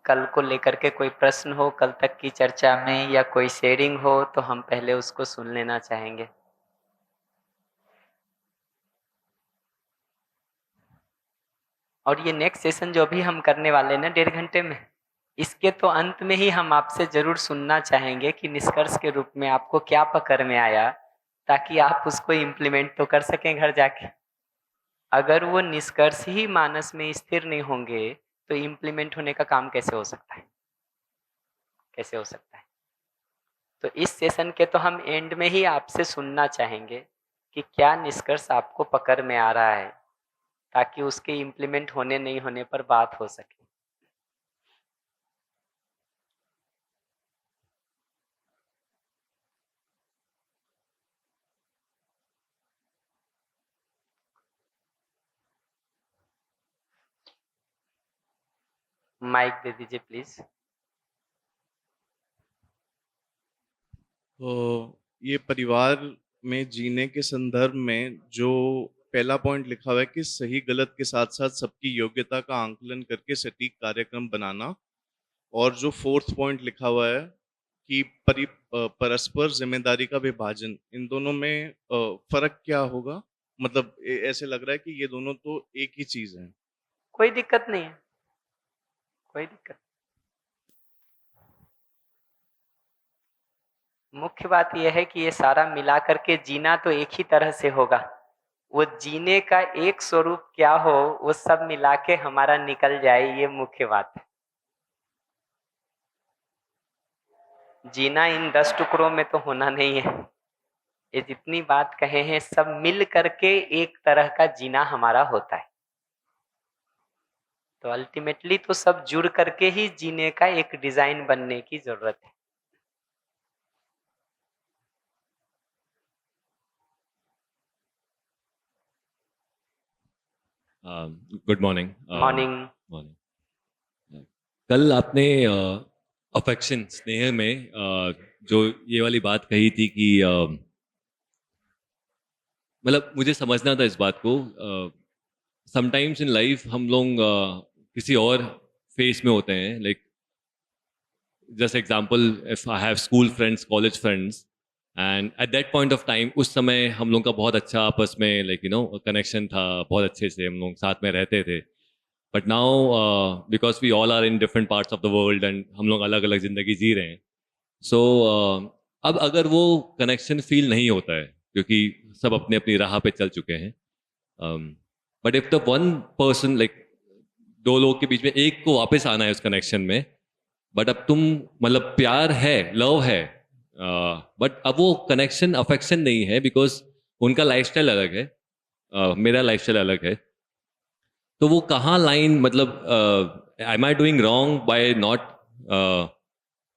कल को लेकर के कोई प्रश्न हो, कल तक की चर्चा में या कोई शेयरिंग हो तो हम पहले उसको सुन लेना चाहेंगे। और ये नेक्स्ट सेशन जो भी हम करने वाले हैं ना 1.5 घंटे में, इसके तो अंत में ही हम आपसे जरूर सुनना चाहेंगे कि निष्कर्ष के रूप में आपको क्या पकड़ में आया, ताकि आप उसको इम्प्लीमेंट तो कर सकें घर जाके। अगर वो निष्कर्ष ही मानस में स्थिर नहीं होंगे तो इम्प्लीमेंट होने का काम कैसे हो सकता है, कैसे हो सकता है। तो इस सेशन के तो हम एंड में ही आपसे सुनना चाहेंगे कि क्या निष्कर्ष आपको पकड़ में आ रहा है, ताकि उसके इम्प्लीमेंट होने नहीं होने पर बात हो सके। माइक दे दीजिए प्लीज। तो ये परिवार में जीने के संदर्भ में जो पहला पॉइंट लिखा हुआ है कि सही गलत के साथ साथ सबकी योग्यता का आंकलन करके सटीक कार्यक्रम बनाना, और जो फोर्थ पॉइंट लिखा हुआ है कि परस्पर जिम्मेदारी का विभाजन, इन दोनों में फर्क क्या होगा? मतलब ऐसे लग रहा है कि ये दोनों तो एक ही चीज है। कोई दिक्कत नहीं है, कोई दिक्कत। मुख्य बात यह है कि ये सारा मिला करके जीना तो एक ही तरह से होगा। वो जीने का एक स्वरूप क्या हो वो सब मिला के हमारा निकल जाए, ये मुख्य बात है। जीना इन 10 टुकड़ों में तो होना नहीं है। ये जितनी बात कहे हैं सब मिल करके एक तरह का जीना हमारा होता है। तो अल्टीमेटली तो सब जुड़ करके ही जीने का एक डिजाइन बनने की जरूरत है। Good morning. मॉर्निंग। मॉर्निंग। कल आपने अफेक्शन, स्नेह में जो ये वाली बात कही थी कि मतलब मुझे समझना था इस बात को। समटाइम्स इन लाइफ हम लोग किसी और फेस में होते हैं, like just example, if I have school friends, college friends, and at that point of time, उस समय हम लोग का बहुत अच्छा आपस में लाइक कनेक्शन था, बहुत अच्छे से हम लोग साथ में रहते थे। But now because we all are in different parts of the world and हम लोग अलग अलग ज़िंदगी जी रहे हैं, सो अब अगर वो कनेक्शन फील नहीं होता है क्योंकि सब अपनी अपनी राह पे चल चुके हैं, but if the one person, like दो लोग के बीच में एक को वापस आना है उस कनेक्शन में, बट अब तुम मतलब प्यार है, लव है, बट अब वो कनेक्शन अफेक्शन नहीं है बिकॉज उनका लाइफस्टाइल अलग है, मेरा लाइफस्टाइल अलग है। तो वो कहाँ लाइन, मतलब am I doing wrong by not,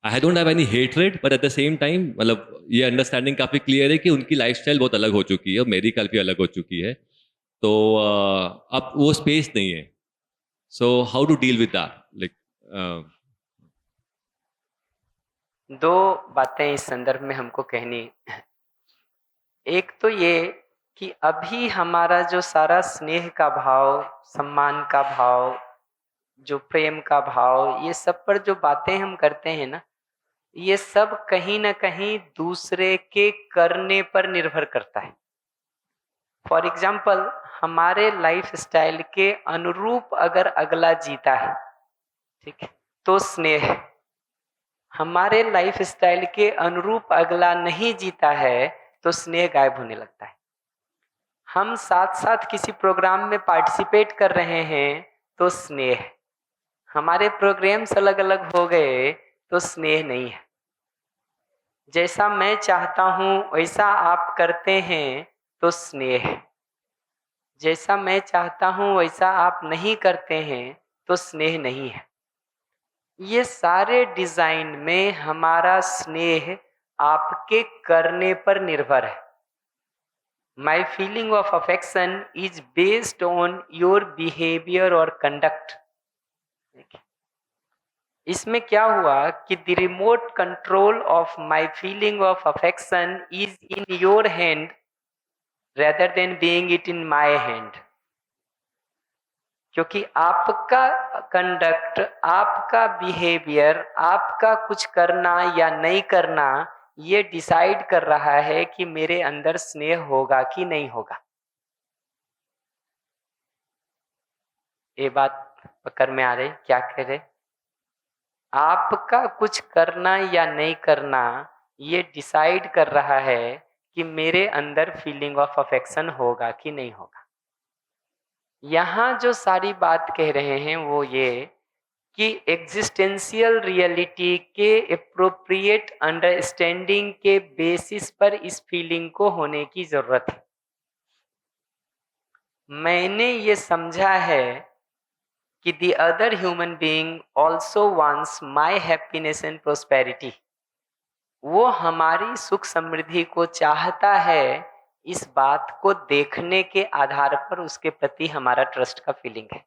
I don't have any hatred, but at the same time मतलब ये अंडरस्टैंडिंग काफ़ी क्लियर है कि उनकी लाइफस्टाइल बहुत अलग हो चुकी है और मेरी काफ़ी अलग हो चुकी है, तो अब वो स्पेस नहीं है। So how to deal with that, like दो बातें इस संदर्भ में हमको कहनी। एक तो ये कि अभी हमारा जो सारा स्नेह का भाव, सम्मान का भाव, जो प्रेम का भाव, ये सब पर जो बातें हम करते हैं ना, ये सब कहीं ना कहीं दूसरे के करने पर निर्भर करता है। फॉर एग्जाम्पल, हमारे लाइफ स्टाइल के अनुरूप अगर अगला जीता है, ठीक है, तो स्नेह। हमारे लाइफ स्टाइल के अनुरूप अगला नहीं जीता है तो स्नेह गायब होने लगता है। हम साथ साथ किसी प्रोग्राम में पार्टिसिपेट कर रहे हैं तो स्नेह, हमारे प्रोग्राम्स अलग अलग हो गए तो स्नेह नहीं है। जैसा मैं चाहता हूं वैसा आप करते हैं तो स्नेह है। जैसा मैं चाहता हूं वैसा आप नहीं करते हैं तो स्नेह नहीं है। ये सारे डिजाइन में हमारा स्नेह आपके करने पर निर्भर है। माई feeling of affection is based on your behaviour और कंडक्ट। इसमें क्या हुआ कि the remote control of my feeling of affection is in your hand rather than being it in my hand. क्योंकि आपका कंडक्ट, आपका बिहेवियर, आपका कुछ करना या नहीं करना, ये डिसाइड कर रहा है कि मेरे अंदर स्नेह होगा कि नहीं होगा। ये बात पकड़ में आ रही? क्या कह रहे? आपका कुछ करना या नहीं करना ये डिसाइड कर रहा है कि मेरे अंदर फीलिंग ऑफ अफेक्शन होगा कि नहीं होगा। यहाँ जो सारी बात कह रहे हैं वो ये कि एग्जिस्टेंशियल रियलिटी के एप्रोप्रिएट अंडरस्टैंडिंग के बेसिस पर इस फीलिंग को होने की जरूरत है। मैंने ये समझा है कि the other human being also wants my happiness and prosperity। वो हमारी सुख समृद्धि को चाहता है। इस बात को देखने के आधार पर उसके प्रति हमारा ट्रस्ट का फीलिंग है।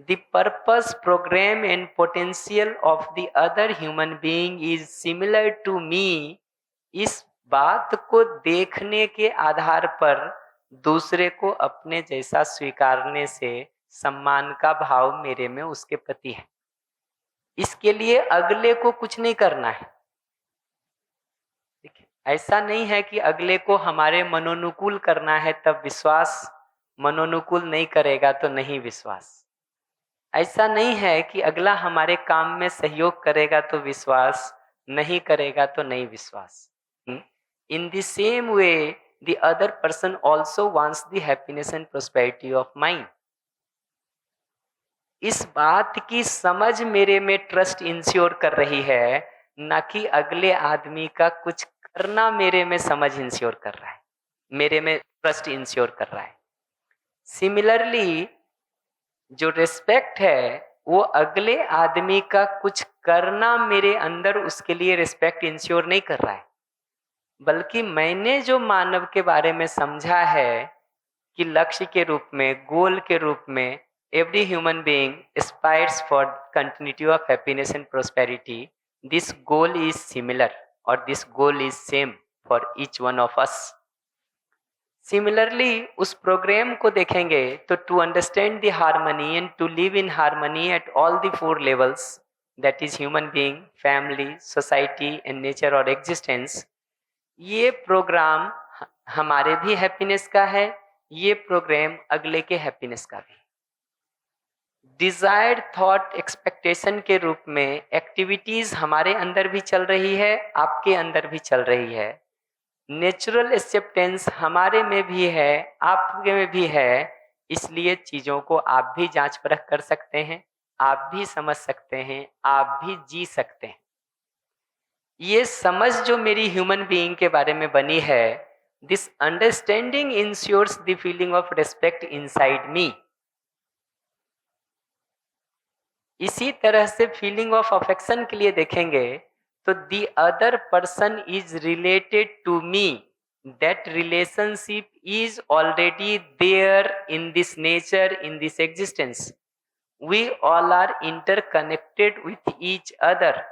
The purpose, program and potential of the other human being is similar to me। इस बात को देखने के आधार पर दूसरे को अपने जैसा स्वीकारने से सम्मान का भाव मेरे में उसके प्रति है। इसके लिए अगले को कुछ नहीं करना है। देखिए, ऐसा नहीं है कि अगले को हमारे मनोनुकूल करना है तब विश्वास, मनोनुकूल नहीं करेगा तो नहीं विश्वास। ऐसा नहीं है कि अगला हमारे काम में सहयोग करेगा तो विश्वास, नहीं करेगा तो नहीं विश्वास। इन the same way the other person also wants the happiness and prosperity of mine। इस बात की समझ मेरे में ट्रस्ट इंश्योर कर रही है, ना कि अगले आदमी का कुछ करना मेरे में समझ इंश्योर कर रहा है, मेरे में ट्रस्ट इंश्योर कर रहा है। सिमिलरली जो रिस्पेक्ट है वो अगले आदमी का कुछ करना मेरे अंदर उसके लिए रिस्पेक्ट इंश्योर नहीं कर रहा है, बल्कि मैंने जो मानव के बारे में समझा है कि लक्ष्य के रूप में, गोल के रूप में, every human being aspires for continuity of happiness and prosperity. This goal is similar और this goal is same for each one of us. Similarly उस प्रोग्राम को देखेंगे तो to understand the harmony and to live in harmony at all the 4 levels, that is human being, family, society and nature और existence. ये program हमारे भी happiness का है, ये प्रोग्राम अगले के हैप्पीनेस का भी। डिजायर्ड थॉट एक्सपेक्टेशन के रूप में एक्टिविटीज हमारे अंदर भी चल रही है, आपके अंदर भी चल रही है। नेचुरल एक्सेप्टेंस हमारे में भी है, आपके में भी है। इसलिए चीजों को आप भी जांच परख कर सकते हैं, आप भी समझ सकते हैं, आप भी जी सकते हैं। ये समझ जो मेरी ह्यूमन बीइंग के बारे में बनी है, this understanding ensures the feeling of respect inside me. इसी तरह से फीलिंग ऑफ अफेक्शन के लिए देखेंगे तो the other person is related to me, that relationship is already there in this nature, in this existence. We all are interconnected with each other.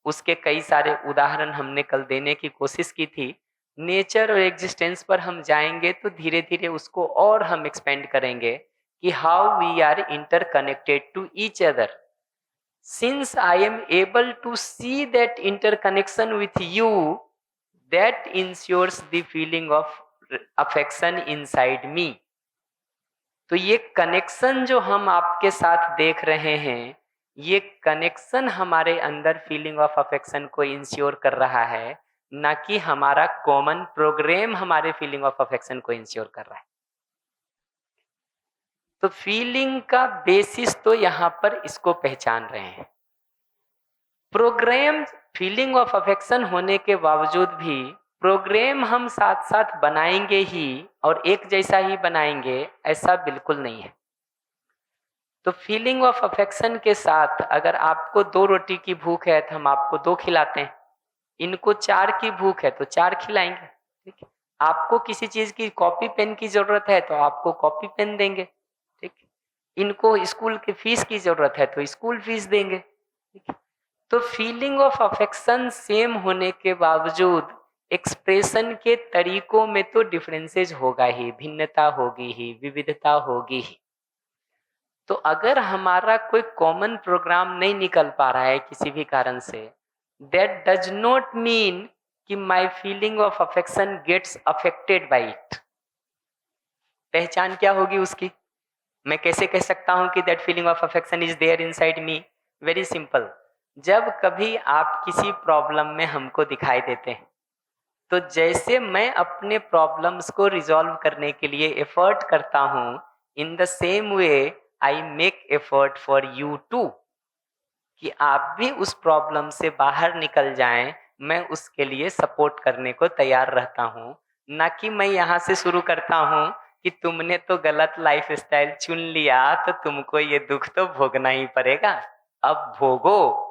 उसके कई सारे उदाहरण हमने कल देने की कोशिश की थी। नेचर और एग्जिस्टेंस पर हम जाएंगे तो धीरे धीरे उसको और हम एक्सपेंड करेंगे कि how we are interconnected to each other. Since I am able to see that interconnection with you, that ensures the feeling of affection inside me। तो ये कनेक्शन जो हम आपके साथ देख रहे हैं, ये कनेक्शन हमारे अंदर फीलिंग ऑफ अफेक्शन को इंश्योर कर रहा है, ना कि हमारा कॉमन प्रोग्राम हमारे फीलिंग ऑफ अफेक्शन को इंश्योर कर रहा है। तो फीलिंग का बेसिस तो यहाँ पर इसको पहचान रहे हैं। प्रोग्राम फीलिंग ऑफ अफेक्शन होने के बावजूद भी प्रोग्राम हम साथ साथ बनाएंगे ही और एक जैसा ही बनाएंगे, ऐसा बिल्कुल नहीं है। तो फीलिंग ऑफ अफेक्शन के साथ अगर आपको 2 रोटी की भूख है तो हम आपको 2 खिलाते हैं, इनको 4 की भूख है तो 4 खिलाएंगे। ठीक है, आपको किसी चीज की कॉपी पेन की जरूरत है तो आपको कॉपी पेन देंगे। ठीक, इनको स्कूल की फीस की जरूरत है तो स्कूल फीस देंगे। ठीक, तो फीलिंग ऑफ अफेक्शन सेम होने के बावजूद एक्सप्रेशन के तरीकों में तो डिफरेंसेस होगा ही, भिन्नता होगी ही, विविधता होगी ही। तो अगर हमारा कोई कॉमन प्रोग्राम नहीं निकल पा रहा है किसी भी कारण से, दैट डज नॉट मीन कि my feeling of affection gets affected by it. पहचान क्या होगी उसकी? मैं कैसे कह सकता हूं कि that feeling of affection is there inside me? Very simple, जब कभी आप किसी प्रॉब्लम में हमको दिखाई देते हैं, तो जैसे मैं अपने प्रॉब्लम्स को रिजॉल्व करने के लिए एफर्ट करता हूं, in the same way I make effort for you too, कि आप भी उस प्रॉब्लम से बाहर निकल जाएं। मैं उसके लिए सपोर्ट करने को तैयार रहता हूं, ना कि मैं यहाँ से शुरू करता हूं कि तुमने तो गलत लाइफ स्टाइल चुन लिया तो तुमको ये दुख तो भोगना ही पड़ेगा, अब भोगो।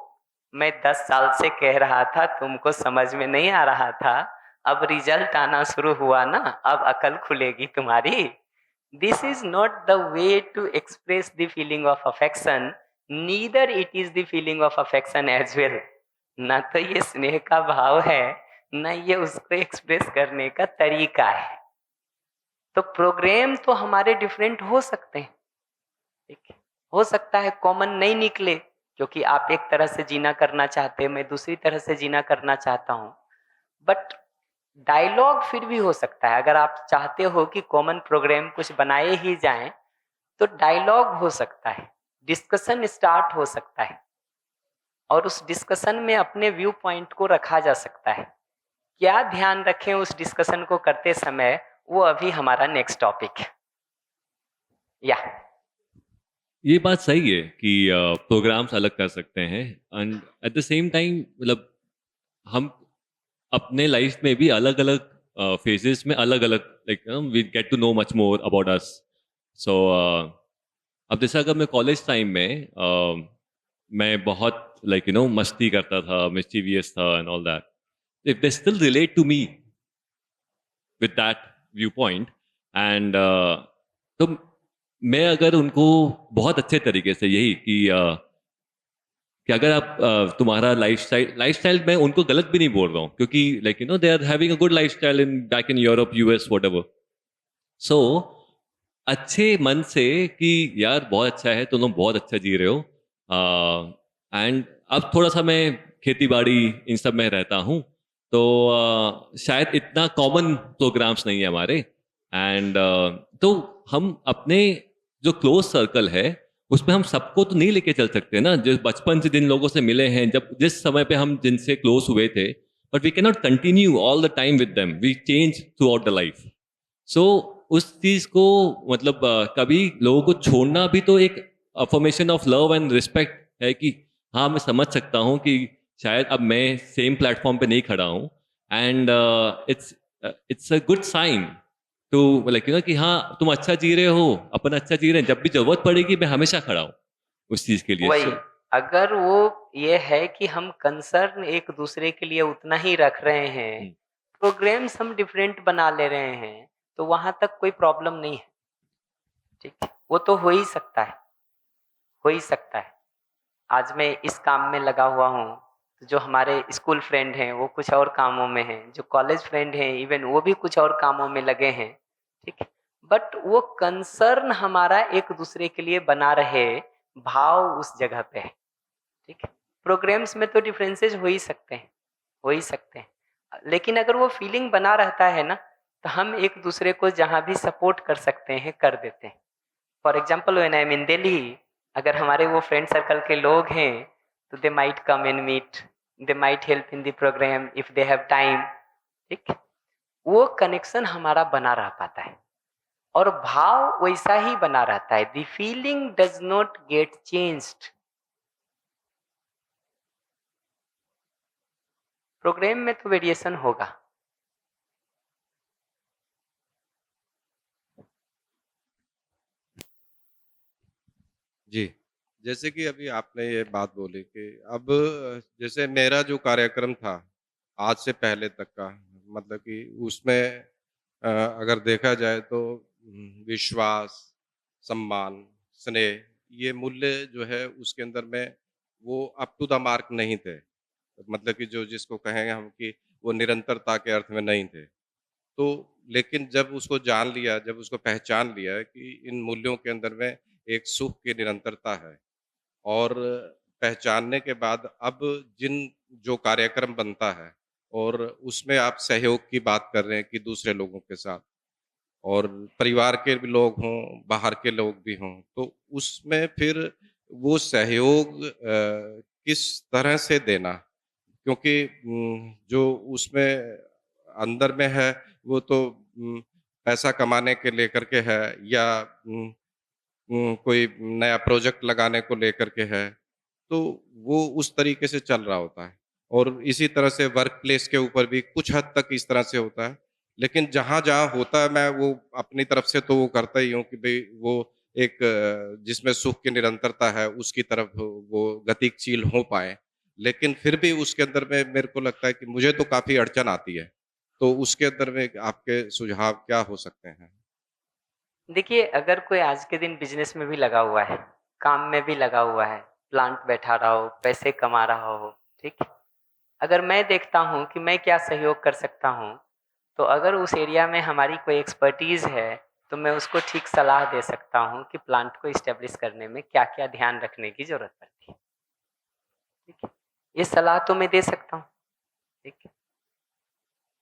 मैं 10 साल से कह रहा था, तुमको समझ में नहीं आ रहा था, अब रिजल्ट आना शुरू हुआ ना, अब अकल खुलेगी तुम्हारी। This is not the way to express the feeling of affection, neither it is the feeling of affection as well. ना तो ये स्नेह का भाव है, ना ये उसको एक्सप्रेस करने का तरीका है। तो प्रोग्राम तो हमारे डिफरेंट हो सकते हैं, ठीक है? हो सकता है कॉमन नहीं निकले, क्योंकि आप एक तरह से जीना करना चाहते हैं, मैं दूसरी तरह से जीना करना चाहता हूं, बट डायलॉग फिर भी हो सकता है। अगर आप चाहते हो कि कॉमन प्रोग्राम कुछ बनाए ही जाएं, तो डायलॉग हो सकता है, डिस्कशन स्टार्ट हो सकता है, और उस डिस्कशन में अपने व्यू पॉइंट को रखा जा सकता है। क्या ध्यान रखें उस डिस्कशन को करते समय, वो अभी हमारा नेक्स्ट टॉपिक है। या ये बात सही है कि प्रोग्राम्स अलग कर सकते हैं, and eight the same time मतलब हम अपने लाइफ में भी अलग अलग फेजेस में अलग अलग like we get to know much more about us. So अब जैसे अगर मैं कॉलेज टाइम में मैं बहुत लाइक मस्ती करता था, मिस्चीवियस था and all that, if they still relate to me with that viewpoint, and तो मैं अगर उनको बहुत अच्छे तरीके से यही कि अगर आप तुम्हारा लाइफस्टाइल मैं उनको गलत भी नहीं बोल रहा हूँ, क्योंकि like they are having a good lifestyle in back in Europe, US, whatever. So अच्छे मन से कि यार बहुत अच्छा है, तुम लोग बहुत अच्छा जी रहे हो, एंड अब थोड़ा सा मैं खेती बाड़ी इन सब में रहता हूँ, तो शायद इतना कॉमन प्रोग्राम्स नहीं है हमारे, एंड तो हम अपने जो क्लोज सर्कल है उसमें हम सबको तो नहीं लेके चल सकते ना, जो बचपन से जिन लोगों से मिले हैं, जब जिस समय पे हम जिनसे क्लोज हुए थे, but we can not continue all the time with them, we change throughout the life. So उस चीज को मतलब कभी लोगों को छोड़ना भी तो एक affirmation of love and respect है, कि हाँ मैं समझ सकता हूँ कि शायद अब मैं सेम प्लेटफॉर्म पे नहीं खड़ा हूँ, and it's a good sign to like कि हाँ तुम अच्छा जी रहे हो, अपन अच्छा जी रहे हैं, जब भी जरूरत पड़ेगी मैं हमेशा खड़ा हूँ उस चीज के लिए। वही, सो अगर वो ये है कि हम कंसर्न एक दूसरे के लिए उतना ही रख रहे हैं, प्रोग्राम्स हम डिफरेंट बना ले रहे हैं, तो वहां तक कोई प्रॉब्लम नहीं है, ठीक है? वो तो हो ही सकता है, हो ही सकता है। आज मैं इस काम में लगा हुआ हूँ, तो जो हमारे स्कूल फ्रेंड हैं वो कुछ और कामों में हैं, जो कॉलेज फ्रेंड हैं इवन वो भी कुछ और कामों में लगे हैं, ठीक है? बट वो कंसर्न हमारा एक दूसरे के लिए बना रहे, भाव उस जगह पे है, ठीक है? प्रोग्राम्स में तो डिफरेंसेस हो ही सकते हैं, हो ही सकते हैं, लेकिन अगर वो फीलिंग बना रहता है ना, तो हम एक दूसरे को जहाँ भी सपोर्ट कर सकते हैं कर देते हैं। For example when I am in Delhi, अगर हमारे वो फ्रेंड सर्कल के लोग हैं, तो they might come and meet, they might help in the program if they have time, ठीक? वो कनेक्शन हमारा बना रह पाता है, और भाव वैसा ही बना रहता है। The feeling does not get changed. Program में तो वेरिएशन होगा। जी, जैसे कि अभी आपने ये बात बोली कि अब जैसे मेरा जो कार्यक्रम था, आज से पहले तक का, मतलब कि उसमें अगर देखा जाए तो विश्वास, सम्मान, स्नेह, ये मूल्य जो है उसके अंदर में वो अप टू द मार्क नहीं थे। मतलब कि जो जिसको कहेंगे हम कि वो निरंतरता के अर्थ में नहीं थे। तो लेकिन जब उसको जान लिया, जब उसको पहचान लिया कि इन मूल्यों के अंदर में एक सुख की निरंतरता है और पहचानने के बाद अब जिन जो कार्यक्रम बनता है और उसमें आप सहयोग की बात कर रहे हैं कि दूसरे लोगों के साथ और परिवार के भी लोग हों, बाहर के लोग भी हों, तो उसमें फिर वो सहयोग किस तरह से देना? क्योंकि जो उसमें अंदर में है, वो तो पैसा कमाने के लेकर के है या कोई नया प्रोजेक्ट लगाने को लेकर के है, तो वो उस तरीके से चल रहा होता है। और इसी तरह से वर्क प्लेस के ऊपर भी कुछ हद तक इस तरह से होता है। लेकिन जहाँ-जहाँ होता है मैं वो अपनी तरफ से तो वो करता ही हूँ कि भई वो एक जिसमें सुख की निरंतरता है उसकी तरफ वो गतिशील हो पाएँ। लेकिन फिर भी उसके अंदर में मेरे को लगता है कि मुझे तो काफ़ी अड़चन आती है। तो उसके अंदर में आपके सुझाव क्या हो सकते हैं? देखिए, अगर कोई आज के दिन बिज़नेस में भी लगा हुआ है, काम में भी लगा हुआ है, प्लांट बैठा रहा हो, पैसे कमा रहा हो, ठीक? अगर मैं देखता हूँ कि मैं क्या सहयोग कर सकता हूँ, तो अगर उस एरिया में हमारी कोई एक्सपर्टीज़ है, तो मैं उसको ठीक सलाह दे सकता हूँ कि प्लांट को इस्टेब्लिश करने में क्या-क्या ध्यान रखने की ज़रूरत पड़ती है, ठीक है? ये सलाह तो मैं दे सकता हूँ, ठीक है?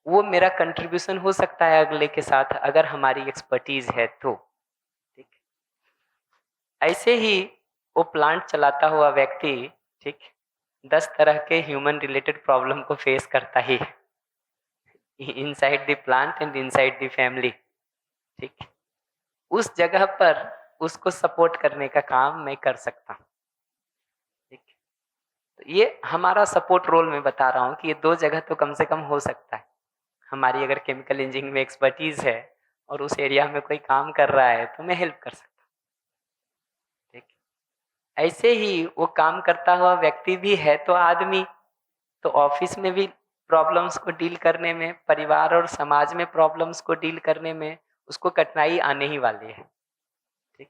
वो मेरा कंट्रीब्यूशन हो सकता है अगले के साथ अगर हमारी एक्सपर्टीज़ है तो, ठीक? ऐसे ही वो प्लांट चलाता हुआ व्यक्ति, ठीक, 10 तरह के ह्यूमन रिलेटेड प्रॉब्लम को फेस करता ही है, inside the plant and inside the family, ठीक। उस जगह पर उसको सपोर्ट करने का काम मैं कर सकता हूँ, ठीक। तो ये हमारा सपोर्ट रोल मैं बता रहा हूँ कि ये 2 जगह तो कम से कम हो सकता है। हमारी अगर केमिकल इंजीनियरिंग में एक्सपर्टीज़ है और उस एरिया में कोई काम कर रहा है, तो मैं हेल्प कर सकता हूँ, ठीक। ऐसे ही वो काम करता हुआ व्यक्ति भी है तो आदमी, तो ऑफिस में भी प्रॉब्लम्स को डील करने में, परिवार और समाज में प्रॉब्लम्स को डील करने में उसको कठिनाई आने ही वाली है, ठीक।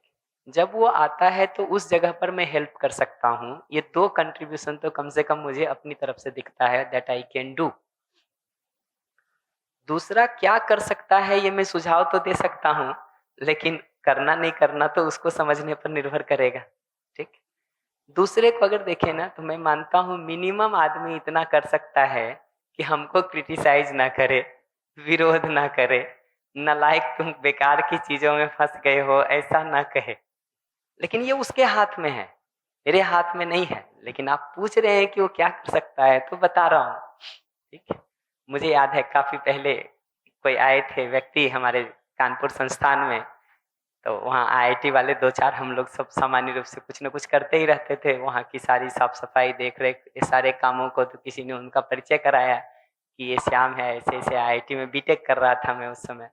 जब वो आता है तो उस जगह पर मैं हेल्प कर सकता हूँ। ये 2 कंट्रीब्यूशन तो कम से कम मुझे अपनी तरफ से दिखता है दैट आई कैन डू। दूसरा क्या कर सकता है ये मैं सुझाव तो दे सकता हूँ, लेकिन करना नहीं करना तो उसको समझने पर निर्भर करेगा, ठीक। दूसरे को अगर देखें ना तो मैं मानता हूँ मिनिमम आदमी इतना कर सकता है कि हमको क्रिटिसाइज ना करे, विरोध ना करे, नालायक तुम बेकार की चीजों में फंस गए हो ऐसा ना कहे। लेकिन ये उसके हाथ में है, मेरे हाथ में नहीं है। लेकिन आप पूछ रहे हैं कि वो क्या कर सकता है तो बता रहा हूँ, ठीक है। मुझे याद है काफी पहले कोई आए थे व्यक्ति हमारे कानपुर संस्थान में, तो वहाँ आईआईटी वाले 2-4 हम लोग सब सामान्य रूप से कुछ न कुछ करते ही रहते थे। वहाँ की सारी साफ-सफाई, देख-रेख ये सारे कामों को तो किसी ने उनका परिचय कराया कि ये श्याम है, ऐसे-ऐसे आईआईटी में बीटेक कर रहा था मैं उस समय।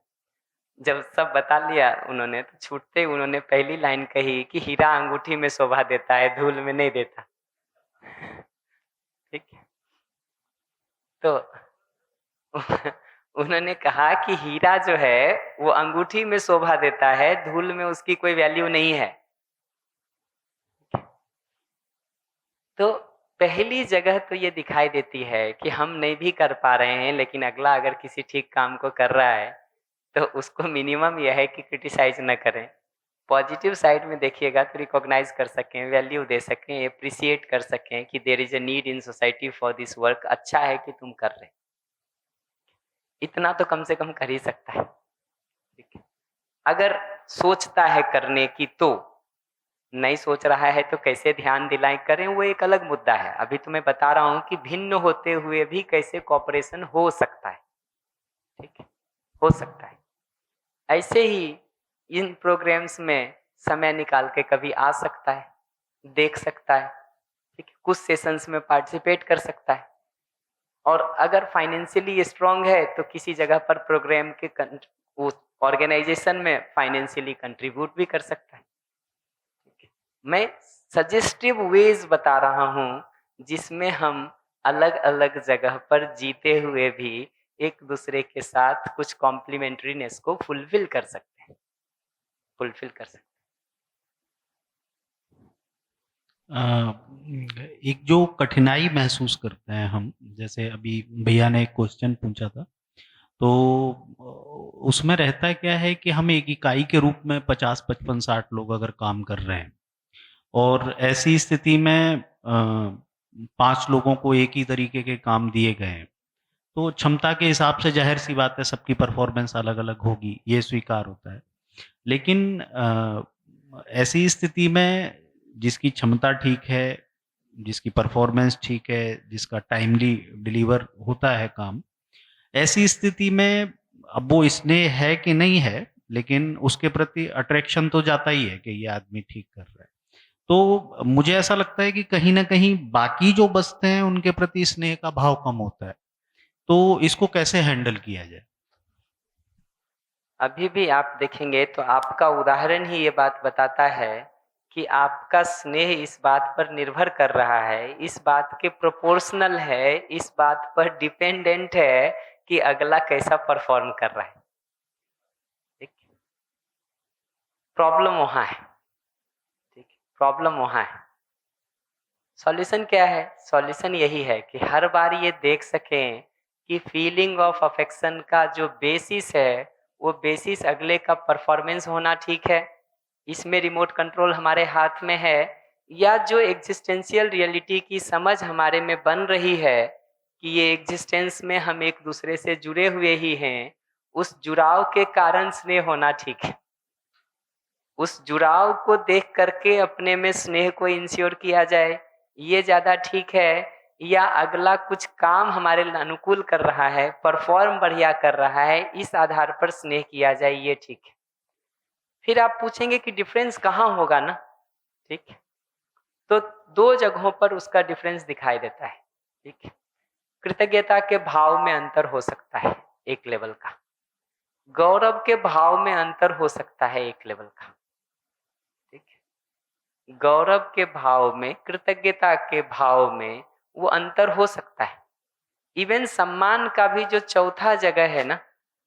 जब सब बता लिया उन्होंने तो छूटते ही उन्होंने पहली लाइन कही कि हीरा अंगूठी में शोभा देता है, धूल में नहीं देता। ठीक है? तो उन्होंने कहा कि हीरा जो है वो अंगूठी में शोभा देता है, धूल में उसकी कोई वैल्यू नहीं है। तो पहली जगह तो ये दिखाई देती है कि हम नहीं भी कर पा रहे हैं, लेकिन अगला अगर किसी ठीक काम को कर रहा है तो उसको मिनिमम यह है कि क्रिटिसाइज न करें। पॉजिटिव साइड में देखिएगा तो रिकॉग्नाइज कर सकें, वैल्यू दे सकें, अप्रिशिएट कर सकें कि there is a need in society for this work. अच्छा है कि तुम कर रहे, इतना तो कम से कम कर ही सकता है, ठीक है। अगर सोचता है करने की तो, नहीं सोच रहा है तो कैसे ध्यान दिलाएं करें, वो एक अलग मुद्दा है। अभी तो मैं बता रहा हूं कि भिन्न होते हुए भी कैसे कॉपरेशन हो सकता है, ठीक है, हो सकता है। ऐसे ही इन प्रोग्राम्स में समय निकाल के कभी आ सकता है, देख सकता है, ठीक है, कुछ सेशंस में पार्टिसिपेट कर सकता है। और अगर फाइनेंशियली स्ट्रांग है तो किसी जगह पर प्रोग्राम के उस ऑर्गेनाइजेशन में फाइनेंशियली कंट्रीब्यूट भी कर सकता है। मैं सजेस्टिव वेज बता रहा हूं जिसमें हम अलग अलग जगह पर जीते हुए भी एक दूसरे के साथ कुछ कॉम्प्लीमेंट्रीनेस को फुलफिल कर सकते हैं, फुलफिल कर सकते एक जो कठिनाई महसूस करते हैं हम, जैसे अभी भैया ने एक क्वेश्चन पूछा था, तो उसमें रहता क्या है कि हम एक इकाई के रूप में 50, 55, 60 लोग अगर काम कर रहे हैं और ऐसी स्थिति में 5 लोगों को एक ही तरीके के काम दिए गए हैं, तो क्षमता के हिसाब से ज़ाहिर-सी बात है सबकी परफ़ॉर्मेंस अलग-अलग होगी, ये स्वीकार होता है। लेकिन ऐसी स्थिति में जिसकी क्षमता ठीक है, जिसकी परफ़ॉर्मेंस ठीक है, जिसका टाइमली डिलीवर होता है काम, ऐसी स्थिति में अब वो स्नेह है कि नहीं है, लेकिन उसके प्रति अट्रैक्शन तो जाता ही है कि ये आदमी ठीक कर रहा है। तो मुझे ऐसा लगता है कि कहीं न कहीं बाकी जो बचते हैं उनके प्रति स्नेह का भाव कम होता है। तो इसको कैसे हैंडल किया जाए? अभी भी आप देखेंगे तो आपका उदाहरण ही ये बात बताता है कि आपका स्नेह इस बात पर निर्भर कर रहा है, इस बात के प्रोपोर्शनल है, इस बात पर डिपेंडेंट है कि अगला कैसा परफॉर्म कर रहा है। ठीक, प्रॉब्लम वहाँ है। ठीक, प्रॉब्लम वहाँ है। सॉल्यूशन क्या है? सॉल्यूशन यही है कि हर बार ये देख सकें कि फीलिंग ऑफ अफेक्शन का जो बेसिस है, वो बेसिस अगले का परफॉर्मेंस होना ठीक है। इसमें रिमोट कंट्रोल हमारे हाथ में है, या जो एग्जिस्टेंशियल रियलिटी की समझ हमारे में बन रही है कि ये एग्जिस्टेंस में हम एक दूसरे से जुड़े हुए ही हैं, उस जुड़ाव के कारण स्नेह होना ठीक है। उस जुड़ाव को देख करके अपने में स्नेह को इंश्योर किया जाए, ये ज़्यादा ठीक है, या अगला कुछ काम हमारे लिए अनुकूल कर रहा है, परफॉर्म बढ़िया कर रहा है, इस आधार पर स्नेह किया जाए, ये ठीक है। फिर आप पूछेंगे कि डिफरेंस कहाँ होगा ना, ठीक है, तो 2 जगहों पर उसका डिफरेंस दिखाई देता है। ठीक है, कृतज्ञता के भाव में अंतर हो सकता है एक लेवल का, गौरव के भाव में अंतर हो सकता है एक लेवल का। ठीक है, गौरव के भाव में, कृतज्ञता के भाव में वो अंतर हो सकता है। इवन सम्मान का भी जो चौथा जगह है ना,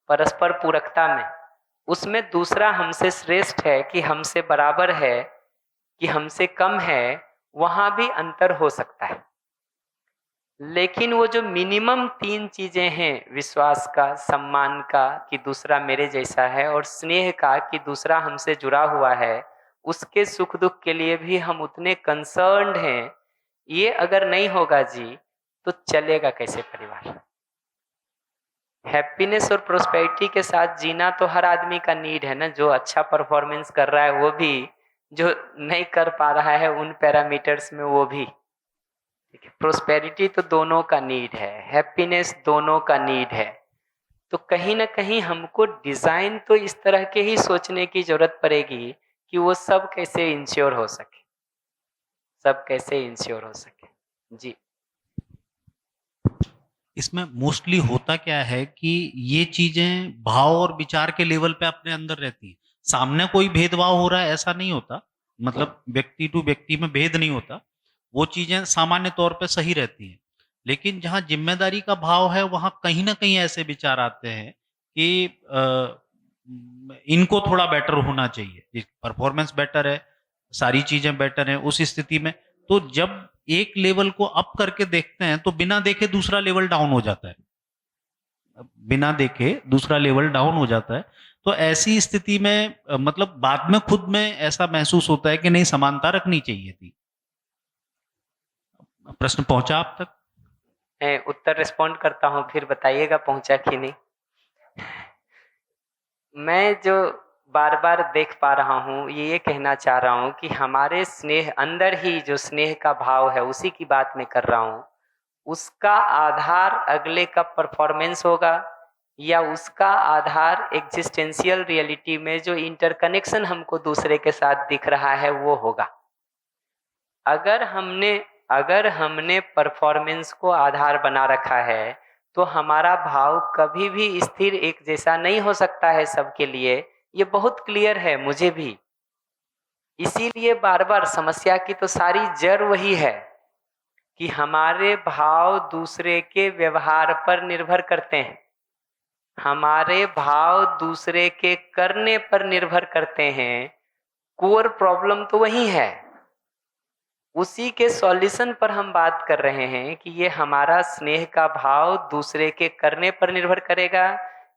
परस्पर पूरकता में, उसमें दूसरा हमसे श्रेष्ठ है कि हमसे बराबर है कि हमसे कम है, वहां भी अंतर हो सकता है। लेकिन वो जो मिनिमम 3 चीजें हैं, विश्वास का, सम्मान का कि दूसरा मेरे जैसा है, और स्नेह का कि दूसरा हमसे जुड़ा हुआ है, उसके सुख दुख के लिए भी हम उतने कंसर्न्ड हैं। ये अगर नहीं होगा जी, तो चलेगा कैसे परिवार? हैप्पीनेस और प्रोस्पेरिटी के साथ जीना तो हर आदमी का नीड है ना। जो अच्छा परफॉर्मेंस कर रहा है वो भी, जो नहीं कर पा रहा है उन पैरामीटर्स में वो भी। ठीक है, प्रोस्पेरिटी तो दोनों का नीड है, हैप्पीनेस दोनों का नीड है। तो कहीं ना कहीं हमको डिजाइन तो इस तरह के ही सोचने की जरूरत पड़ेगी कि वो सब कैसे इंश्योर हो सके, सब कैसे इंश्योर हो सके। जी, इसमें मोस्टली होता क्या है कि ये चीजें भाव और विचार के लेवल पे अपने अंदर रहती हैं। सामने कोई भेदभाव हो रहा है ऐसा नहीं होता, मतलब व्यक्ति टू व्यक्ति में भेद नहीं होता, वो चीजें सामान्य तौर पे सही रहती हैं। लेकिन जहाँ जिम्मेदारी का भाव है वहां कहीं ना कहीं ऐसे विचार आते हैं कि इनको थोड़ा बेटर होना चाहिए, परफॉर्मेंस बेटर है, सारी चीजें बेटर हैं उस स्थिति में। तो जब एक लेवल को अप करके देखते हैं तो बिना देखे दूसरा लेवल डाउन हो जाता है, बिना देखे दूसरा लेवल डाउन हो जाता है। तो ऐसी स्थिति में मतलब बाद में खुद में ऐसा महसूस होता है कि नहीं, समानता रखनी चाहिए थी। प्रश्न पहुंचा आप तक? मैं उत्तर रिस्पॉन्ड करता हूँ, फिर बताइएगा पहुंचा कि नहीं। मैं जो बार बार देख पा रहा हूँ, ये कहना चाह रहा हूँ कि हमारे स्नेह, अंदर ही जो स्नेह का भाव है उसी की बात मैं कर रहा हूँ, उसका आधार अगले का परफॉर्मेंस होगा, या उसका आधार एग्जिस्टेंशियल रियलिटी में जो इंटरकनेक्शन हमको दूसरे के साथ दिख रहा है वो होगा। अगर हमने परफॉर्मेंस को आधार बना रखा है तो हमारा भाव कभी भी स्थिर एक जैसा नहीं हो सकता है सबके लिए। ये बहुत क्लियर है मुझे भी। इसीलिए बार बार समस्या की तो सारी जड़ वही है कि हमारे भाव दूसरे के व्यवहार पर निर्भर करते हैं, हमारे भाव दूसरे के करने पर निर्भर करते हैं। कोर प्रॉब्लम तो वही है। उसी के सॉल्यूशन पर हम बात कर रहे हैं कि ये हमारा स्नेह का भाव दूसरे के करने पर निर्भर करेगा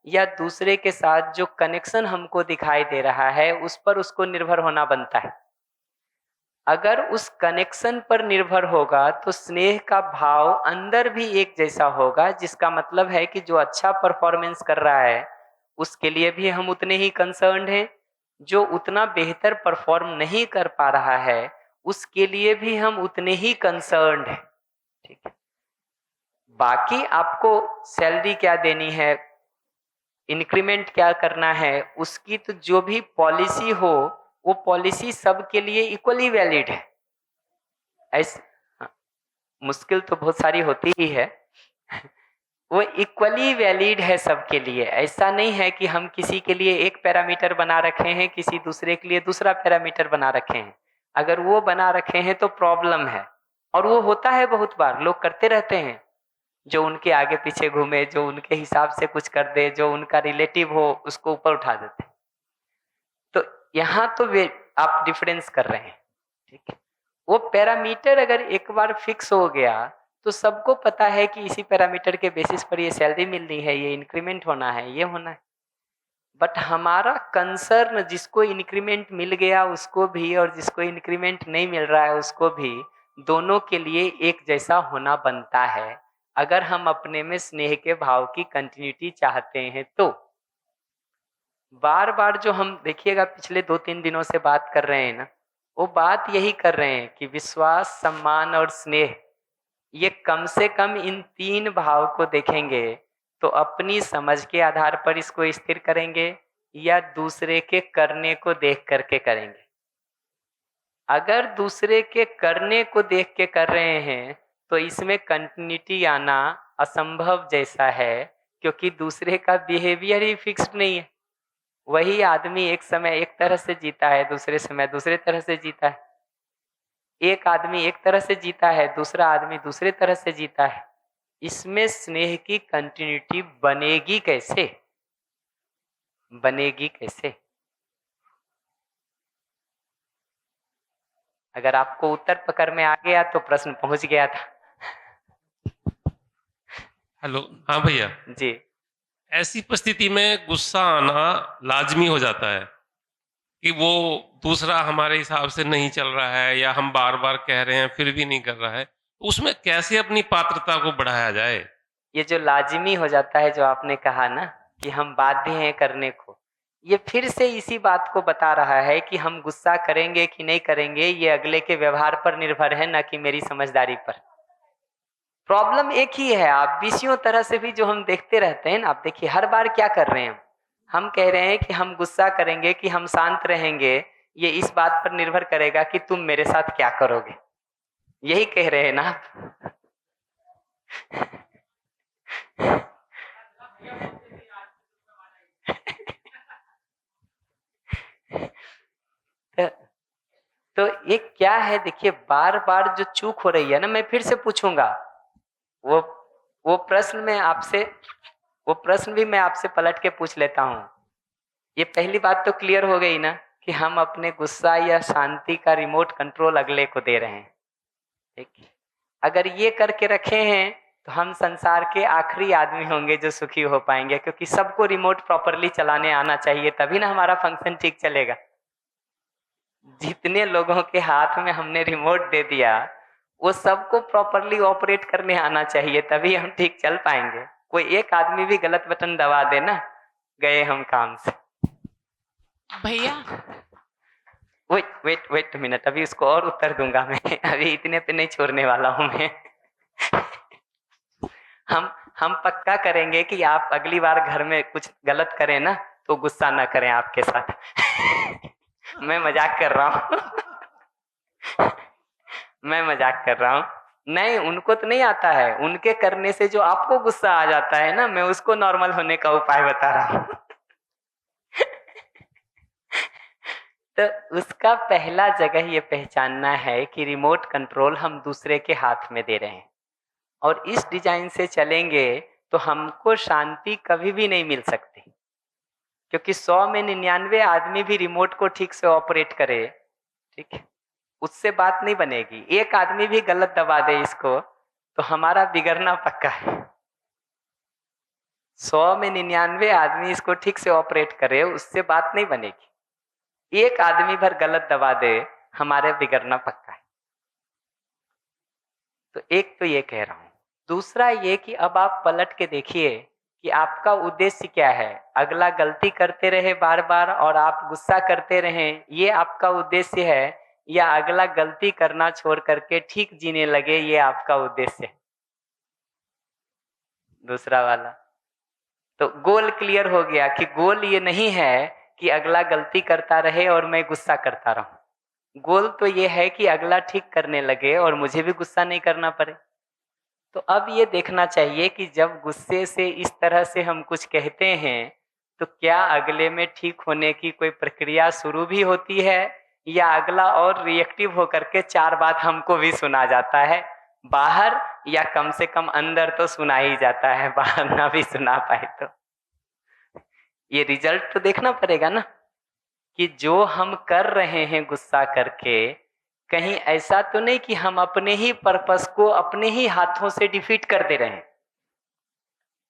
या दूसरे के साथ जो कनेक्शन हमको दिखाई दे रहा है उस पर उसको निर्भर होना बनता है। अगर उस कनेक्शन पर निर्भर होगा तो स्नेह का भाव अंदर भी एक जैसा होगा, जिसका मतलब है कि जो अच्छा परफॉर्मेंस कर रहा है उसके लिए भी हम उतने ही कंसर्न्ड हैं, जो उतना बेहतर परफॉर्म नहीं कर पा रहा है उसके लिए भी हम उतने ही कंसर्न्ड हैं। ठीक है, बाकी आपको सैलरी क्या देनी है, इंक्रीमेंट क्या करना है, उसकी तो जो भी पॉलिसी हो वो पॉलिसी सबके लिए इक्वली वैलिड है। ऐसे मुश्किल तो बहुत सारी होती ही है वो इक्वली वैलिड है सबके लिए। ऐसा नहीं है कि हम किसी के लिए एक पैरामीटर बना रखे हैं, किसी दूसरे के लिए दूसरा पैरामीटर बना रखे हैं। अगर वो बना रखे हैं तो प्रॉब्लम है, और वो होता है बहुत बार, लोग करते रहते हैं, जो उनके आगे पीछे घूमे, जो उनके हिसाब से कुछ कर दे, जो उनका रिलेटिव हो उसको ऊपर उठा देते। तो यहाँ तो वे आप डिफरेंस कर रहे हैं। ठीक है, वो पैरामीटर अगर एक बार फिक्स हो गया तो सबको पता है कि इसी पैरामीटर के बेसिस पर ये सैलरी मिलनी है, ये इंक्रीमेंट होना है, ये होना है। बट हमारा कंसर्न जिसको इंक्रीमेंट मिल गया उसको भी और जिसको इंक्रीमेंट नहीं मिल रहा है उसको भी, दोनों के लिए एक जैसा होना बनता है अगर हम अपने में स्नेह के भाव की कंटिन्यूटी चाहते हैं तो। बार बार जो हम देखिएगा पिछले 2-3 दिनों से बात कर रहे हैं ना, वो बात यही कर रहे हैं कि विश्वास, सम्मान और स्नेह, ये कम से कम इन 3 भाव को देखेंगे तो अपनी समझ के आधार पर इसको स्थिर करेंगे या दूसरे के करने को देख करके करेंगे। अगर दूसरे के करने को देख के कर रहे हैं तो इसमें कंटिन्यूटी आना असंभव जैसा है, क्योंकि दूसरे का बिहेवियर ही फिक्स्ड नहीं है। वही आदमी एक समय एक तरह से जीता है, दूसरे समय दूसरे तरह से जीता है। एक आदमी एक तरह से जीता है, दूसरा आदमी दूसरे तरह से जीता है। इसमें स्नेह की कंटिन्यूटी बनेगी कैसे? बनेगी कैसे? अगर आपको उत्तर पकड़ में आ गया तो प्रश्न पहुंच गया था। हेलो, हाँ भैया, जी, ऐसी परिस्थिति में गुस्सा आना लाजमी हो जाता है कि वो दूसरा हमारे हिसाब से नहीं चल रहा है या हम बार बार कह रहे हैं फिर भी नहीं कर रहा है, तो उसमें कैसे अपनी पात्रता को बढ़ाया जाए? ये जो लाजिमी हो जाता है, जो आपने कहा ना कि हम बाध्य हैं करने को, ये फिर से इसी बात को बता रहा है कि हम गुस्सा करेंगे कि नहीं करेंगे ये अगले के व्यवहार पर निर्भर है, न कि मेरी समझदारी पर। प्रॉब्लम एक ही है, आप बीसियों तरह से भी जो हम देखते रहते हैं ना, आप देखिए हर बार क्या कर रहे हैं, हम कह रहे हैं कि हम गुस्सा करेंगे कि हम शांत रहेंगे, ये इस बात पर निर्भर करेगा कि तुम मेरे साथ क्या करोगे। यही कह रहे हैं ना आप? तो ये क्या है, देखिए बार बार जो चूक हो रही है ना, मैं फिर से पूछूंगा, वो वो प्रश्न भी मैं आपसे पलट के पूछ लेता हूँ। ये पहली बात तो क्लियर हो गई ना कि हम अपने गुस्सा या शांति का रिमोट कंट्रोल अगले को दे रहे हैं। ठीक, अगर ये करके रखे हैं तो हम संसार के आखिरी आदमी होंगे जो सुखी हो पाएंगे, क्योंकि सबको रिमोट प्रॉपरली चलाने आना चाहिए, तभी ना हमारा फंक्शन ठीक चलेगा। जितने लोगों के हाथ में हमने रिमोट दे दिया वो सबको प्रॉपरली ऑपरेट करने आना चाहिए, तभी हम ठीक चल पाएंगे। कोई एक आदमी भी गलत बटन दबा दे ना, गए हम काम से। भैया वेट मिनट, अभी उसको और उत्तर दूंगा मैं, अभी इतने पे नहीं छोड़ने वाला हूं मैं। हम पक्का करेंगे कि आप अगली बार घर में कुछ गलत करें ना तो गुस्सा ना करें आपके साथ। मैं मजाक कर रहा हूँ। मैं मजाक कर रहा हूँ। नहीं, उनको तो नहीं आता है, उनके करने से जो आपको गुस्सा आ जाता है ना, मैं उसको नॉर्मल होने का उपाय बता रहा हूँ। तो उसका पहला जगह ये पहचानना है कि रिमोट कंट्रोल हम दूसरे के हाथ में दे रहे हैं, और इस डिजाइन से चलेंगे तो हमको शांति कभी भी नहीं मिल सकती, क्योंकि 100 में 99 आदमी भी रिमोट को ठीक से ऑपरेट करे, ठीक है, उससे बात नहीं बनेगी। एक आदमी भी गलत दबा दे इसको तो हमारा बिगड़ना पक्का है। 100 में 99 आदमी इसको ठीक से ऑपरेट करे, उससे बात नहीं बनेगी। एक आदमी भर गलत दबा दे, हमारे बिगड़ना पक्का है। तो एक तो ये कह रहा हूं। दूसरा ये कि अब आप पलट के देखिए कि आपका उद्देश्य क्या है। अगला गलती करते रहे बार बार और आप गुस्सा करते रहें, ये आपका उद्देश्य है, या अगला गलती करना छोड़ करके ठीक जीने लगे, ये आपका उद्देश्य है? दूसरा वाला। तो गोल क्लियर हो गया कि गोल ये नहीं है कि अगला गलती करता रहे और मैं गुस्सा करता रहूं। गोल तो ये है कि अगला ठीक करने लगे और मुझे भी गुस्सा नहीं करना पड़े। तो अब ये देखना चाहिए कि जब गुस्से से इस तरह से हम कुछ कहते हैं तो क्या अगले में ठीक होने की कोई प्रक्रिया शुरू भी होती है, या अगला और रिएक्टिव होकर के 4 बात हमको भी सुना जाता है बाहर, या कम से कम अंदर तो सुना ही जाता है, बाहर ना भी सुना पाए तो। ये रिजल्ट तो देखना पड़ेगा ना कि जो हम कर रहे हैं गुस्सा करके, कहीं ऐसा तो नहीं कि हम अपने ही पर्पस को अपने ही हाथों से डिफीट कर दे रहे हैं।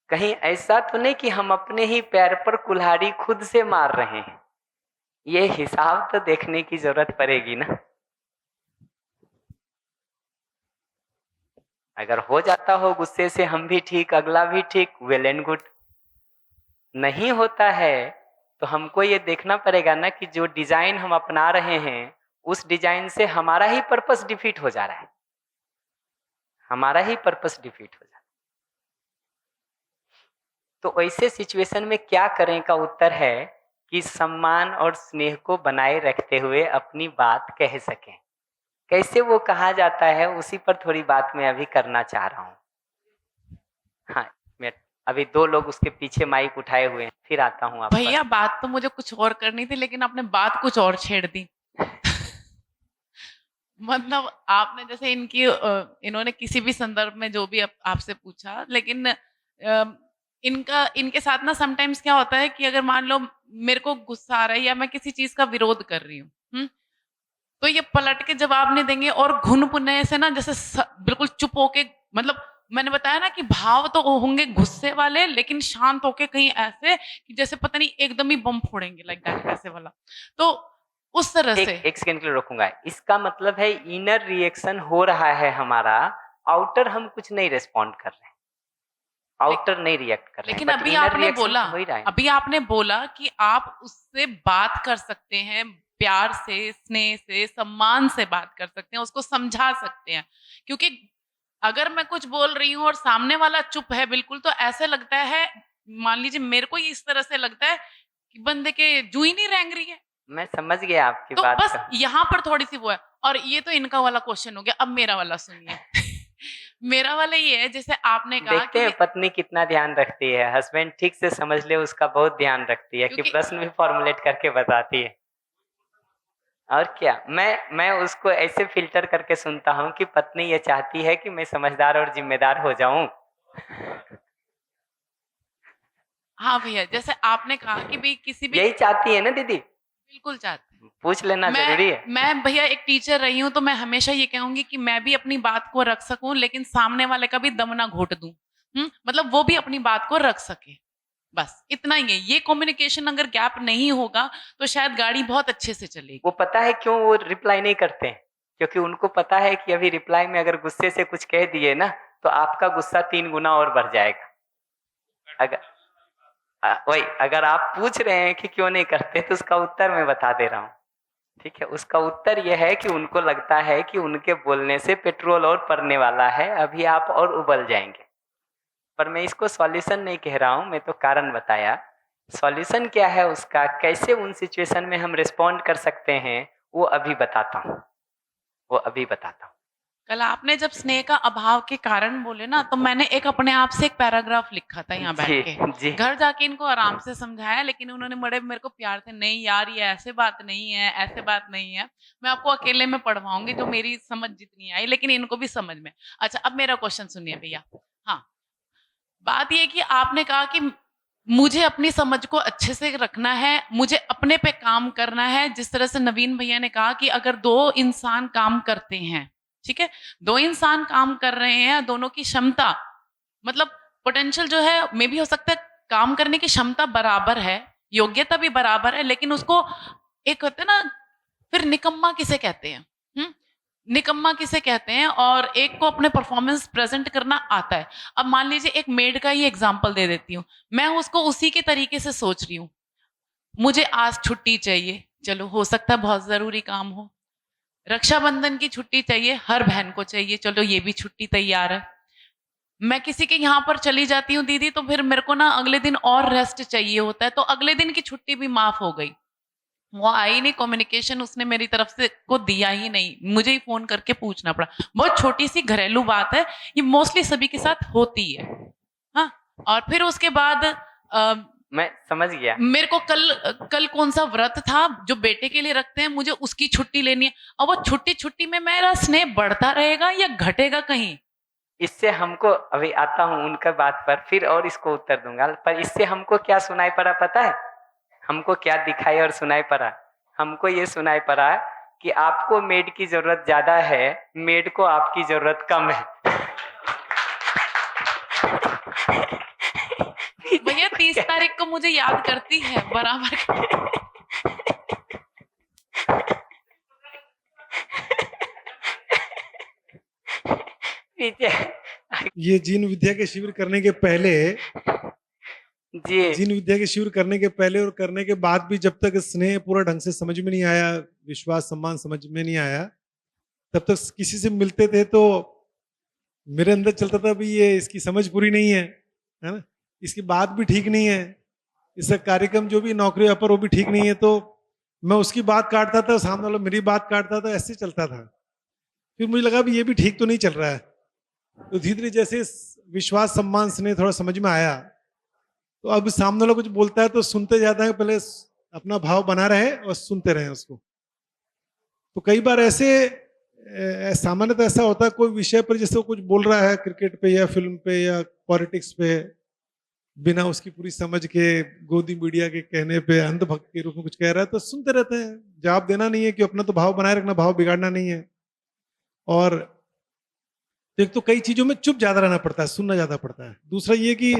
कहीं ऐसा तो नहीं कि हम अपने ही पैर पर कुल्हाड़ी खुद से मार रहे हैं। ये हिसाब तो देखने की जरूरत पड़ेगी ना। अगर हो जाता हो गुस्से से हम भी ठीक, अगला भी ठीक, वेल एंड गुड। नहीं होता है तो हमको ये देखना पड़ेगा ना कि जो डिजाइन हम अपना रहे हैं उस डिजाइन से हमारा ही पर्पस डिफीट हो जा रहा है, हमारा ही पर्पस डिफीट हो जा रहा है। तो ऐसे सिचुएशन में क्या करें का उत्तर है कि सम्मान और स्नेह को बनाए रखते हुए अपनी बात कह सकें। कैसे वो कहा जाता है उसी पर थोड़ी बात मैं अभी करना चाह रहा हूँ। हाँ, मैं अभी 2 लोग उसके पीछे माइक उठाए हुए हैं, फिर आता हूँ आप भैया बात तो मुझे कुछ और करनी थी, लेकिन आपने बात कुछ और छेड़ दी। मतलब आपने जैसे इन्होंने किसी भी संदर्भ में जो भी आपसे पूछा, लेकिन इनके साथ ना समटाइम्स क्या होता है कि अगर मान लो मेरे को गुस्सा आ रहा है या मैं किसी चीज का विरोध कर रही हूँ, तो ये पलट के जवाब नहीं देंगे और घुन पुने से ना जैसे बिल्कुल चुप होके, मतलब मैंने बताया ना कि भाव तो होंगे गुस्से वाले, लेकिन शांत होके कहीं ऐसे कि जैसे पता नहीं एकदम ही बम फोड़ेंगे, लाइक दैट, ऐसे वाला। तो उस तरह से एक सेकंड के लिए रोकूंगा। इसका मतलब है इनर रिएक्शन हो रहा है हमारा, आउटर हम कुछ नहीं रिस्पॉन्ड कर रहे हैं, आउटर नहीं रिएक्ट कर रहे हैं। लेकिन but अभी inner आपने reaction बोला, तो हो ही रहा है। अभी आपने बोला कि आप उससे बात कर सकते हैं, प्यार से, स्नेह से, सम्मान से बात कर सकते हैं, उसको समझा सकते हैं। क्योंकि अगर मैं कुछ बोल रही हूँ और सामने वाला चुप है बिल्कुल, तो ऐसे लगता है, मान लीजिए मेरे को इस तरह से लगता है कि बंदे के जू ही नहीं रेंग रही है। मैं समझ गया आपकी तो बात बस का। यहाँ पर थोड़ी सी वो है। और ये तो इनका वाला क्वेश्चन हो गया, अब मेरा वाला सुनिए। मेरा वाला ये है, जैसे आपने कहा देखते हैं पत्नी कितना ध्यान रखती है, हस्बैंड ठीक से समझ ले उसका बहुत ध्यान रखती है कि क्योंकि प्रश्न भी फॉर्मुलेट करके बताती है। और क्या, मैं उसको ऐसे फिल्टर करके सुनता हूँ कि पत्नी ये चाहती है कि मैं समझदार और जिम्मेदार हो जाऊं। हाँ भैया, जैसे आपने कहा कि भाई किसी भी, यही चाहती है ना दीदी? बिल्कुल चाहते हैं। पूछ लेना जरूरी है। मैं भैया एक टीचर रही हूँ, तो मैं हमेशा ये कहूंगी कि मैं भी अपनी बात को रख सकूं, लेकिन सामने वाले का भी दम ना घोट दूं। मतलब वो भी अपनी बात को रख सके, बस इतना ही है। ये कम्युनिकेशन अगर गैप नहीं होगा तो शायद गाड़ी बहुत अच्छे से चलेगी। वो पता है क्यों वो रिप्लाई नहीं करते हैं? क्योंकि उनको पता है कि अभी रिप्लाई में अगर गुस्से से कुछ कह दिए ना तो आपका गुस्सा 3 गुना और बढ़ जाएगा। वही अगर आप पूछ रहे हैं कि क्यों नहीं करते, तो उसका उत्तर मैं बता दे रहा हूँ। ठीक है, उसका उत्तर यह है कि उनको लगता है कि उनके बोलने से पेट्रोल और पड़ने वाला है, अभी आप और उबल जाएंगे। पर मैं इसको सॉल्यूशन नहीं कह रहा हूँ, मैं तो कारण बताया। सॉल्यूशन क्या है उसका, कैसे उन सिचुएशन में हम रिस्पॉन्ड कर सकते हैं, वो अभी बताता हूँ। कल आपने जब स्नेह का अभाव के कारण बोले ना, तो मैंने एक अपने आप से एक पैराग्राफ लिखा था यहाँ बैठ के। घर जाके इनको आराम से समझाया, लेकिन उन्होंने बड़े मेरे को प्यार से, नहीं यार ये ऐसे बात नहीं है, ऐसे बात नहीं है, मैं आपको अकेले में पढ़वाऊंगी जो मेरी समझ जितनी आई, लेकिन इनको भी समझ में। अच्छा, अब मेरा क्वेश्चन सुनिए भैया। हाँ, बात ये कि आपने कहा कि मुझे अपनी समझ को अच्छे से रखना है, मुझे अपने पे काम करना है। जिस तरह से नवीन भैया ने कहा कि अगर 2 इंसान काम करते हैं, ठीक है? 2 इंसान काम कर रहे हैं, दोनों की क्षमता मतलब पोटेंशियल जो है मे भी हो सकता है काम करने की क्षमता बराबर है, योग्यता भी बराबर है, लेकिन उसको एक होता है ना, फिर निकम्मा किसे कहते हैं? निकम्मा किसे कहते हैं? और एक को अपने परफॉर्मेंस प्रेजेंट करना आता है। अब मान लीजिए एक मेड का ही एग्जांपल दे देती हूँ, मैं उसको उसी के तरीके से सोच रही हूँ। मुझे आज छुट्टी चाहिए, चलो हो सकता है बहुत जरूरी काम हो। रक्षाबंधन की छुट्टी चाहिए, हर बहन को चाहिए, चलो ये भी छुट्टी तैयार है। मैं किसी के यहाँ पर चली जाती हूँ दीदी, तो फिर मेरे को ना अगले दिन और रेस्ट चाहिए होता है, तो अगले दिन की छुट्टी भी माफ हो गई। वो आई नहीं, कम्युनिकेशन उसने मेरी तरफ से को दिया ही नहीं, मुझे ही फोन करके पूछना पड़ा। बहुत छोटी सी घरेलू बात है, ये मोस्टली सभी के साथ होती है। हाँ, और फिर उसके बाद मैं समझ गया। मेरे को कल कौन सा व्रत था जो बेटे के लिए रखते हैं, मुझे उसकी छुट्टी लेनी है। और वो छुट्टी में मेरा स्नेह बढ़ता रहेगा या घटेगा कहीं? इससे हमको अभी आता हूँ उनका बात पर, फिर और इसको उत्तर दूंगा। पर इससे हमको क्या सुनाई पड़ा पता है? हमको क्या दिखाई और सुनाई पड़ा? हमको ये सुनाई पड़ा कि आपको मेड की जरूरत ज्यादा है, मेड को आपकी जरूरत कम है। भैया 30 तारीख को मुझे याद करती है बराबर। पीछे ये जीन विद्या के शिविर करने के पहले, जी जीन विद्या के शिविर करने के पहले और करने के बाद भी जब तक स्नेह पूरा ढंग से समझ में नहीं आया, विश्वास सम्मान समझ में नहीं आया, तब तक किसी से मिलते थे तो मेरे अंदर चलता था भी ये इसकी समझ पूरी नहीं है ना, इसकी बात भी ठीक नहीं है, इसका कार्यक्रम जो भी नौकरी पर वो भी ठीक नहीं है, तो मैं उसकी बात काटता था, सामने वाला मेरी बात काटता था, ऐसे चलता था। फिर मुझे लगा भी ये भी ठीक तो नहीं चल रहा है। तो धीरे धीरे जैसे विश्वास सम्मान स्नेह थोड़ा समझ में आया, तो अब सामने वाला कुछ बोलता है तो सुनते जाता है, पहले अपना भाव बना रहे और सुनते रहे उसको। तो कई बार ऐसे सामान्यतः ऐसा होता है, कोई विषय पर जैसे वो कुछ बोल रहा है, क्रिकेट पे या फिल्म पे या पॉलिटिक्स पे, बिना उसकी पूरी समझ के गोदी मीडिया के कहने पे अंधभक्त के रूप में कुछ कह रहा है, तो सुनते रहते हैं। जवाब देना नहीं है कि अपना तो भाव बनाए रखना, भाव बिगाड़ना नहीं है। और एक तो कई चीजों में चुप ज्यादा रहना पड़ता है, सुनना ज्यादा पड़ता है। दूसरा ये कि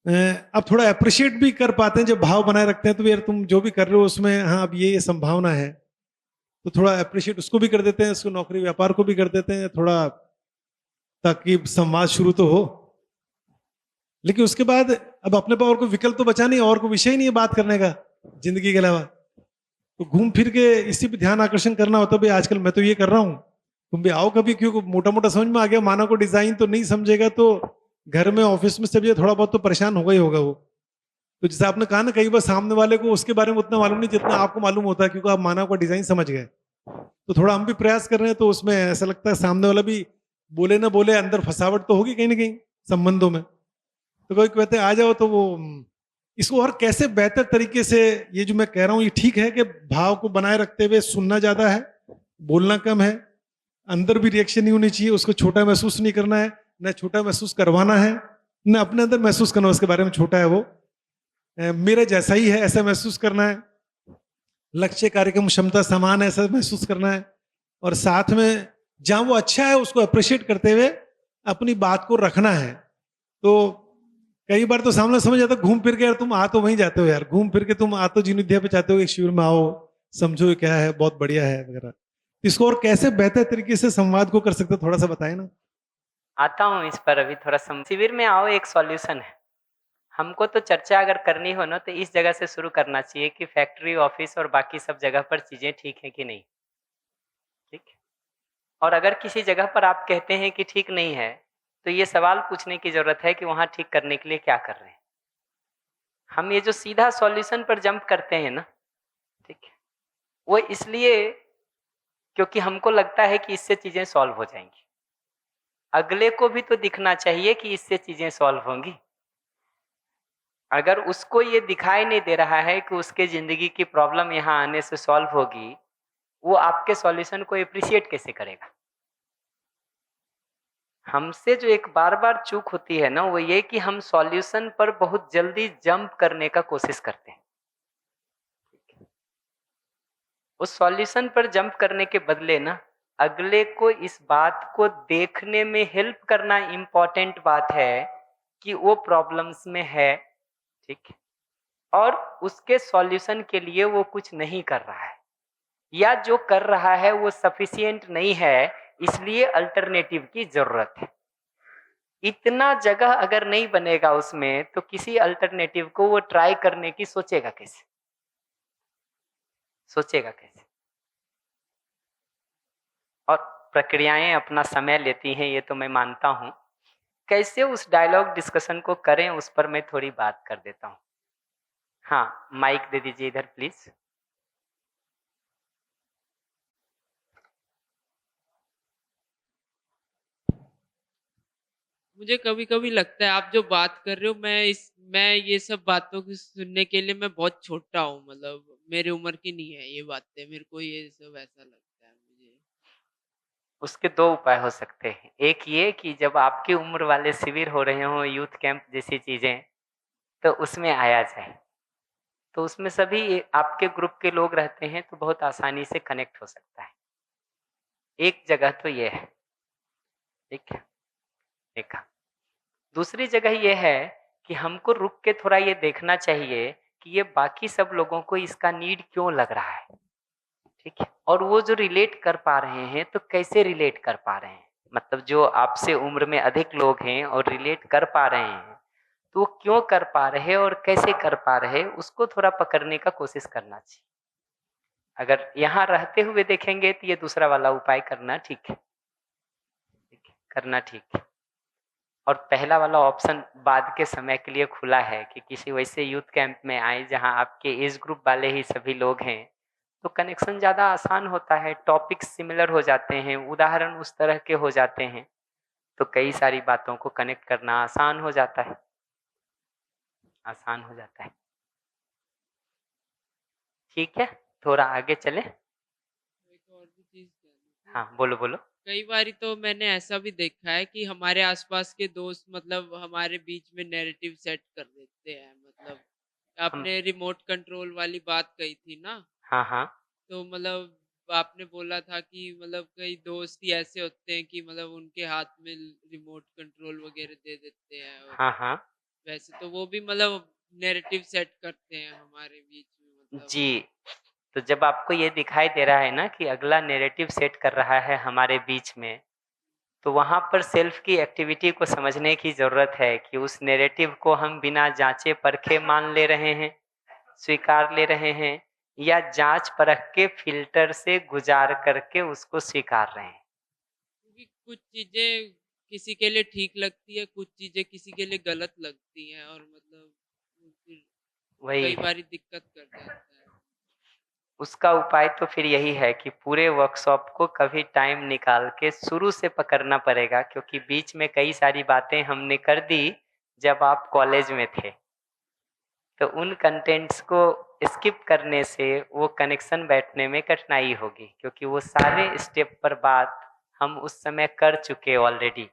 अब थोड़ा अप्रिशिएट भी कर पाते हैं जब भाव बनाए रखते हैं, तो यार तुम जो भी कर रहे हो उसमें हाँ अब ये संभावना है, तो थोड़ा अप्रिशिएट उसको भी कर देते हैं, उसको नौकरी व्यापार को भी कर देते हैं थोड़ा, ताकि संवाद शुरू तो हो। लेकिन उसके बाद अब अपने पास और कोई विकल्प तो बचा नहीं, और कोई विषय नहीं है बात करने का जिंदगी के अलावा, तो घूम फिर के इसी पे ध्यान आकर्षण करना होता है। भाई आजकल मैं तो ये कर रहा हूँ, तुम भी आओ कभी, क्योंकि मोटा मोटा समझ में आ गया, मानव को डिजाइन तो नहीं समझेगा तो घर में ऑफिस में सब ये थोड़ा बहुत तो परेशान होगा ही होगा वो। तो जैसे आपने कहा ना, कई बार सामने वाले को उसके बारे में उतना मालूम नहीं जितना आपको मालूम होता है, क्योंकि आप मानव का डिजाइन समझ गए। तो थोड़ा हम भी प्रयास कर रहे हैं, तो उसमें ऐसा लगता है सामने वाला भी बोले ना बोले, अंदर फंसावट तो होगी कहीं ना कहीं संबंधों में। तो कोई कहते हैं आ जाओ, तो वो इसको और कैसे बेहतर तरीके से, ये जो मैं कह रहा हूँ ये ठीक है कि भाव को बनाए रखते हुए सुनना ज्यादा है, बोलना कम है, अंदर भी रिएक्शन नहीं होनी चाहिए, उसको छोटा महसूस नहीं करना है, न छोटा महसूस करवाना है, न अपने अंदर महसूस करना उसके बारे में छोटा है वो, मेरा जैसा ही है ऐसा महसूस करना है, लक्ष्य कार्यक्रम क्षमता समान है ऐसा महसूस करना है, और साथ में जहां वो अच्छा है उसको अप्रिशिएट करते हुए अपनी बात को रखना है। तो कई बार तो सामने समझ आता, घूम फिर के यार तुम आ तो वहीं जाते हो यार, घूम फिर के तुम आ तो जीवन विद्या पे चाहते हो, एक शिविर में आओ, समझो क्या है, बहुत बढ़िया है वगैरह। इसको और कैसे बेहतर तरीके से संवाद को कर सकते हो, थोड़ा सा बताए ना। आता हूँ इस पर अभी थोड़ा शिविर में आओ एक सॉल्यूशन है। हमको तो चर्चा अगर करनी हो ना, तो इस जगह से शुरू करना चाहिए कि फैक्ट्री ऑफिस और बाकी सब जगह पर चीजें ठीक है कि नहीं, ठीक। और अगर किसी जगह पर आप कहते हैं कि ठीक नहीं है, तो ये सवाल पूछने की जरूरत है कि वहां ठीक करने के लिए क्या कर रहे हैं। हम ये जो सीधा सॉल्यूशन पर जंप करते हैं ना, ठीक है, वो इसलिए क्योंकि हमको लगता है कि इससे चीजें सॉल्व हो जाएंगी। अगले को भी तो दिखना चाहिए कि इससे चीजें सॉल्व होंगी। अगर उसको ये दिखाई नहीं दे रहा है कि उसके जिंदगी की प्रॉब्लम यहाँ आने से सॉल्व होगी, वो आपके सॉल्यूशन को एप्रिशिएट कैसे करेगा? हमसे जो एक बार बार चूक होती है ना, वो ये कि हम सॉल्यूशन पर बहुत जल्दी जंप करने का कोशिश करते हैं। उस सॉल्यूशन पर जंप करने के बदले ना, अगले को इस बात को देखने में हेल्प करना इम्पोर्टेंट बात है कि वो प्रॉब्लम्स में है, ठीक है, और उसके सॉल्यूशन के लिए वो कुछ नहीं कर रहा है, या जो कर रहा है वो सफिशिएंट नहीं है, इसलिए अल्टरनेटिव की जरूरत है। इतना जगह अगर नहीं बनेगा उसमें, तो किसी अल्टरनेटिव को वो ट्राई करने की सोचेगा कैसे? सोचेगा कैसे? और प्रक्रियाएं अपना समय लेती हैं, ये तो मैं मानता हूं। कैसे उस डायलॉग डिस्कशन को करें, उस पर मैं थोड़ी बात कर देता हूं। हाँ, माइक दे दीजिए इधर प्लीज। मुझे कभी-कभी लगता है आप जो बात कर रहे हो मैं ये सब बातों को सुनने के लिए मैं बहुत छोटा हूँ, मतलब मेरी उम्र की नहीं है ये बातें, मेरे को ये सब ऐसा लगता है मुझे। उसके दो उपाय हो सकते हैं। एक ये कि जब आपकी उम्र वाले शिविर हो रहे हों, यूथ कैंप जैसी चीजें, तो उसमें आया जाए, तो उसमें सभी आपके ग्रुप के लोग रहते हैं, तो बहुत आसानी से कनेक्ट हो सकता है। एक जगह तो ये है, ठीक है, देखा। दूसरी जगह ये है कि हमको रुक के थोड़ा ये देखना चाहिए कि ये बाकी सब लोगों को इसका नीड क्यों लग रहा है, ठीक है, और वो जो रिलेट कर पा रहे हैं तो कैसे रिलेट कर पा रहे हैं। मतलब जो आपसे उम्र में अधिक लोग हैं और रिलेट कर पा रहे हैं, तो वो क्यों कर पा रहे हैं और कैसे कर पा रहे हैं, उसको थोड़ा पकड़ने का कोशिश करना चाहिए। अगर यहाँ रहते हुए देखेंगे तो ये दूसरा वाला उपाय करना ठीक है, ठीक है, करना ठीक है। और पहला वाला ऑप्शन बाद के समय के लिए खुला है कि किसी वैसे यूथ कैंप में आए जहां आपके एज ग्रुप वाले ही सभी लोग हैं, तो कनेक्शन ज़्यादा आसान होता है, टॉपिक्स सिमिलर हो जाते हैं, उदाहरण उस तरह के हो जाते हैं, तो कई सारी बातों को कनेक्ट करना आसान हो जाता है, आसान हो जाता है। ठीक है, थोड़ा आगे चले। एक और भी चीज़ कहनी थी। हाँ, बोलो बोलो। कई बारी तो मैंने ऐसा भी देखा है कि हमारे आसपास के दोस्त मतलब हमारे बीच में नैरेटिव सेट कर देते हैं, मतलब हम आपने रिमोट कंट्रोल वाली बात कही थी ना, हाँ हाँ तो मतलब आपने बोला था कि मतलब कई दोस्त ही ऐसे होते हैं कि मतलब उनके हाथ में रिमोट कंट्रोल वगैरह दे देते हैं, और हाँ हाँ वैसे तो वो भी मतलब नैरेटिव सेट करते हैं हमारे बीच में, मतलब। जी। तो जब आपको ये दिखाई दे रहा है ना कि अगला नैरेटिव सेट कर रहा है हमारे बीच में, तो वहाँ पर सेल्फ की एक्टिविटी को समझने की ज़रूरत है कि उस नैरेटिव को हम बिना जांचे परखे मान ले रहे हैं, स्वीकार ले रहे हैं, या जांच परख के फिल्टर से गुजार करके उसको स्वीकार रहे हैं। क्योंकि कुछ चीज़ें किसी के लिए ठीक लगती है, कुछ चीज़ें किसी के लिए गलत लगती हैं, और मतलब फिर वही कई है, बारी दिक्कत कर जाता है। उसका उपाय तो फिर यही है कि पूरे वर्कशॉप को कभी टाइम निकाल के शुरू से पकड़ना पड़ेगा, क्योंकि बीच में कई सारी बातें हमने कर दी जब आप कॉलेज में थे, तो उन कंटेंट्स को स्किप करने से वो कनेक्शन बैठने में कठिनाई होगी, क्योंकि वो सारे स्टेप पर बात हम उस समय कर चुके ऑलरेडी।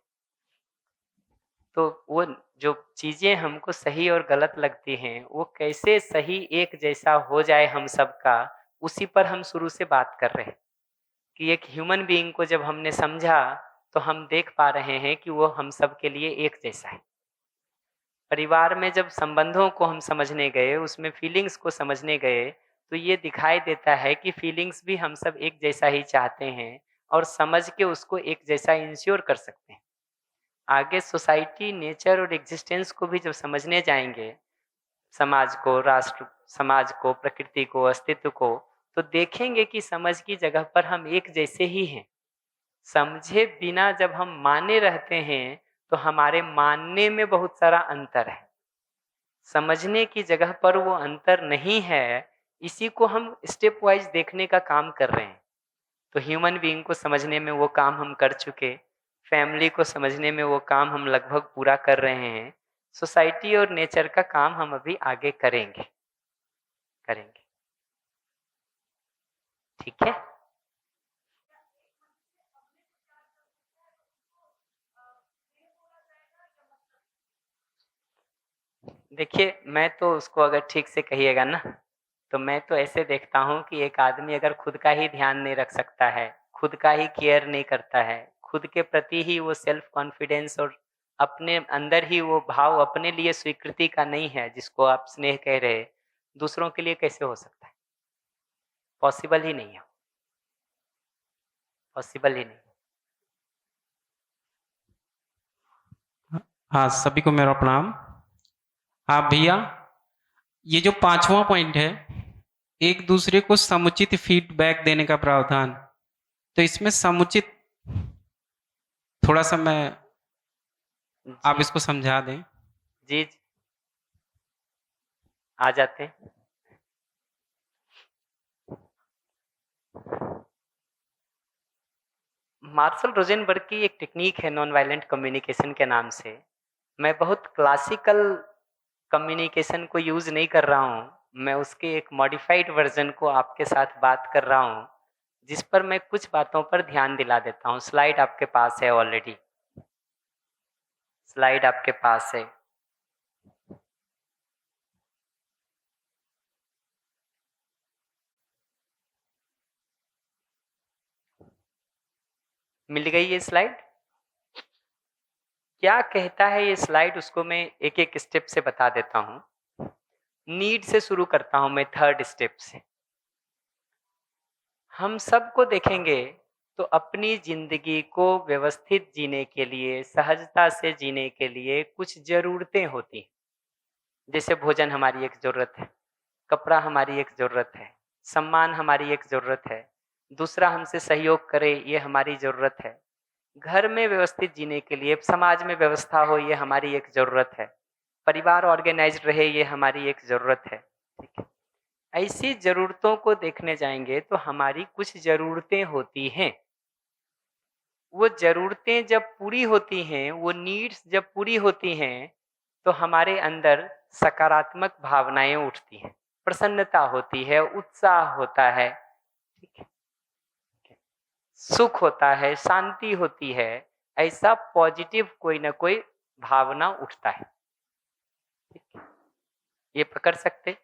तो वो जो चीज़ें हमको सही और गलत लगती हैं, वो कैसे सही एक जैसा हो जाए हम सबका, उसी पर हम शुरू से बात कर रहे हैं। कि एक ह्यूमन बीइंग को जब हमने समझा, तो हम देख पा रहे हैं कि वो हम सब के लिए एक जैसा है। परिवार में जब संबंधों को हम समझने गए, उसमें फीलिंग्स को समझने गए, तो ये दिखाई देता है कि फीलिंग्स भी हम सब एक जैसा ही चाहते हैं, और समझ के उसको एक जैसा इंश्योर कर सकते हैं। आगे सोसाइटी, नेचर और एग्जिस्टेंस को भी जब समझने जाएंगे, समाज को, राष्ट्र, समाज को, प्रकृति को, अस्तित्व को, तो देखेंगे कि समझ की जगह पर हम एक जैसे ही हैं। समझे बिना जब हम माने रहते हैं, तो हमारे मानने में बहुत सारा अंतर है। समझने की जगह पर वो अंतर नहीं है, इसी को हम स्टेप वाइज देखने का काम कर रहे हैं। तो ह्यूमन बीइंग को समझने में वो काम हम कर चुके, फैमिली को समझने में वो काम हम लगभग पूरा कर रहे हैं, सोसाइटी और नेचर का काम हम अभी आगे करेंगे, करेंगे। ठीक है। देखिए, मैं तो उसको अगर ठीक से कहिएगा ना, तो मैं तो ऐसे देखता हूँ कि एक आदमी अगर खुद का ही ध्यान नहीं रख सकता है, खुद का ही केयर नहीं करता है, खुद के प्रति ही वो सेल्फ कॉन्फिडेंस और अपने अंदर ही वो भाव अपने लिए स्वीकृति का नहीं है, जिसको आप स्नेह कह रहे हैं, दूसरों के लिए कैसे हो सकता है? पॉसिबल ही नहीं है, पॉसिबल ही नहीं। हाँ, सभी को मेरा प्रणाम। हाँ भैया, ये जो 5वां पॉइंट है, एक दूसरे को समुचित फीडबैक देने का प्रावधान, तो इसमें समुचित थोड़ा-सा आप जी, इसको समझा दें। जी, जी, आ जाते हैं। मार्शल रोजेनबर्ग की एक टेक्नीक है नॉन वायलेंट कम्युनिकेशन के नाम से। मैं बहुत क्लासिकल कम्युनिकेशन को यूज़ नहीं कर रहा हूँ, मैं उसके एक मॉडिफाइड वर्ज़न को आपके साथ बात कर रहा हूँ, जिस पर मैं कुछ बातों पर ध्यान दिला देता हूँ। स्लाइड आपके पास है ऑलरेडी, स्लाइड आपके पास है। मिल गई ये स्लाइड? क्या कहता है ये स्लाइड, उसको मैं एक-एक स्टेप से बता देता हूँ। नीड से शुरू करता हूँ मैं, थर्ड स्टेप से। हम सबको देखेंगे तो अपनी ज़िंदगी को व्यवस्थित जीने के लिए, सहजता से जीने के लिए कुछ ज़रूरतें होती हैं। जैसे भोजन हमारी एक ज़रूरत है, कपड़ा हमारी एक ज़रूरत है, सम्मान हमारी एक ज़रूरत है, दूसरा हमसे सहयोग करे ये हमारी ज़रूरत है, घर में व्यवस्थित जीने के लिए, समाज में व्यवस्था हो ये हमारी एक ज़रूरत है, परिवार ऑर्गेनाइज्ड रहे ये हमारी एक ज़रूरत है। ठीक है? ऐसी ज़रूरतों को देखने जाएँगे तो हमारी कुछ ज़रूरतें होती हैं। वो ज़रूरतें जब पूरी होती हैं, वो नीड्स जब पूरी होती हैं, तो हमारे अंदर सकारात्मक भावनाएँ उठती हैं। प्रसन्नता होती है, उत्साह होता है, ठीक है? सुख होता है, शांति होती है, ऐसा पॉजिटिव कोई ना कोई भावना उठता है। ठीक है? ये पकड़ सकते?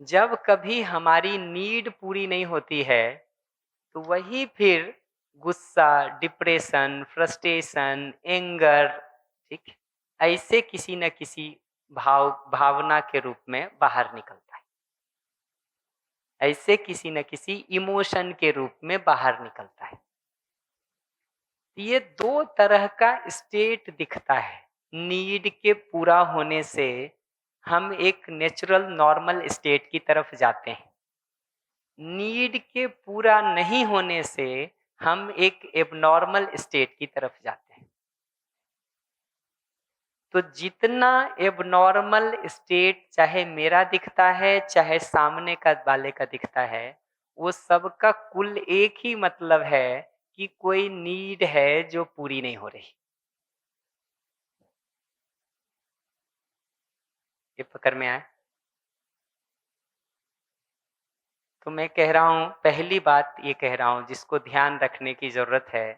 जब कभी हमारी नीड पूरी नहीं होती है, तो वही फिर गुस्सा, डिप्रेशन, फ्रस्ट्रेशन, एंगर, ठीक है? ऐसे किसी न किसी भावना के रूप में बाहर निकलता है। ऐसे किसी न किसी इमोशन के रूप में बाहर निकलता है। ये दो तरह का स्टेट दिखता है। नीड के पूरा होने से हम एक नेचुरल नॉर्मल स्टेट की तरफ जाते हैं। नीड के पूरा नहीं होने से हम एक एबनॉर्मल स्टेट की तरफ जाते हैं। तो जितना एबनॉर्मल स्टेट चाहे मेरा दिखता है, चाहे सामने का वाले का दिखता है, वो सबका कुल एक ही मतलब है कि कोई नीड है जो पूरी नहीं हो रही। ये पकड़ में आया? तो मैं कह रहा हूँ, पहली बात ये कह रहा हूँ जिसको ध्यान रखने की ज़रूरत है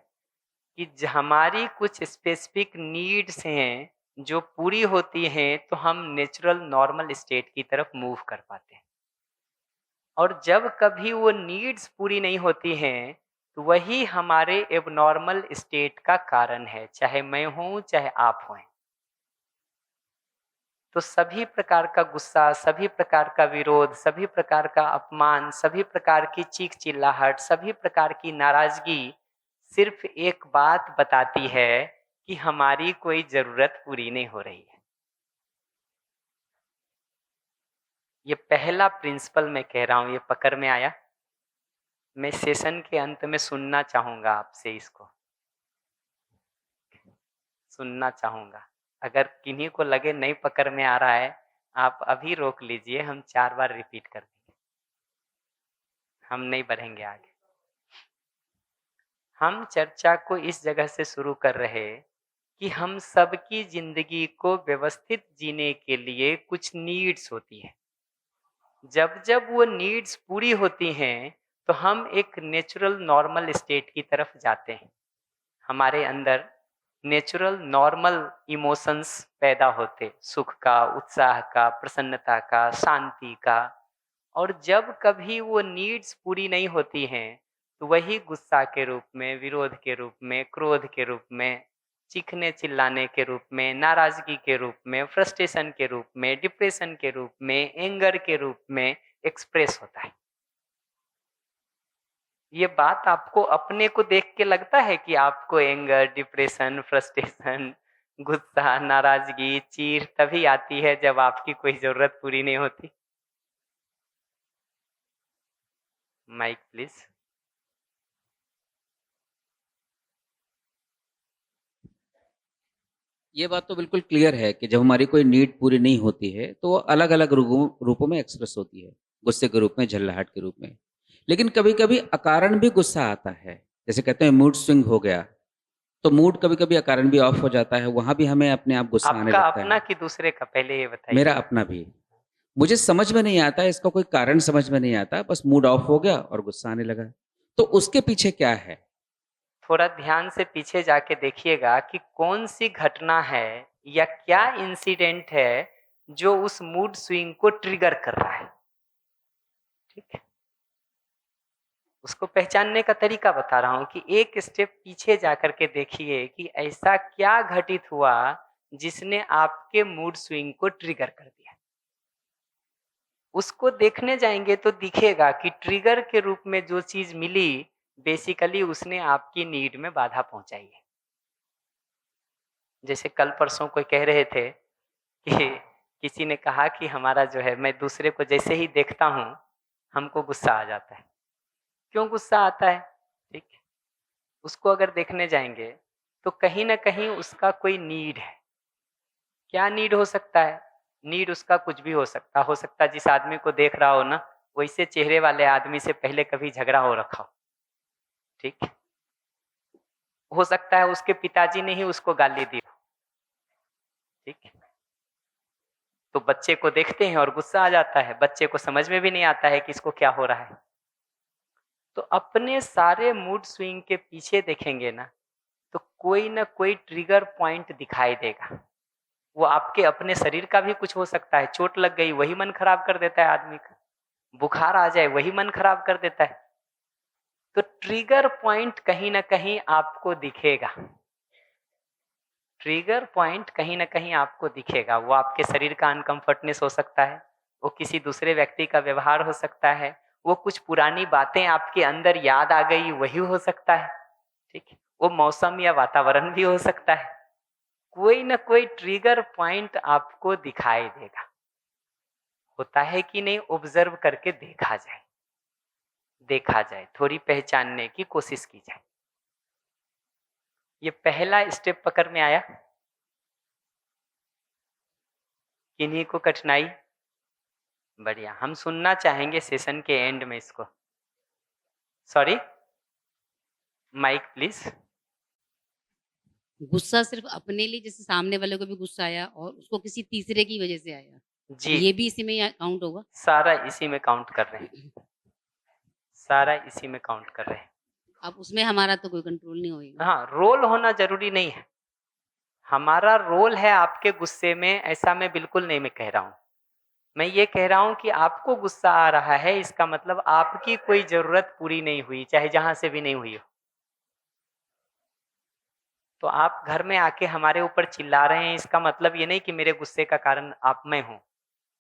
कि हमारी कुछ स्पेसिफिक नीड्स हैं जो पूरी होती हैं तो हम नेचुरल नॉर्मल स्टेट की तरफ मूव कर पाते हैं, और जब कभी वो नीड्स पूरी नहीं होती हैं तो वही हमारे एबनॉर्मल स्टेट का कारण है, चाहे मैं हूँ चाहे आप हों। तो सभी प्रकार का गुस्सा, सभी प्रकार का विरोध, सभी प्रकार का अपमान, सभी प्रकार की चीख चिल्लाहट, सभी प्रकार की नाराजगी सिर्फ एक बात बताती है कि हमारी कोई जरूरत पूरी नहीं हो रही है। ये पहला प्रिंसिपल मैं कह रहा हूं, ये पकड़ में आया? मैं सेशन के अंत में सुनना चाहूंगा आपसे, इसको सुनना चाहूंगा। अगर किन्हीं को लगे नहीं पकड़ में आ रहा है, आप अभी रोक लीजिए, हम 4 बार रिपीट कर देंगे, हम नहीं बढ़ेंगे आगे। हम चर्चा को इस जगह से शुरू कर रहे कि हम सबकी जिंदगी को व्यवस्थित जीने के लिए कुछ नीड्स होती है। जब जब वो नीड्स पूरी होती हैं तो हम एक नेचुरल नॉर्मल स्टेट की तरफ जाते हैं। हमारे अंदर नेचुरल नॉर्मल इमोशंस पैदा होते, सुख का, उत्साह का, प्रसन्नता का, शांति का। और जब कभी वो नीड्स पूरी नहीं होती हैं तो वही गुस्सा के रूप में, विरोध के रूप में, क्रोध के रूप में, चीखने चिल्लाने के रूप में, नाराजगी के रूप में, फ्रस्ट्रेशन के रूप में, डिप्रेशन के रूप में, एंगर के रूप में एक्सप्रेस होता है। ये बात आपको अपने को देख के लगता है कि आपको एंगर, डिप्रेशन, फ्रस्ट्रेशन, गुस्सा, नाराजगी, चीड़ तभी आती है जब आपकी कोई जरूरत पूरी नहीं होती? Mic please. ये बात तो बिल्कुल क्लियर है कि जब हमारी कोई नीड पूरी नहीं होती है तो वो अलग अलग रूपों में एक्सप्रेस होती है, गुस्से के रूप में, झल्लाहट के रूप में। लेकिन कभी कभी अकारण भी गुस्सा आता है, जैसे कहते हैं मूड स्विंग हो गया, तो मूड कभी कभी अकारण भी ऑफ हो जाता है, वहां भी हमें अपने आप गुस्सा आने आपका लगता अपना है। कि दूसरे का, पहले ये बताइए। मेरा अपना भी। मुझे समझ में नहीं आता, इसका कोई कारण समझ में नहीं आता, बस मूड ऑफ हो गया और गुस्सा आने लगा। तो उसके पीछे क्या है? थोड़ा ध्यान से पीछे जाके देखिएगा कि कौन सी घटना है या क्या इंसिडेंट है जो उस मूड स्विंग को ट्रिगर कर रहा है। ठीक है, उसको पहचानने का तरीका बता रहा हूं कि एक स्टेप पीछे जाकर के देखिए कि ऐसा क्या घटित हुआ जिसने आपके मूड स्विंग को ट्रिगर कर दिया। उसको देखने जाएंगे तो दिखेगा कि ट्रिगर के रूप में जो चीज मिली, बेसिकली उसने आपकी नीड में बाधा पहुंचाई है। जैसे कल परसों कोई कह रहे थे कि किसी ने कहा कि हमारा जो है, मैं दूसरे को जैसे ही देखता हूं हमको गुस्सा आ जाता है। क्यों गुस्सा आता है? ठीक है, उसको अगर देखने जाएंगे तो कहीं ना कहीं उसका कोई नीड है। क्या नीड हो सकता है? नीड उसका कुछ भी हो सकता है जिस आदमी को देख रहा हो ना, वैसे चेहरे वाले आदमी से पहले कभी झगड़ा हो रखा हो। ठीक है, हो सकता है उसके पिताजी ने ही उसको गाली दी हो। ठीक है, तो बच्चे को देखते हैं और गुस्सा आ जाता है, बच्चे को समझ में भी नहीं आता है कि इसको क्या हो रहा है। तो अपने सारे मूड स्विंग के पीछे देखेंगे ना तो कोई ना कोई ट्रिगर पॉइंट दिखाई देगा। वो आपके अपने शरीर का भी कुछ हो सकता है, चोट लग गई वही मन खराब कर देता है आदमी का, बुखार आ जाए वही मन खराब कर देता है। तो ट्रिगर पॉइंट कहीं ना कहीं आपको दिखेगा, ट्रिगर पॉइंट कहीं ना कहीं आपको दिखेगा। वो आपके शरीर का अनकंफर्टनेस हो सकता है, वो किसी दूसरे व्यक्ति का व्यवहार हो सकता है, वो कुछ पुरानी बातें आपके अंदर याद आ गई वही हो सकता है। ठीक है, वो मौसम या वातावरण भी हो सकता है। कोई ना कोई ट्रिगर पॉइंट आपको दिखाई देगा। होता है कि नहीं, ऑब्जर्व करके देखा जाए, थोड़ी पहचानने की कोशिश की जाए। ये पहला स्टेप पकड़ में आया। किन्हीं को कठिनाई? बढ़िया, हम सुनना चाहेंगे सेशन के एंड में इसको। Sorry, mic please. गुस्सा सिर्फ अपने लिए, जैसे सामने वाले को भी गुस्सा आया और उसको किसी तीसरे की वजह से आया, जी, ये भी इसी में काउंट होगा? सारा इसी में काउंट कर रहे हैं, सारा इसी में काउंट कर रहे हैं। अब उसमें हमारा तो कोई कंट्रोल नहीं होएगा। हाँ, रोल होना जरूरी नहीं है। हमारा रोल है आपके गुस्से में, ऐसा मैं बिल्कुल नहीं मैं कह रहा हूँ। मैं ये कह रहा हूँ कि आपको गुस्सा आ रहा है, इसका मतलब आपकी कोई जरूरत पूरी नहीं हुई, चाहे जहां से भी नहीं हुई हो। तो आप घर में आके हमारे ऊपर चिल्ला रहे हैं, इसका मतलब ये नहीं कि मेरे गुस्से का कारण आप मैं हूं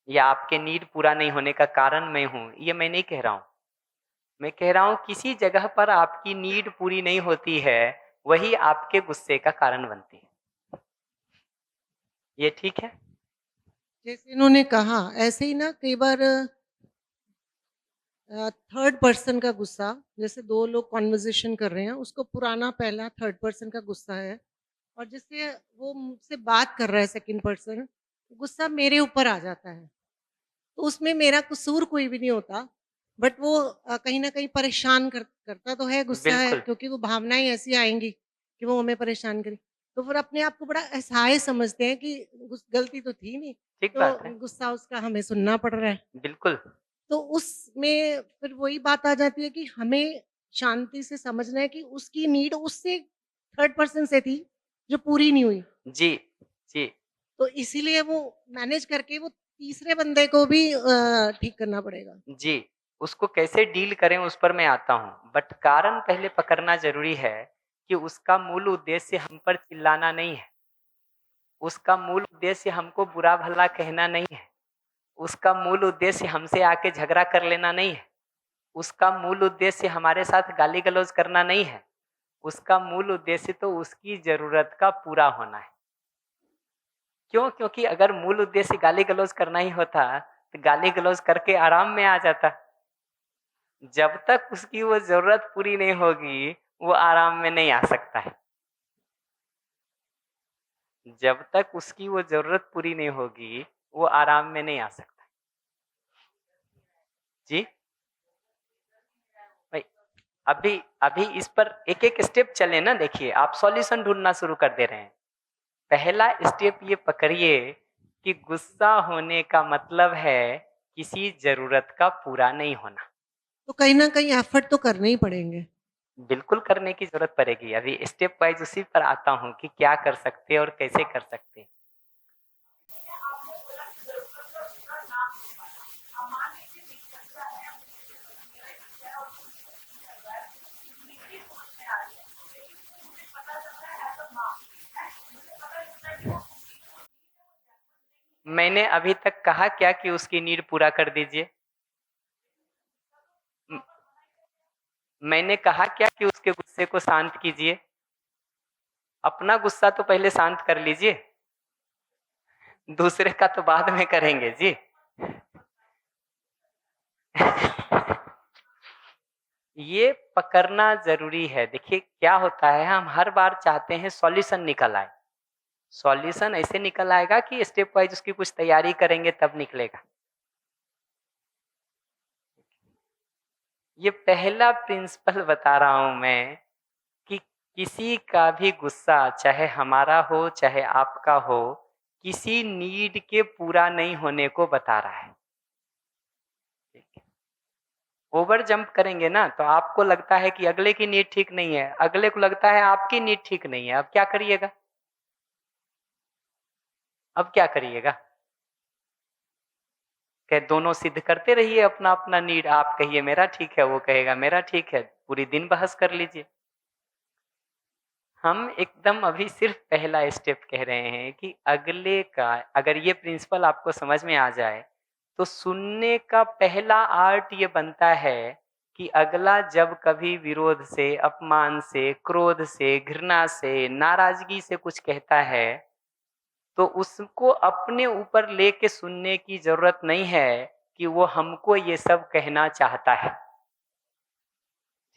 या आपके नीड पूरा नहीं होने का कारण मैं हूं। ये मैं नहीं कह रहा हूं। मैं कह रहा हूं किसी जगह पर आपकी नीड पूरी नहीं होती है, वही आपके गुस्से का कारण बनती है। ये ठीक है? जैसे इन्होंने कहा ऐसे ही ना, कई बार थर्ड पर्सन का गुस्सा, जैसे दो लोग कॉन्वर्जेशन कर रहे हैं, उसको पुराना पहला थर्ड पर्सन का गुस्सा है, और जैसे वो मुझसे बात कर रहा है सेकंड पर्सन, गुस्सा मेरे ऊपर आ जाता है। तो उसमें मेरा कसूर कोई भी नहीं होता, बट वो कहीं ना कहीं परेशान करता तो है, गुस्सा है, बिल्कुल। क्योंकि वो भावनाएं ऐसी आएंगी कि वो हमें परेशान करे। तो फिर अपने आप को बड़ा असहाय समझते हैं कि गलती तो थी नहीं, ठीक बात है, तो गुस्सा उसका हमें सुनना पड़ रहा है। बिल्कुल। तो उसमें फिर वही बात आ जाती है कि हमें शांति से समझना है कि उसकी नीड उससे थर्ड पर्सन से थी जो पूरी नहीं हुई। जी, जी। तो इसीलिए वो मैनेज करके वो तीसरे बंदे को भी ठीक करना पड़ेगा। जी, उसको कैसे डील करें उस पर मैं आता हूँ। बट कारण पहले पकड़ना ज़रूरी है कि उसका मूल उद्देश्य हम पर चिल्लाना नहीं है। उसका मूल उद्देश्य हमको बुरा-भला कहना नहीं है। उसका मूल उद्देश्य हमसे आके झगड़ा कर लेना नहीं है। उसका मूल उद्देश्य हमारे साथ गाली-गलौज करना नहीं है। उसका मूल उद्देश्य तो उसकी ज़रूरत का पूरा होना है। क्यों? क्योंकि अगर मूल उद्देश्य गाली-गलौज करना ही होता, तो गाली-गलौज करके आराम में आ जाता। जब तक उसकी वो ज़रूरत पूरी नहीं होगी, वो आराम में नहीं आ सकता है। जब तक उसकी वो ज़रूरत पूरी नहीं होगी, वो आराम में नहीं आ सकता। जी? भाई, अभी इस पर एक-एक स्टेप चले ना। देखिए, आप सॉल्यूशन ढूँढना शुरू कर दे रहे हैं। पहला स्टेप ये पकड़िए कि गुस्सा होने का मतलब है किसी ज़रूरत का पूरा नहीं होना। तो कहीं न कहीं एफर्ट तो करने ही पड़ेंगे। बिल्कुल करने की ज़रूरत पड़ेगी। अभी स्टेप वाइज़ उसी पर आता हूँ कि क्या कर सकते हैं और कैसे कर सकते हैं। मैंने अभी तक कहा क्या कि उसकी नीड पूरा कर दीजिए? मैंने कहा क्या कि उसके गुस्से को शांत कीजिए? अपना गुस्सा तो पहले शांत कर लीजिए। दूसरे का तो बाद में करेंगे जी। ये पकड़ना ज़रूरी है। देखिए क्या होता है, हम हर बार चाहते हैं सॉल्यूशन निकल आए। सॉल्यूशन ऐसे निकल आएगा कि स्टेप वाइज उसकी कुछ तैयारी करेंगे तब निकलेगा। ये पहला प्रिंसिपल बता रहा हूं मैं कि किसी का भी गुस्सा, चाहे हमारा हो चाहे आपका हो, किसी नीड के पूरा नहीं होने को बता रहा है। ओवर जंप करेंगे ना तो आपको लगता है कि अगले की नीड ठीक नहीं है, अगले को लगता है आपकी नीड ठीक नहीं है। अब क्या करिएगा? अब क्या करिएगा? क्या दोनों सिद्ध करते रहिए अपना अपना नीड? आप कहिए मेरा ठीक है, वो कहेगा मेरा ठीक है, पूरी दिन बहस कर लीजिए। हम एकदम अभी सिर्फ पहला स्टेप कह रहे हैं कि अगले का, अगर ये प्रिंसिपल आपको समझ में आ जाए तो सुनने का पहला आर्ट ये बनता है कि अगला जब कभी विरोध से, अपमान से, क्रोध से, घृणा से, नाराजगी से कुछ कहता है तो उसको अपने ऊपर लेके सुनने की जरूरत नहीं है कि वो हमको ये सब कहना चाहता है।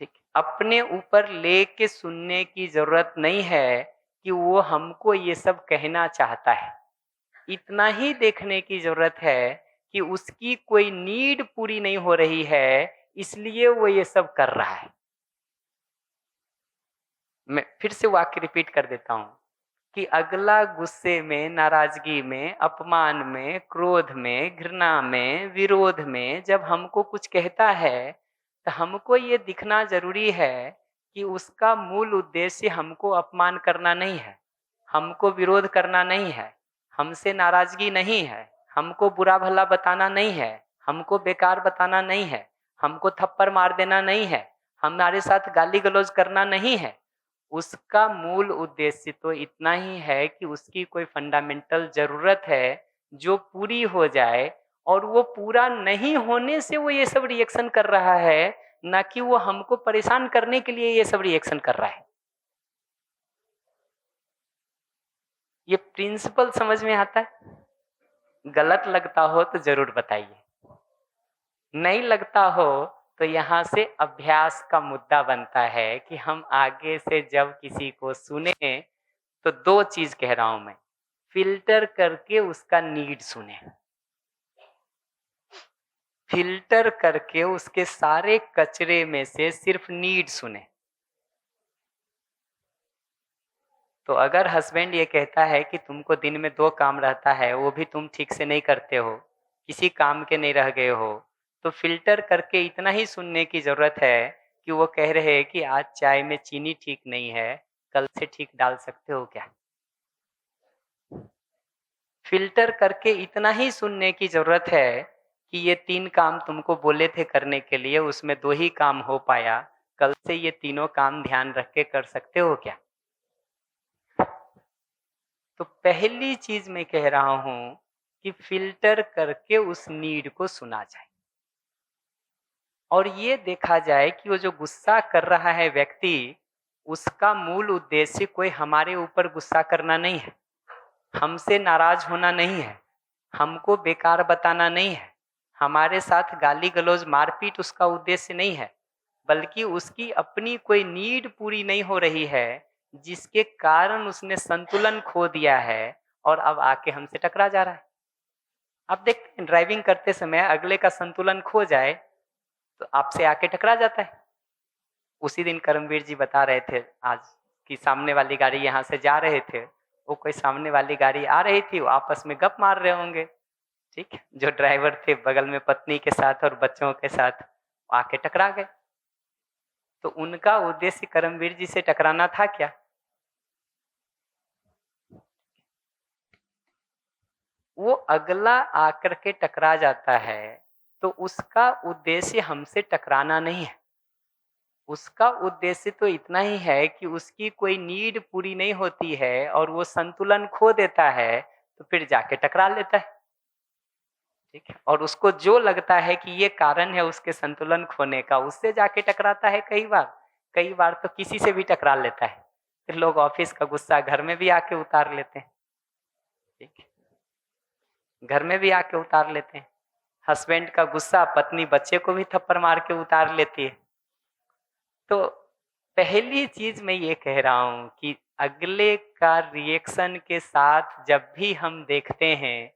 ठीक, अपने ऊपर लेके सुनने की जरूरत नहीं है कि वो हमको ये सब कहना चाहता है। इतना ही देखने की जरूरत है कि उसकी कोई नीड पूरी नहीं हो रही है, इसलिए वो ये सब कर रहा है। मैं फिर से वाक्य रिपीट कर देता हूं कि अगला गुस्से में, नाराजगी में, अपमान में, क्रोध में, घृणा में, विरोध में जब हमको कुछ कहता है तो हमको ये दिखना जरूरी है कि उसका मूल उद्देश्य हमको अपमान करना नहीं है, हमको विरोध करना नहीं है, हमसे नाराजगी नहीं है, हमको बुरा भला बताना नहीं है, हमको बेकार बताना नहीं है, हमको थप्पड़ मार देना नहीं है, हमारे साथ गाली गलौज करना नहीं है। उसका मूल उद्देश्य तो इतना ही है कि उसकी कोई फंडामेंटल जरूरत है जो पूरी हो जाए, और वो पूरा नहीं होने से वो ये सब रिएक्शन कर रहा है, ना कि वो हमको परेशान करने के लिए ये सब रिएक्शन कर रहा है। ये प्रिंसिपल समझ में आता है? गलत लगता हो तो जरूर बताइए, नहीं लगता हो तो यहाँ से अभ्यास का मुद्दा बनता है कि हम आगे से जब किसी को सुने तो दो चीज कह रहा हूं मैं, फिल्टर करके उसका नीड सुने, फिल्टर करके उसके सारे कचरे में से सिर्फ नीड सुने। तो अगर हस्बैंड ये कहता है कि तुमको दिन में 2 काम रहता है, वो भी तुम ठीक से नहीं करते हो, किसी काम के नहीं रह गए हो, तो फिल्टर करके इतना ही सुनने की जरूरत है कि वो कह रहे हैं कि आज चाय में चीनी ठीक नहीं है, कल से ठीक डाल सकते हो क्या? फिल्टर करके इतना ही सुनने की जरूरत है कि ये 3 काम तुमको बोले थे करने के लिए, उसमें 2 ही काम हो पाया, कल से ये तीनों काम ध्यान रख के कर सकते हो क्या? तो पहली चीज मैं कह रहा हूं कि फिल्टर करके उस नीड को सुना जाए और ये देखा जाए कि वो जो गुस्सा कर रहा है व्यक्ति, उसका मूल उद्देश्य कोई हमारे ऊपर गुस्सा करना नहीं है, हमसे नाराज होना नहीं है, हमको बेकार बताना नहीं है, हमारे साथ गाली गलौज मारपीट उसका उद्देश्य नहीं है, बल्कि उसकी अपनी कोई नीड पूरी नहीं हो रही है जिसके कारण उसने संतुलन खो दिया है और अब आके हमसे टकरा जा रहा है। आप देखते हैं ड्राइविंग करते समय अगले का संतुलन खो जाए तो आपसे आके टकरा जाता है। उसी दिन करमवीर जी बता रहे थे आज कि सामने वाली गाड़ी यहाँ से जा रहे थे, वो कोई सामने वाली गाड़ी आ रही थी, वो आपस में गप मार रहे होंगे, ठीक है, जो ड्राइवर थे बगल में पत्नी के साथ और बच्चों के साथ आके टकरा गए। तो उनका उद्देश्य करमवीर जी से टकराना था क्या? वो अगला आकर के टकरा जाता है तो उसका उद्देश्य हमसे टकराना नहीं है, उसका उद्देश्य तो इतना ही है कि उसकी कोई नीड पूरी नहीं होती है और वो संतुलन खो देता है तो फिर जाके टकरा लेता है, ठीक है, और उसको जो लगता है कि ये कारण है उसके संतुलन खोने का, उससे जाके टकराता है। कई बार तो किसी से भी टकरा लेता है, फिर लोग ऑफिस का गुस्सा घर में भी आके उतार लेते हैं, ठीक है, घर में भी आके उतार लेते हैं। हस्बैंड का गुस्सा पत्नी बच्चे को भी थप्पड़ मार के उतार लेती है। तो पहली चीज मैं ये कह रहा हूं कि अगले का रिएक्शन के साथ जब भी हम देखते हैं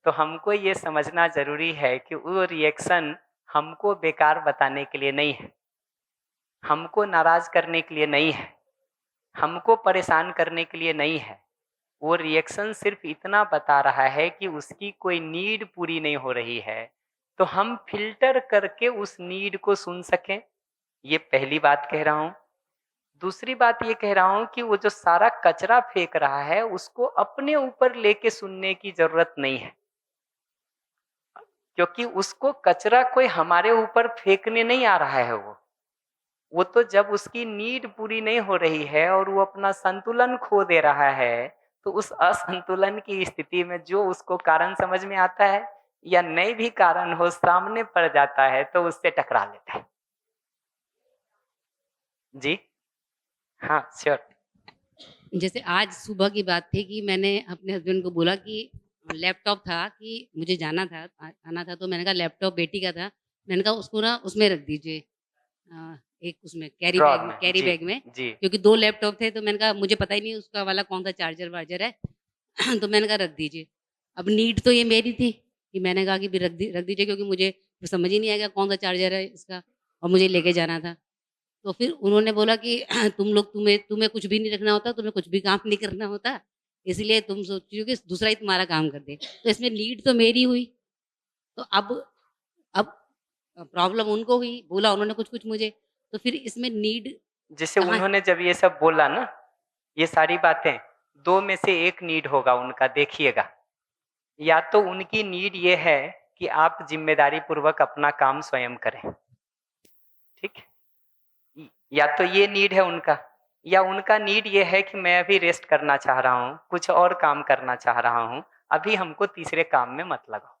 तो हमको ये समझना जरूरी है कि वो रिएक्शन हमको बेकार बताने के लिए नहीं है, हमको नाराज करने के लिए नहीं है, हमको परेशान करने के लिए नहीं है। वो रिएक्शन सिर्फ इतना बता रहा है कि उसकी कोई नीड पूरी नहीं हो रही है, तो हम फिल्टर करके उस नीड को सुन सकें, ये पहली बात कह रहा हूं। दूसरी बात ये कह रहा हूं कि वो जो सारा कचरा फेंक रहा है उसको अपने ऊपर लेके सुनने की जरूरत नहीं है, क्योंकि उसको कचरा कोई हमारे ऊपर फेंकने नहीं आ रहा है। वो तो जब उसकी नीड पूरी नहीं हो रही है और वो अपना संतुलन खो दे रहा है, तो उस असंतुलन की स्थिति में जो उसको कारण समझ में आता है या नहीं भी कारण हो सामने पड़ जाता है तो उससे टकरा लेता है। जी हाँ श्योर। जैसे आज सुबह की बात थी कि मैंने अपने हस्बैंड को बोला कि लैपटॉप था कि मुझे जाना था आना था, तो मैंने कहा लैपटॉप बेटी का था, मैंने कहा उसको ना उसमें रख दीजिए, एक उसमें कैरी बैग में, क्योंकि 2 लैपटॉप थे, तो मैंने कहा मुझे पता ही नहीं उसका वाला कौन सा चार्जर वार्जर है तो मैंने कहा रख दीजिए। अब नीड तो ये मेरी थी कि मैंने कहा कि भी रख दीजिए, क्योंकि मुझे समझ ही नहीं आएगा कौन सा चार्जर है इसका और मुझे लेके जाना था। तो फिर उन्होंने बोला कि तुम्हें कुछ भी नहीं रखना होता, तुम्हें कुछ भी काम नहीं करना होता, इसलिए तुम सोचो कि दूसरा ही तुम्हारा काम कर दे। तो इसमें नीड तो मेरी हुई, तो अब प्रॉब्लम उनको हुई, बोला उन्होंने कुछ मुझे, तो फिर इसमें नीड जैसे उन्होंने जब ये सब बोला ना, ये सारी बातें, 2 में से एक नीड होगा उनका, देखिएगा, या तो उनकी नीड ये है कि आप जिम्मेदारी पूर्वक अपना काम स्वयं करें, ठीक है, या तो ये नीड है उनका, या उनका नीड ये है कि मैं अभी रेस्ट करना चाह रहा हूँ, कुछ और काम करना चाह रहा हूँ, अभी हमको तीसरे काम में मत लगाओ।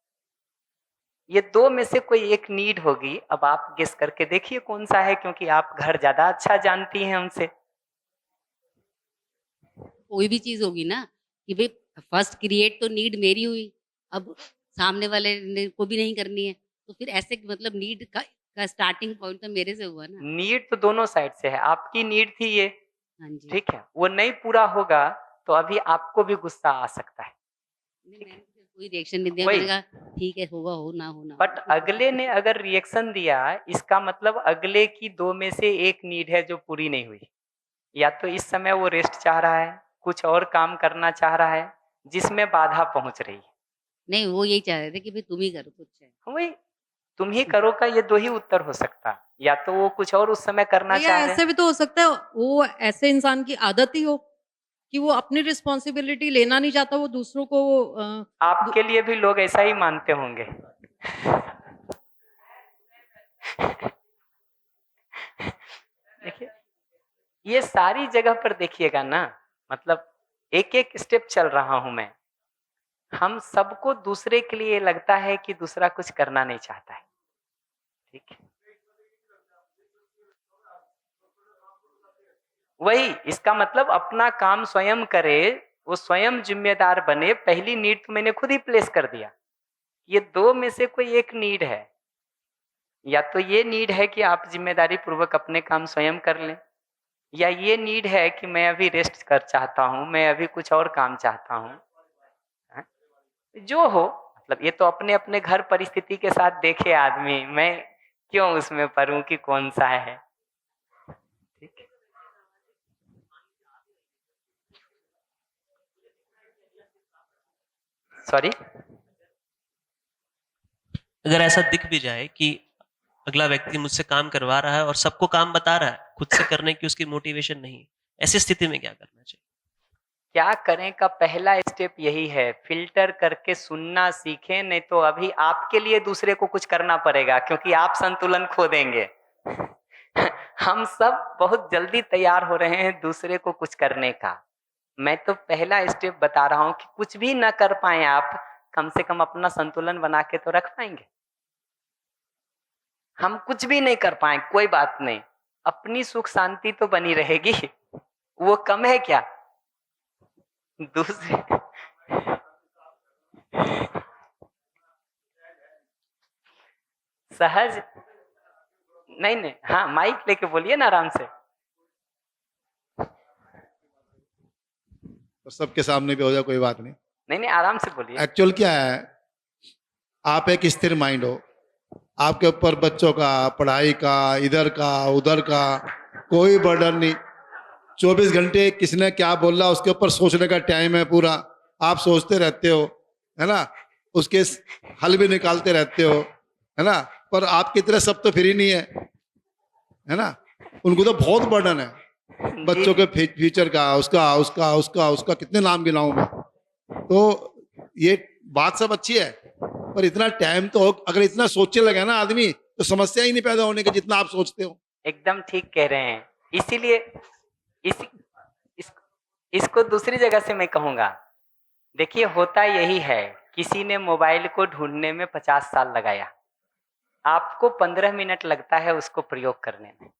ये 2 में से कोई एक नीड होगी। अब आप गेस करके देखिए कौन सा है, क्योंकि आप घर ज्यादा अच्छा जानती हैं हमसे। कोई भी चीज होगी ना कि भाई फर्स्ट क्रिएट तो नीड मेरी हुई, अब सामने वाले को भी नहीं करनी है, तो फिर ऐसे मतलब नीड का स्टार्टिंग पॉइंट तो मेरे से हुआ ना। नीड तो दोनों साइड से है, आपकी नीड थी ये, हाँ जी, ठीक है, वो नहीं पूरा होगा तो अभी आपको भी गुस्सा आ सकता है। मैंने कोई रिएक्शन नहीं दिया, मैंने कहा ठीक है, होगा हो ना होना। बट अगले ने अगर रिएक्शन दिया, इसका मतलब अगले की 2 में से एक नीड है जो पूरी नहीं हुई, या तो इस समय वो रेस्ट चाह रहा है, कुछ और काम करना चाह रहा है जिसमें बाधा पहुंच रही है। नहीं, वो यही चाह रहे थे कि भाई तुम ही करो कुछ है। वही तुम ही करो का ये 2 ही उत्तर हो सकता, या तो वो कुछ और उस समय करना चाह रहे हैं। ऐसे भी तो हो सकता है वो ऐसे इंसान की आदत ही हो कि वो अपनी रिस्पॉन्सिबिलिटी लेना नहीं चाहता, वो दूसरों को आपके लिए भी लोग ऐसा ही मानते होंगे। देखिए, ये सारी जगह पर देखिएगा ना, मतलब एक एक स्टेप चल रहा हूं मैं। हम सबको दूसरे के लिए लगता है कि दूसरा कुछ करना नहीं चाहता है, ठीक है। वही इसका मतलब अपना काम स्वयं करे, वो स्वयं जिम्मेदार बने। पहली नीड तो मैंने खुद ही प्लेस कर दिया। ये दो में से कोई एक नीड है, या तो ये नीड है कि आप जिम्मेदारी पूर्वक अपने काम स्वयं कर लें, या ये नीड है कि मैं अभी रेस्ट कर चाहता हूँ, मैं अभी कुछ और काम चाहता हूँ। जो हो, मतलब ये तो अपने अपने घर परिस्थिति के साथ देखे आदमी, मैं क्यों उसमें पढ़ूं कि कौन सा है, ठीक है। सॉरी, अगर ऐसा दिख भी जाए कि अगला व्यक्ति मुझसे काम करवा रहा है और सबको काम बता रहा है, खुद से करने की उसकी मोटिवेशन नहीं, ऐसी स्थिति में क्या करना चाहिए? क्या करें का पहला स्टेप यही है, फिल्टर करके सुनना सीखें। नहीं तो अभी आपके लिए दूसरे को कुछ करना पड़ेगा, क्योंकि आप संतुलन खो देंगे। हम सब बहुत जल्दी तैयार हो रहे हैं दूसरे को कुछ करने का। मैं तो पहला स्टेप बता रहा हूं कि कुछ भी ना कर पाए आप, कम से कम अपना संतुलन बना के तो रख पाएंगे। हम कुछ भी नहीं कर पाए कोई बात नहीं, अपनी सुख शांति तो बनी रहेगी, वो कम है क्या? दूसरे सहज नहीं नहीं, हाँ माइक लेके बोलिए ना आराम से। और सबके सामने भी हो जाए, कोई बात नहीं। नहीं नहीं, आराम से बोलिए। एक्चुअल क्या है, आप एक स्थिर माइंड हो, आपके ऊपर बच्चों का, पढ़ाई का, इधर का उधर का कोई बर्डन नहीं। 24 घंटे किसने क्या बोला उसके ऊपर सोचने का टाइम है पूरा। आप सोचते रहते हो, है ना, उसके हल भी निकालते रहते हो, है ना। पर आपकी तरह सब तो फ्री नहीं है ना। उनको तो बहुत बर्डन है बच्चों के फ्यूचर का, उसका उसका उसका उसका कितने नाम गिनाऊं मैं। तो ये बात सब अच्छी है, पर इतना टाइम तो अगर इतना सोचने लगे ना आदमी, तो समस्या ही नहीं पैदा होने की जितना आप सोचते हो। एकदम ठीक कह रहे हैं। इसीलिए इसको दूसरी जगह से मैं कहूंगा। देखिए, होता यही है, किसी ने मोबाइल को ढूंढने में 50 साल लगाया, आपको 15 मिनट लगता है उसको प्रयोग करने में।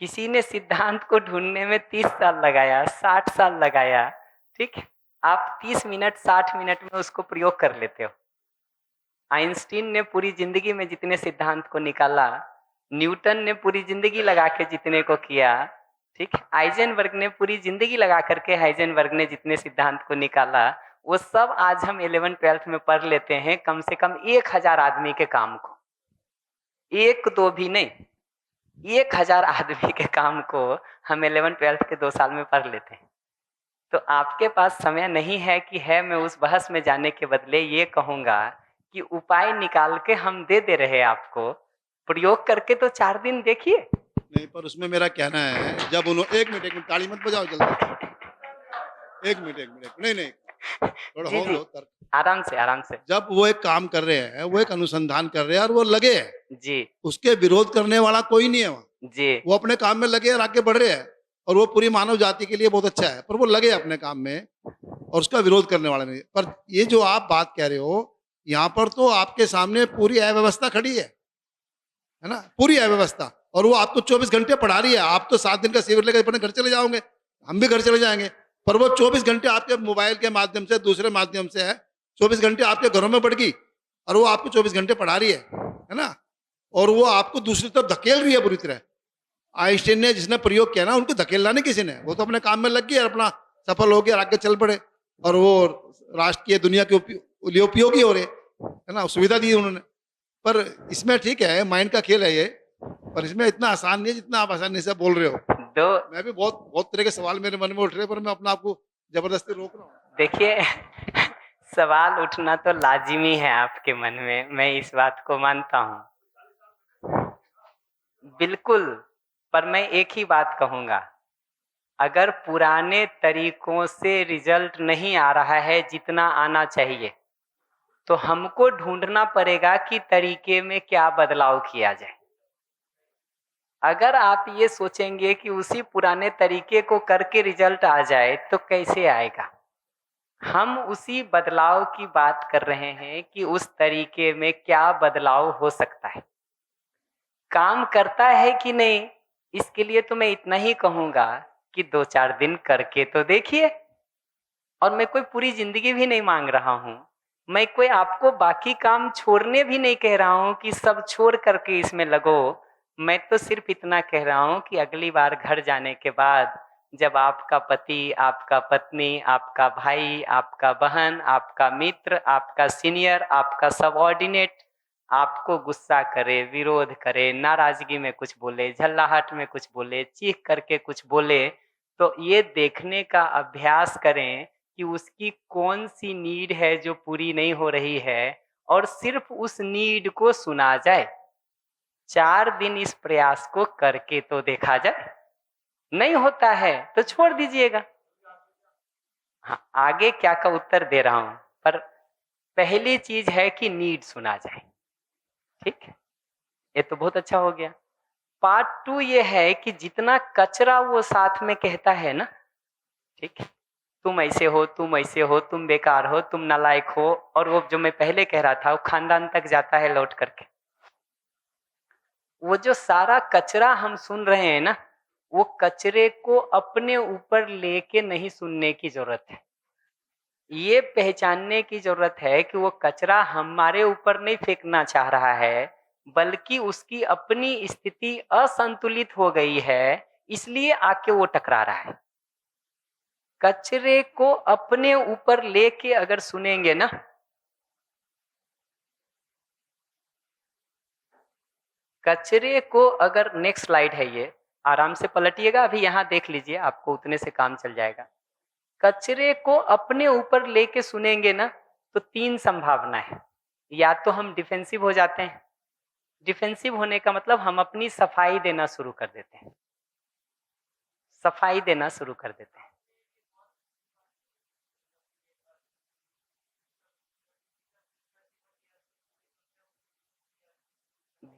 किसी ने सिद्धांत को ढूंढने में 30 साल लगाया, 60 साल लगाया, ठीक है। आप 30 मिनट 60 मिनट में उसको प्रयोग कर लेते हो। आइंस्टीन ने पूरी जिंदगी में जितने सिद्धांत को निकाला, न्यूटन ने पूरी जिंदगी लगा के जितने को किया, ठीक है। हाइजेनबर्ग ने पूरी जिंदगी लगा करके हाइजेनबर्ग ने जितने सिद्धांत को निकाला, वो सब आज हम 11th-12th में पढ़ लेते हैं। कम से कम 1000 आदमी के काम को, एक दो भी नहीं, 1000 आदमी के काम को हम 11th-12th के 2 साल में पढ़ लेते हैं। तो आपके पास समय नहीं है कि है मैं उस बहस में जाने के बदले ये कहूंगा कि उपाय निकाल के हम दे रहे आपको, प्रयोग करके तो 4 दिन देखिए। नहीं, पर उसमें मेरा कहना है, जब उन्होंने एक मिनट ताली मत बजाओ जल्दी, एक मिनट नहीं थोड़ा जी, हो जी, लो तर्क। आराम से। जब वो एक काम कर रहे हैं, वो एक अनुसंधान कर रहे हैं और वो लगे हैं जी, उसके विरोध करने वाला कोई नहीं है वहाँ जी, वो अपने काम में लगे और आगे बढ़ रहे हैं, और वो पूरी मानव जाति के लिए बहुत अच्छा है, पर वो लगे अपने काम में और उसका विरोध करने वाला नहीं। पर ये जो आप बात कह रहे हो, यहाँ पर तो आपके सामने पूरी अव्यवस्था खड़ी है ना, पूरी अव्यवस्था, और वो आपको 24 घंटे पढ़ा रही है। आप तो 7 दिन का शिविर लेकर अपने घर चले जाओगे, हम भी घर चले जाएंगे, पर वो 24 घंटे आपके मोबाइल के माध्यम से, दूसरे माध्यम से है, 24 घंटे आपके घरों में बढ़ गई, और वो आपको 24 घंटे पढ़ा रही है ना, और वो आपको दूसरी तरफ धकेल रही है बुरी तरह। आइंस्टीन ने जिसने प्रयोग किया ना, उनको धकेलना नहीं किसी ने, वो तो अपने काम में लग गई और अपना सफल हो गया और आगे चल पड़े, और वो राष्ट्र की दुनिया के लिए उपयोगी हो रहे, है ना, सुविधा दी उन्होंने। पर इसमें ठीक है, माइंड का खेल है ये, पर इसमें इतना आसान नहीं है जितना आप आसानी से बोल रहे हो। मैं भी बहुत तरह के सवाल मेरे मन में उठ रहे, पर मैं अपना आपको जबरदस्ती रोक रहा हूँ। देखिए, सवाल उठना तो लाजिमी है आपके मन में, मैं इस बात को मानता हूँ बिल्कुल। पर मैं एक ही बात कहूंगा, अगर पुराने तरीकों से रिजल्ट नहीं आ रहा है जितना आना चाहिए, तो हमको ढूंढना पड़ेगा कि तरीके में क्या बदलाव किया जाए। अगर आप ये सोचेंगे कि उसी पुराने तरीके को करके रिजल्ट आ जाए, तो कैसे आएगा? हम उसी बदलाव की बात कर रहे हैं कि उस तरीके में क्या बदलाव हो सकता है, काम करता है कि नहीं। इसके लिए तो मैं इतना ही कहूंगा कि 2-4 दिन करके तो देखिए। और मैं कोई पूरी जिंदगी भी नहीं मांग रहा हूं, मैं कोई आपको बाकी काम छोड़ने भी नहीं कह रहा हूं कि सब छोड़ करके इसमें लगो। मैं तो सिर्फ इतना कह रहा हूं कि अगली बार घर जाने के बाद जब आपका पति, आपका पत्नी, आपका भाई, आपका बहन, आपका मित्र, आपका सीनियर, आपका सबऑर्डिनेट आपको गुस्सा करे, विरोध करे, नाराजगी में कुछ बोले, झल्लाहट में कुछ बोले, चीख करके कुछ बोले, तो ये देखने का अभ्यास करें कि उसकी कौन सी नीड है जो पूरी नहीं हो रही है, और सिर्फ उस नीड को सुना जाए। 4 दिन इस प्रयास को करके तो देखा जाए। नहीं होता है तो छोड़ दीजिएगा। हाँ, आगे क्या का उत्तर दे रहा हूं, पर पहली चीज है कि नीड सुना जाए। ठीक है, ये तो बहुत अच्छा हो गया। पार्ट 2 ये है कि जितना कचरा वो साथ में कहता है ना, ठीक है, तुम ऐसे हो, तुम ऐसे हो, तुम बेकार हो, तुम नालायक हो, और वो जो मैं पहले कह रहा था वो खानदान तक जाता है लौट करके। वो जो सारा कचरा हम सुन रहे हैं ना, वो कचरे को अपने ऊपर लेके नहीं सुनने की जरूरत है। ये पहचानने की जरूरत है कि वो कचरा हमारे ऊपर नहीं फेंकना चाह रहा है, बल्कि उसकी अपनी स्थिति असंतुलित हो गई है, इसलिए आके वो टकरा रहा है। कचरे को अपने ऊपर लेके अगर सुनेंगे ना, कचरे को अगर, नेक्स्ट स्लाइड है ये, आराम से पलटिएगा, अभी यहाँ देख लीजिए, आपको उतने से काम चल जाएगा। कचरे को अपने ऊपर लेके सुनेंगे ना, तो 3 संभावना है। या तो हम डिफेंसिव हो जाते हैं। डिफेंसिव होने का मतलब हम अपनी सफाई देना शुरू कर देते हैं, सफाई देना शुरू कर देते हैं।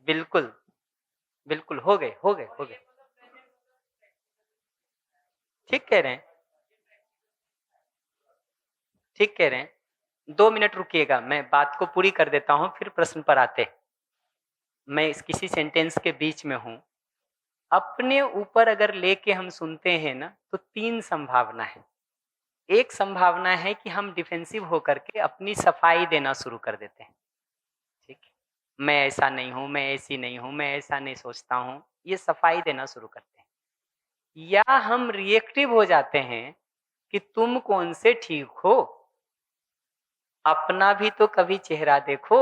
बिल्कुल बिल्कुल, हो गए हो गए हो गए, ठीक कह रहे हैं, ठीक कह रहे हैं। 2 मिनट रुकिएगा, मैं बात को पूरी कर देता हूं, फिर प्रश्न पर आते। मैं इस किसी सेंटेंस के बीच में हूं। अपने ऊपर अगर लेके हम सुनते हैं ना, तो 3 संभावना है। एक संभावना है कि हम डिफेंसिव होकर के अपनी सफाई देना शुरू कर देते हैं। ठीक है, मैं ऐसा नहीं हूं, मैं ऐसी नहीं हूं, मैं ऐसा नहीं सोचता हूं, ये सफाई देना शुरू करते हैं। या हम रिएक्टिव हो जाते हैं कि तुम कौन से ठीक हो, अपना भी तो कभी चेहरा देखो।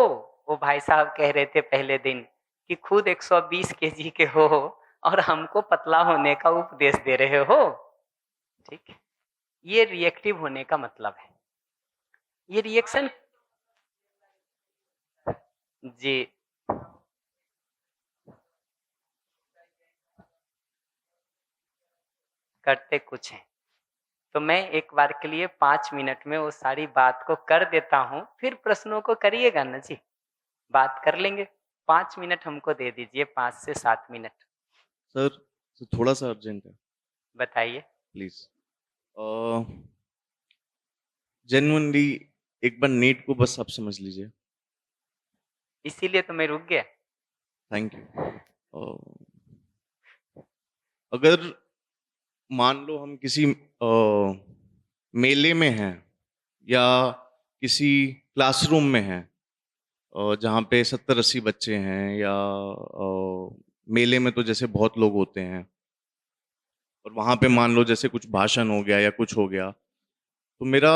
वो भाई साहब कह रहे थे पहले दिन कि खुद 120 केजी के हो और हमको पतला होने का उपदेश दे रहे हो। ठीक है, ये रिएक्टिव होने का मतलब है। ये रिएक्शन, जी, करते कुछ हैं। तो मैं एक बार के लिए 5 मिनट में वो सारी बात को कर देता हूँ, फिर प्रश्नों को करिएगा ना जी, बात कर लेंगे। 5 मिनट हमको दे दीजिए, 5 से 7 मिनट। सर थोड़ा सा अर्जेंट है, बताइए प्लीज। जेन्युइनली एक बार नीट को बस आप समझ लीजिए। इसीलिए तो मैं रुक गया। Thank you. अगर मान लो हम किसी मेले में हैं या किसी क्लासरूम में हैं जहाँ पे 70-80 बच्चे हैं, या मेले में तो जैसे बहुत लोग होते हैं, और वहाँ पे मान लो जैसे कुछ भाषण हो गया या कुछ हो गया, तो मेरा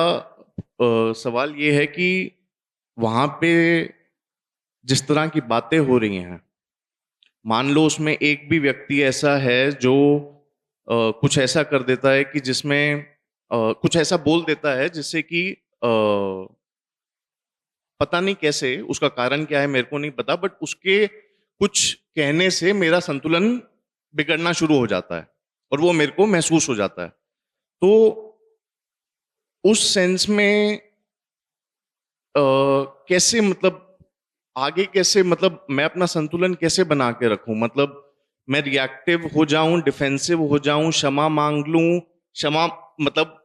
सवाल ये है कि वहाँ पे जिस तरह की बातें हो रही हैं, मान लो उसमें एक भी व्यक्ति ऐसा है जो कुछ ऐसा कर देता है कि जिसमें कुछ ऐसा बोल देता है जिससे कि पता नहीं कैसे, उसका कारण क्या है मेरे को नहीं पता, बट उसके कुछ कहने से मेरा संतुलन बिगड़ना शुरू हो जाता है। और वो मेरे को महसूस हो जाता है। तो उस सेंस में कैसे मतलब आगे कैसे मतलब मैं अपना संतुलन कैसे बना के रखूं? मतलब मैं रिएक्टिव हो जाऊं, डिफेंसिव हो जाऊं, क्षमा मांग लूं, क्षमा मतलब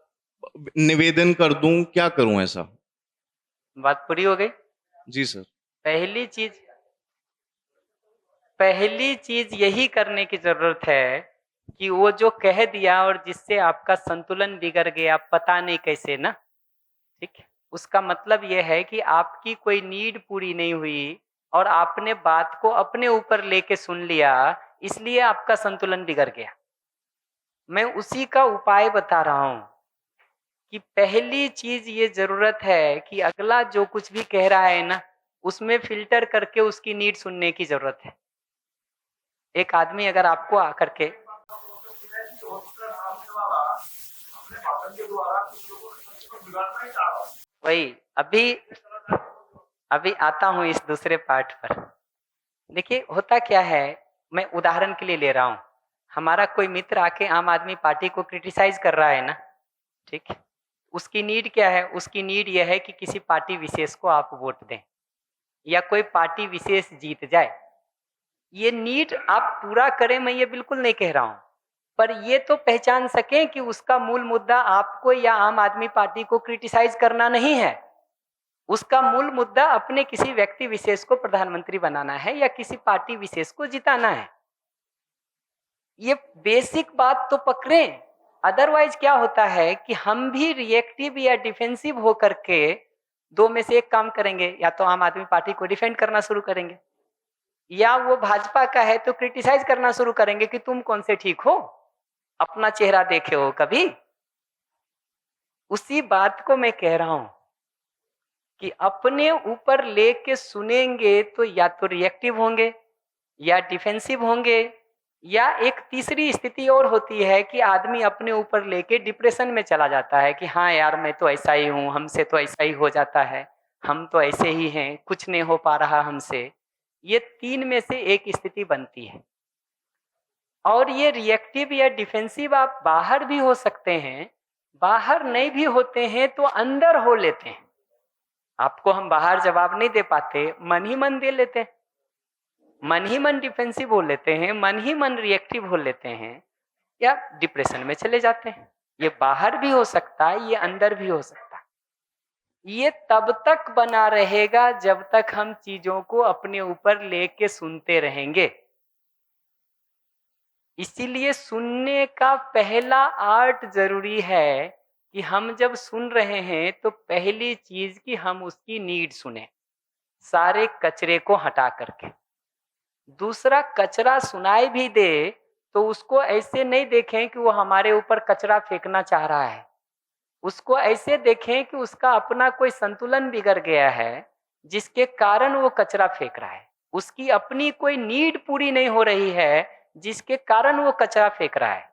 निवेदन कर दूं, क्या करूं ऐसा? बात पूरी हो गई। जी सर। पहली चीज यही करने की जरूरत है कि वो जो कह दिया और जिससे आपका संतुलन बिगड़ गया, पता नहीं कैसे ना, ठीक है, उसका मतलब यह है कि आपकी कोई नीड पूरी नहीं हुई और आपने बात को अपने ऊपर लेके सुन लिया, इसलिए आपका संतुलन बिगड़ गया। मैं उसी का उपाय बता रहा हूं कि पहली चीज ये जरूरत है कि अगला जो कुछ भी कह रहा है ना, उसमें फिल्टर करके उसकी नीड सुनने की जरूरत है। एक आदमी अगर आपको आकर के वही अभी आता हूं इस दूसरे पार्ट पर। देखिए होता क्या है, मैं उदाहरण के लिए ले रहा हूं, हमारा कोई मित्र आके आम आदमी पार्टी को क्रिटिसाइज कर रहा है ना, ठीक है, उसकी नीड क्या है? उसकी नीड यह है कि किसी पार्टी विशेष को आप वोट दें या कोई पार्टी विशेष जीत जाए। ये नीड आप पूरा करें, मैं ये बिल्कुल नहीं कह रहा हूं, पर ये तो पहचान सकें कि उसका मूल मुद्दा आपको या आम आदमी पार्टी को क्रिटिसाइज करना नहीं है। उसका मूल मुद्दा अपने किसी व्यक्ति विशेष को प्रधानमंत्री बनाना है या किसी पार्टी विशेष को जिताना है। ये बेसिक बात तो पकड़ें। अदरवाइज क्या होता है कि हम भी रिएक्टिव या डिफेंसिव होकर के दो में से एक काम करेंगे, या तो आम आदमी पार्टी को डिफेंड करना शुरू करेंगे या वो भाजपा का है तो क्रिटिसाइज करना शुरू करेंगे कि तुम कौन से ठीक हो, अपना चेहरा देखे हो कभी? उसी बात को मैं कह रहा हूं कि अपने ऊपर लेके सुनेंगे तो या तो रिएक्टिव होंगे या डिफेंसिव होंगे, या एक तीसरी स्थिति और होती है कि आदमी अपने ऊपर लेके डिप्रेशन में चला जाता है कि हाँ यार मैं तो ऐसा ही हूं, हमसे तो ऐसा ही हो जाता है, हम तो ऐसे ही हैं, कुछ नहीं हो पा रहा हमसे। ये तीन में से एक स्थिति बनती है। और ये रिएक्टिव या डिफेंसिव आप बाहर भी हो सकते हैं, बाहर नहीं भी होते हैं तो अंदर हो लेते हैं। आपको हम बाहर जवाब नहीं दे पाते, मन ही मन दे लेते हैं, मन ही मन डिफेंसिव हो लेते हैं, मन ही मन रिएक्टिव हो लेते हैं या डिप्रेशन में चले जाते हैं। ये बाहर भी हो सकता है, ये अंदर भी हो सकता है। ये तब तक बना रहेगा जब तक हम चीजों को अपने ऊपर लेके सुनते रहेंगे। इसीलिए सुनने का पहला आर्ट जरूरी है कि हम जब सुन रहे हैं तो पहली चीज कि हम उसकी नीड सुने, सारे कचरे को हटा करके। दूसरा, कचरा सुनाई भी दे तो उसको ऐसे नहीं देखें कि वो हमारे ऊपर कचरा फेंकना चाह रहा है, उसको ऐसे देखें कि उसका अपना कोई संतुलन बिगड़ गया है जिसके कारण वो कचरा फेंक रहा है, उसकी अपनी कोई नीड पूरी नहीं हो रही है जिसके कारण वो कचरा फेंक रहा है।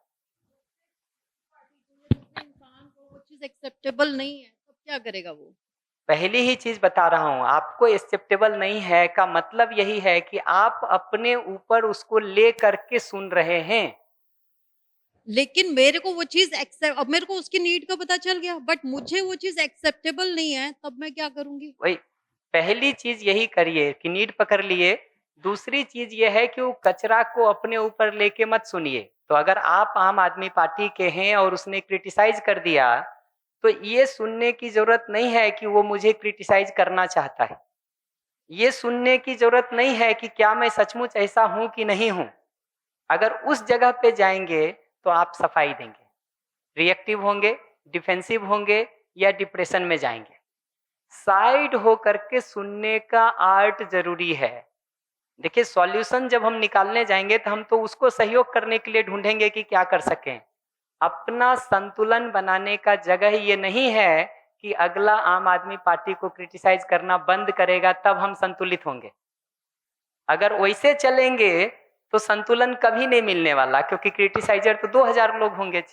इंसान को वो चीज एक्सेप्टेबल नहीं है तो क्या करेगा वो? पहली ही चीज बता रहा हूं, आपको एक्सेप्टेबल नहीं है का मतलब यही है कि आप अपने ऊपर उसको ले करके सुन रहे हैं। लेकिन मेरे को वो चीज एक्सेप्ट, अब मेरे को उसकी नीड का पता चल गया बट मुझे वो चीज एक्सेप्टेबल नहीं है, तब मैं क्या करूंगी? वही पहली चीज यही करिए कि नीड पकड़ लिए। दूसरी चीज ये है कि वो कचरा को अपने ऊपर लेके मत सुनिए। तो अगर आप आम आदमी पार्टी के हैं और उसने क्रिटिसाइज कर दिया तो ये सुनने की जरूरत नहीं है कि वो मुझे क्रिटिसाइज करना चाहता है, ये सुनने की जरूरत नहीं है कि क्या मैं सचमुच ऐसा हूं कि नहीं हूं। अगर उस जगह पे जाएंगे तो आप सफाई देंगे, रिएक्टिव होंगे, डिफेंसिव होंगे या डिप्रेशन में जाएंगे। साइड हो करके सुनने का आर्ट जरूरी है। देखिए सॉल्यूशन जब हम निकालने जाएंगे तो हम तो उसको सहयोग करने के लिए ढूंढेंगे कि क्या कर सकें। अपना संतुलन बनाने का जगह ये नहीं है कि अगला आम आदमी पार्टी को क्रिटिसाइज करना बंद करेगा तब हम संतुलित होंगे। अगर वैसे चलेंगे तो संतुलन कभी नहीं मिलने वाला, क्योंकि क्रिटिसाइजर तो 2000 लोग होंगे।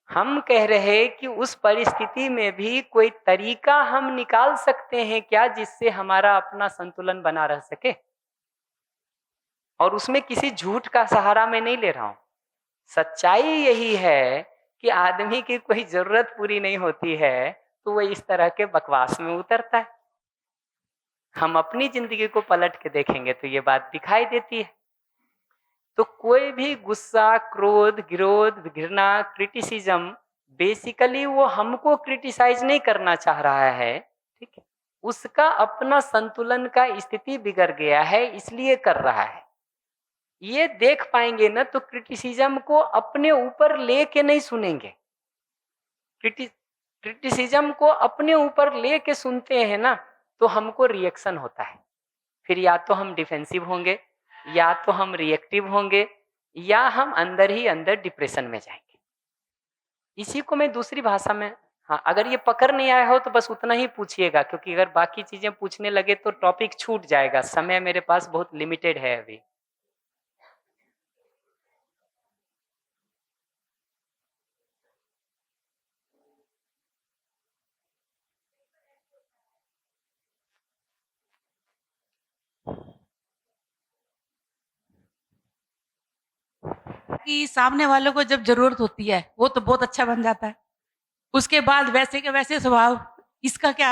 हम कह रहे कि उस परिस्थिति में भी कोई तरीका हम निकाल सकते हैं क्या जिससे हमारा अपना संतुलन बना रह सके। और उसमें किसी झूठ का सहारा मैं नहीं ले रहा हूं। सच्चाई यही है कि आदमी की कोई जरूरत पूरी नहीं होती है तो वो इस तरह के बकवास में उतरता है। हम अपनी जिंदगी को पलट के देखेंगे तो ये बात दिखाई देती है। तो कोई भी गुस्सा, क्रोध, विरोध, घृणा, क्रिटिसिज्म, बेसिकली वो हमको क्रिटिसाइज नहीं करना चाह रहा है, ठीक है, उसका अपना संतुलन का स्थिति बिगड़ गया है इसलिए कर रहा है। ये देख पाएंगे ना तो क्रिटिसिज्म को अपने ऊपर लेके नहीं सुनेंगे। क्रिटिसिज्म को अपने ऊपर लेके सुनते हैं ना तो हमको रिएक्शन होता है। फिर या तो हम डिफेंसिव होंगे, या तो हम रिएक्टिव होंगे, या हम अंदर ही अंदर डिप्रेशन में जाएंगे। इसी को मैं दूसरी भाषा में, हाँ, अगर ये पकड़ नहीं आया हो तो बस उतना ही पूछिएगा, क्योंकि अगर बाकी चीजें पूछने लगे तो टॉपिक छूट जाएगा। समय मेरे पास बहुत लिमिटेड है अभी। कि सामने वालों को जब जरूरत होती है वो तो बहुत अच्छा बन जाता है, उसके बाद वैसे के वैसे स्वभाव। इसका क्या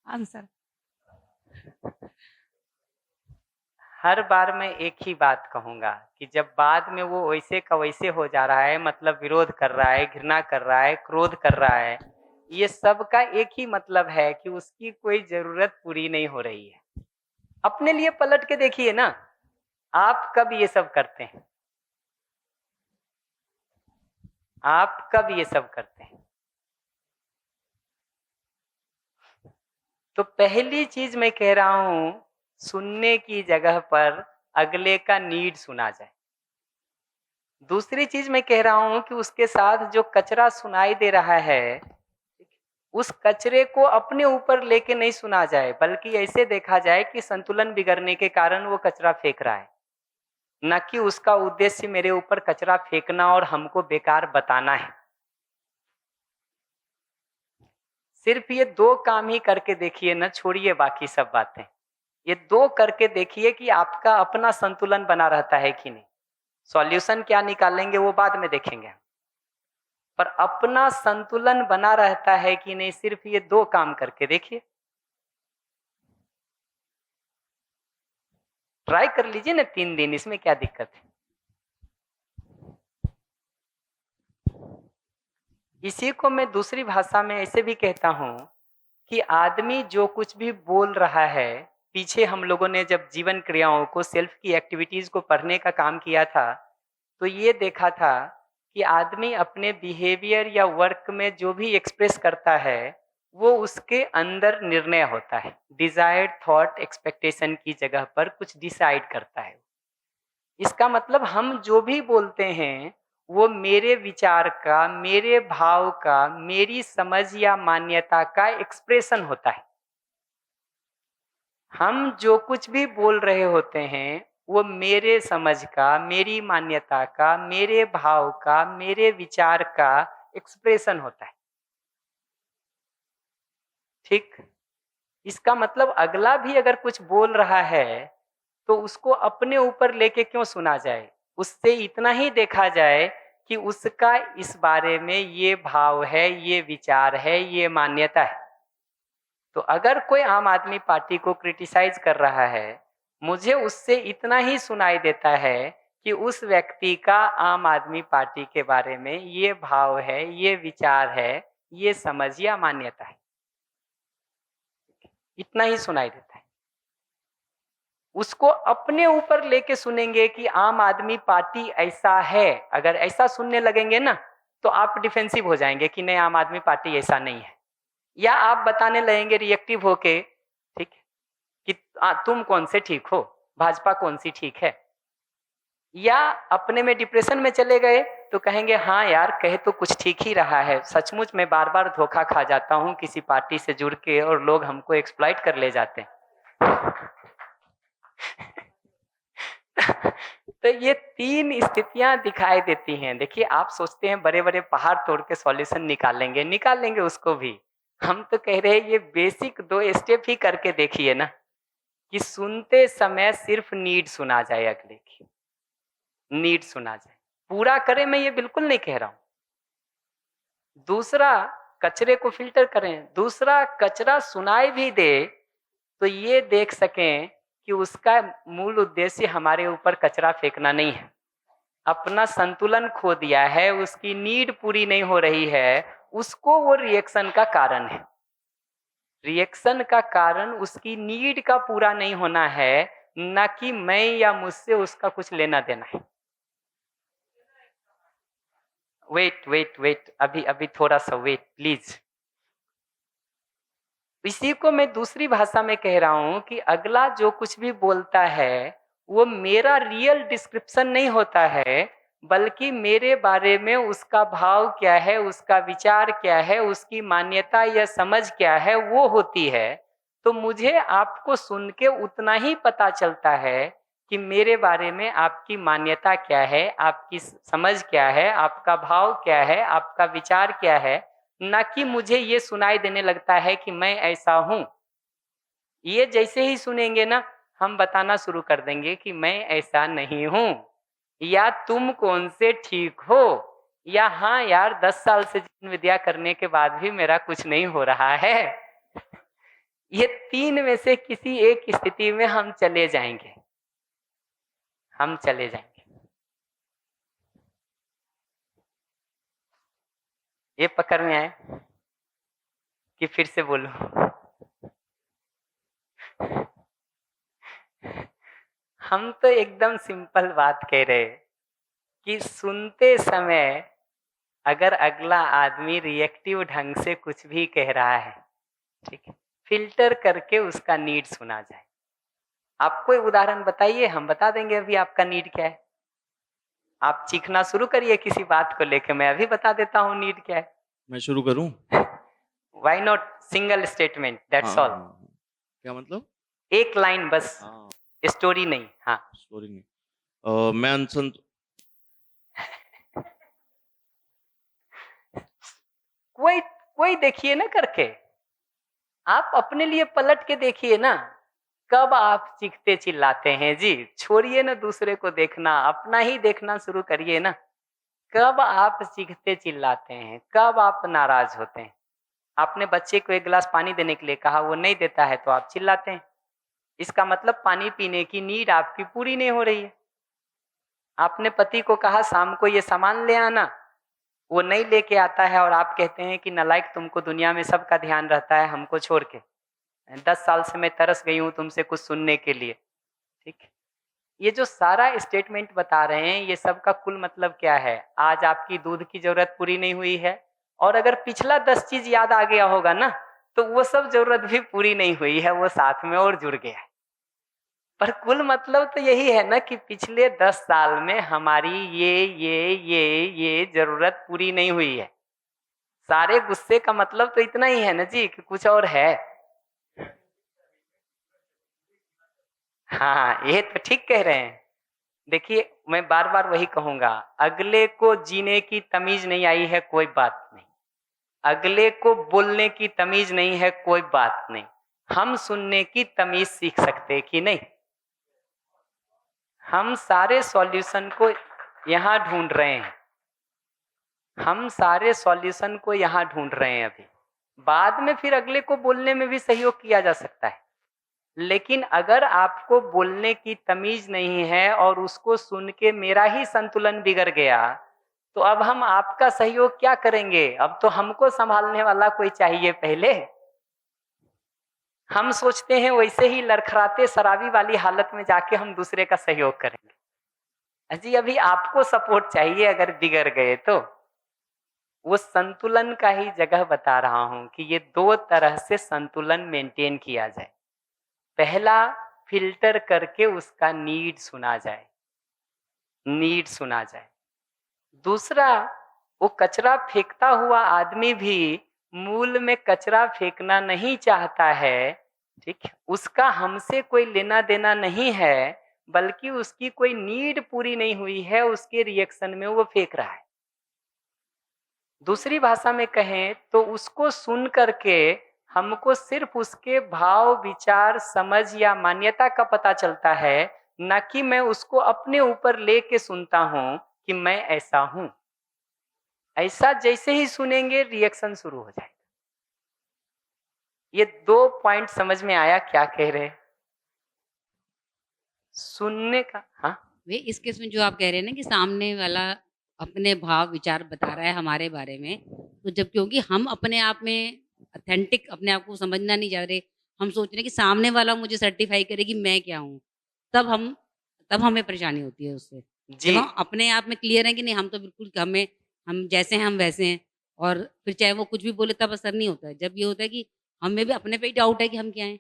आंसर? हर बार मैं एक ही बात कहूंगा कि जब बाद में वो वैसे का वैसे हो जा रहा है, मतलब विरोध कर रहा है, घृणा कर रहा है, क्रोध कर रहा है, ये सब का एक ही मतलब है कि उसकी कोई जरूरत पूरी नहीं हो रही है। अपने लिए पलट के देखिए ना, आप कब ये सब करते हैं? आप कब ये सब करते हैं? तो पहली चीज मैं कह रहा हूं, सुनने की जगह पर अगले का नीड सुना जाए। दूसरी चीज मैं कह रहा हूं कि उसके साथ जो कचरा सुनाई दे रहा है, उस कचरे को अपने ऊपर लेके नहीं सुना जाए, बल्कि ऐसे देखा जाए कि संतुलन बिगड़ने के कारण वो कचरा फेंक रहा है, न कि उसका उद्देश्य मेरे ऊपर कचरा फेंकना और हमको बेकार बताना है। सिर्फ ये दो काम ही करके देखिए ना, छोड़िए बाकी सब बातें। ये दो करके देखिए कि आपका अपना संतुलन बना रहता है कि नहीं। सॉल्यूशन क्या निकालेंगे वो बाद में देखेंगे, पर अपना संतुलन बना रहता है कि नहीं, सिर्फ ये दो काम करके देखिए। ट्राई कर लीजिए ना 3 दिन, इसमें क्या दिक्कत है। इसी को मैं दूसरी भाषा में ऐसे भी कहता हूं कि आदमी जो कुछ भी बोल रहा है, पीछे हम लोगों ने जब जीवन क्रियाओं को, सेल्फ की एक्टिविटीज को पढ़ने का काम किया था, तो ये देखा था कि आदमी अपने बिहेवियर या वर्क में जो भी एक्सप्रेस करता है वो उसके अंदर निर्णय होता है। डिजायर्ड थॉट एक्सपेक्टेशन की जगह पर कुछ डिसाइड करता है। इसका मतलब हम जो भी बोलते हैं वो मेरे विचार का, मेरे भाव का, मेरी समझ या मान्यता का एक्सप्रेशन होता है। हम जो कुछ भी बोल रहे होते हैं वो मेरे समझ का, मेरी मान्यता का, मेरे भाव का, मेरे विचार का एक्सप्रेशन होता है। ठीक, इसका मतलब अगला भी अगर कुछ बोल रहा है तो उसको अपने ऊपर लेके क्यों सुना जाए, उससे इतना ही देखा जाए कि उसका इस बारे में ये भाव है, ये विचार है, ये मान्यता है। तो अगर कोई आम आदमी पार्टी को क्रिटिसाइज कर रहा है, मुझे उससे इतना ही सुनाई देता है कि उस व्यक्ति का आम आदमी पार्टी के बारे में ये भाव है, ये विचार है, ये समझ या मान्यता है, इतना ही सुनाई देता है। उसको अपने ऊपर लेके सुनेंगे कि आम आदमी पार्टी ऐसा है, अगर ऐसा सुनने लगेंगे ना तो आप डिफेंसिव हो जाएंगे कि नहीं, आम आदमी पार्टी ऐसा नहीं है। या आप बताने लगेंगे रिएक्टिव होके, ठीक है, कि तुम कौन से ठीक हो, भाजपा कौन सी ठीक है। या अपने में डिप्रेशन में चले गए तो कहेंगे हाँ यार, कहे तो कुछ ठीक ही रहा है, सचमुच मैं बार बार धोखा खा जाता हूँ किसी पार्टी से जुड़ के और लोग हमको एक्सप्लॉइट कर ले जाते हैं। तो ये 3 स्थितियां दिखाई देती हैं। देखिए, आप सोचते हैं बड़े बड़े पहाड़ तोड़ के सॉल्यूशन निकालेंगे उसको भी। हम तो कह रहे हैं ये बेसिक 2 स्टेप ही करके देखिए ना। कि सुनते समय सिर्फ नीड सुना जाए, अगले की नीड सुना जाए, पूरा करे, मैं ये बिल्कुल नहीं कह रहा हूं। दूसरा, कचरे को फिल्टर करें। दूसरा, कचरा सुनाई भी दे तो ये देख सकें कि उसका मूल उद्देश्य हमारे ऊपर कचरा फेंकना नहीं है, अपना संतुलन खो दिया है, उसकी नीड पूरी नहीं हो रही है, उसको वो रिएक्शन का कारण है। रिएक्शन का कारण उसकी नीड का पूरा नहीं होना है, ना कि मैं या मुझसे उसका कुछ लेना देना है। वेट, अभी थोड़ा सा वेट प्लीज। इसी को मैं दूसरी भाषा में कह रहा हूं कि अगला जो कुछ भी बोलता है वो मेरा रियल डिस्क्रिप्शन नहीं होता है, बल्कि मेरे बारे में उसका भाव क्या है, उसका विचार क्या है, उसकी मान्यता या समझ क्या है, वो होती है। तो मुझे आपको सुन के उतना ही पता चलता है कि मेरे बारे में आपकी मान्यता क्या है, आपकी समझ क्या है, आपका भाव क्या है, आपका विचार क्या है, ना कि मुझे ये सुनाई देने लगता है कि मैं ऐसा हूं। ये जैसे ही सुनेंगे ना, हम बताना शुरू कर देंगे कि मैं ऐसा नहीं हूं, या तुम कौन से ठीक हो, या हाँ यार 10 साल से जीवन विद्या करने के बाद भी मेरा कुछ नहीं हो रहा है। ये तीन में से किसी एक स्थिति में हम चले जाएंगे, हम चले जाएंगे। ये पकड़ में आए कि फिर से बोलूं? हम तो एकदम सिंपल बात कह रहे कि सुनते समय अगर अगला आदमी रिएक्टिव ढंग से कुछ भी कह रहा है, ठीक है, फिल्टर करके उसका नीड सुना जाए। आप कोई उदाहरण बताइए, हम बता देंगे अभी आपका नीड क्या है। आप चीखना शुरू करिए किसी बात को लेके, मैं अभी बता देता हूँ नीड क्या है। मैं शुरू करूं? Why not single statement, that's all। क्या मतलब? एक लाइन बस, स्टोरी नहीं। हाँ, स्टोरी नहीं। मैं कोई देखिए ना करके, आप अपने लिए पलट के देखिए ना, कब आप चीखते चिल्लाते हैं जी। छोड़िए ना दूसरे को देखना, अपना ही देखना शुरू करिए ना। कब आप चीखते चिल्लाते हैं, कब आप नाराज होते हैं। आपने बच्चे को एक गिलास पानी देने के लिए कहा, वो नहीं देता है तो आप चिल्लाते हैं। इसका मतलब पानी पीने की नीड आपकी पूरी नहीं हो रही है। आपने पति को कहा शाम को ये सामान ले आना, वो नहीं लेके आता है और आप कहते हैं कि नालायक, तुमको दुनिया में सबका ध्यान रहता है, हमको छोड़ के। 10 साल से मैं तरस गई हूं तुमसे कुछ सुनने के लिए, ठीक है। ये जो सारा स्टेटमेंट बता रहे हैं, ये सब का कुल मतलब क्या है? आज आपकी दूध की जरूरत पूरी नहीं हुई है, और अगर पिछला 10 चीज याद आ गया होगा ना, तो वो सब जरूरत भी पूरी नहीं हुई है, वो साथ में और जुड़ गया है। पर कुल मतलब तो यही है ना कि पिछले 10 साल में हमारी ये जरूरत पूरी नहीं हुई है। सारे गुस्से का मतलब तो इतना ही है ना जी, कि कुछ और है। हाँ, ये तो ठीक कह रहे हैं। देखिए, मैं बार बार वही कहूंगा, अगले को जीने की तमीज नहीं आई है, कोई बात नहीं। अगले को बोलने की तमीज नहीं है, कोई बात नहीं। हम सुनने की तमीज सीख सकते कि नहीं? हम सारे सॉल्यूशन को यहाँ ढूंढ रहे हैं, हम सारे सॉल्यूशन को यहाँ ढूंढ रहे हैं। अभी बाद में फिर अगले को बोलने में भी सहयोग किया जा सकता है, लेकिन अगर आपको बोलने की तमीज नहीं है और उसको सुन के मेरा ही संतुलन बिगड़ गया, तो अब हम आपका सहयोग क्या करेंगे? अब तो हमको संभालने वाला कोई चाहिए पहले। हम सोचते हैं वैसे ही लड़खड़ाते शराबी वाली हालत में जाके हम दूसरे का सहयोग करेंगे। अजी, अभी आपको सपोर्ट चाहिए अगर बिगड़ गए तो। वो संतुलन का ही जगह बता रहा हूं कि ये 2 तरह से संतुलन मेंटेन किया जाए। पहला, फिल्टर करके उसका नीड सुना जाए, नीड सुना जाए। दूसरा, वो कचरा फेंकता हुआ आदमी भी मूल में कचरा फेंकना नहीं चाहता है, ठीक, उसका हमसे कोई लेना देना नहीं है, बल्कि उसकी कोई नीड पूरी नहीं हुई है, उसके रिएक्शन में वो फेंक रहा है। दूसरी भाषा में कहें तो उसको सुन करके हमको सिर्फ उसके भाव, विचार, समझ या मान्यता का पता चलता है, न कि मैं उसको अपने ऊपर लेके सुनता हूं कि मैं ऐसा हूं। ऐसा जैसे ही सुनेंगे रिएक्शन शुरू हो जाएगा। ये 2 पॉइंट समझ में आया क्या कह रहे हैं? सुनने का, हाँ वे इस केस में जो आप कह रहे हैं ना कि सामने वाला अपने भाव विचार बता रहा है हमारे बारे में, तो जब क्योंकि हम अपने आप में ऑथेंटिक अपने आप को समझना नहीं चाह रहे, हम सोच रहे हैं कि सामने वाला मुझे सर्टिफाई करे कि मैं क्या हूँ, तब हमें परेशानी होती है उससे। जी। जब हम अपने आप में क्लियर है कि नहीं, हम तो बिल्कुल हम जैसे हैं हम वैसे हैं, और फिर चाहे वो कुछ भी बोले तब असर नहीं होता है। जब ये होता है कि हमें भी अपने पे ही डाउट है कि हम क्या हैं,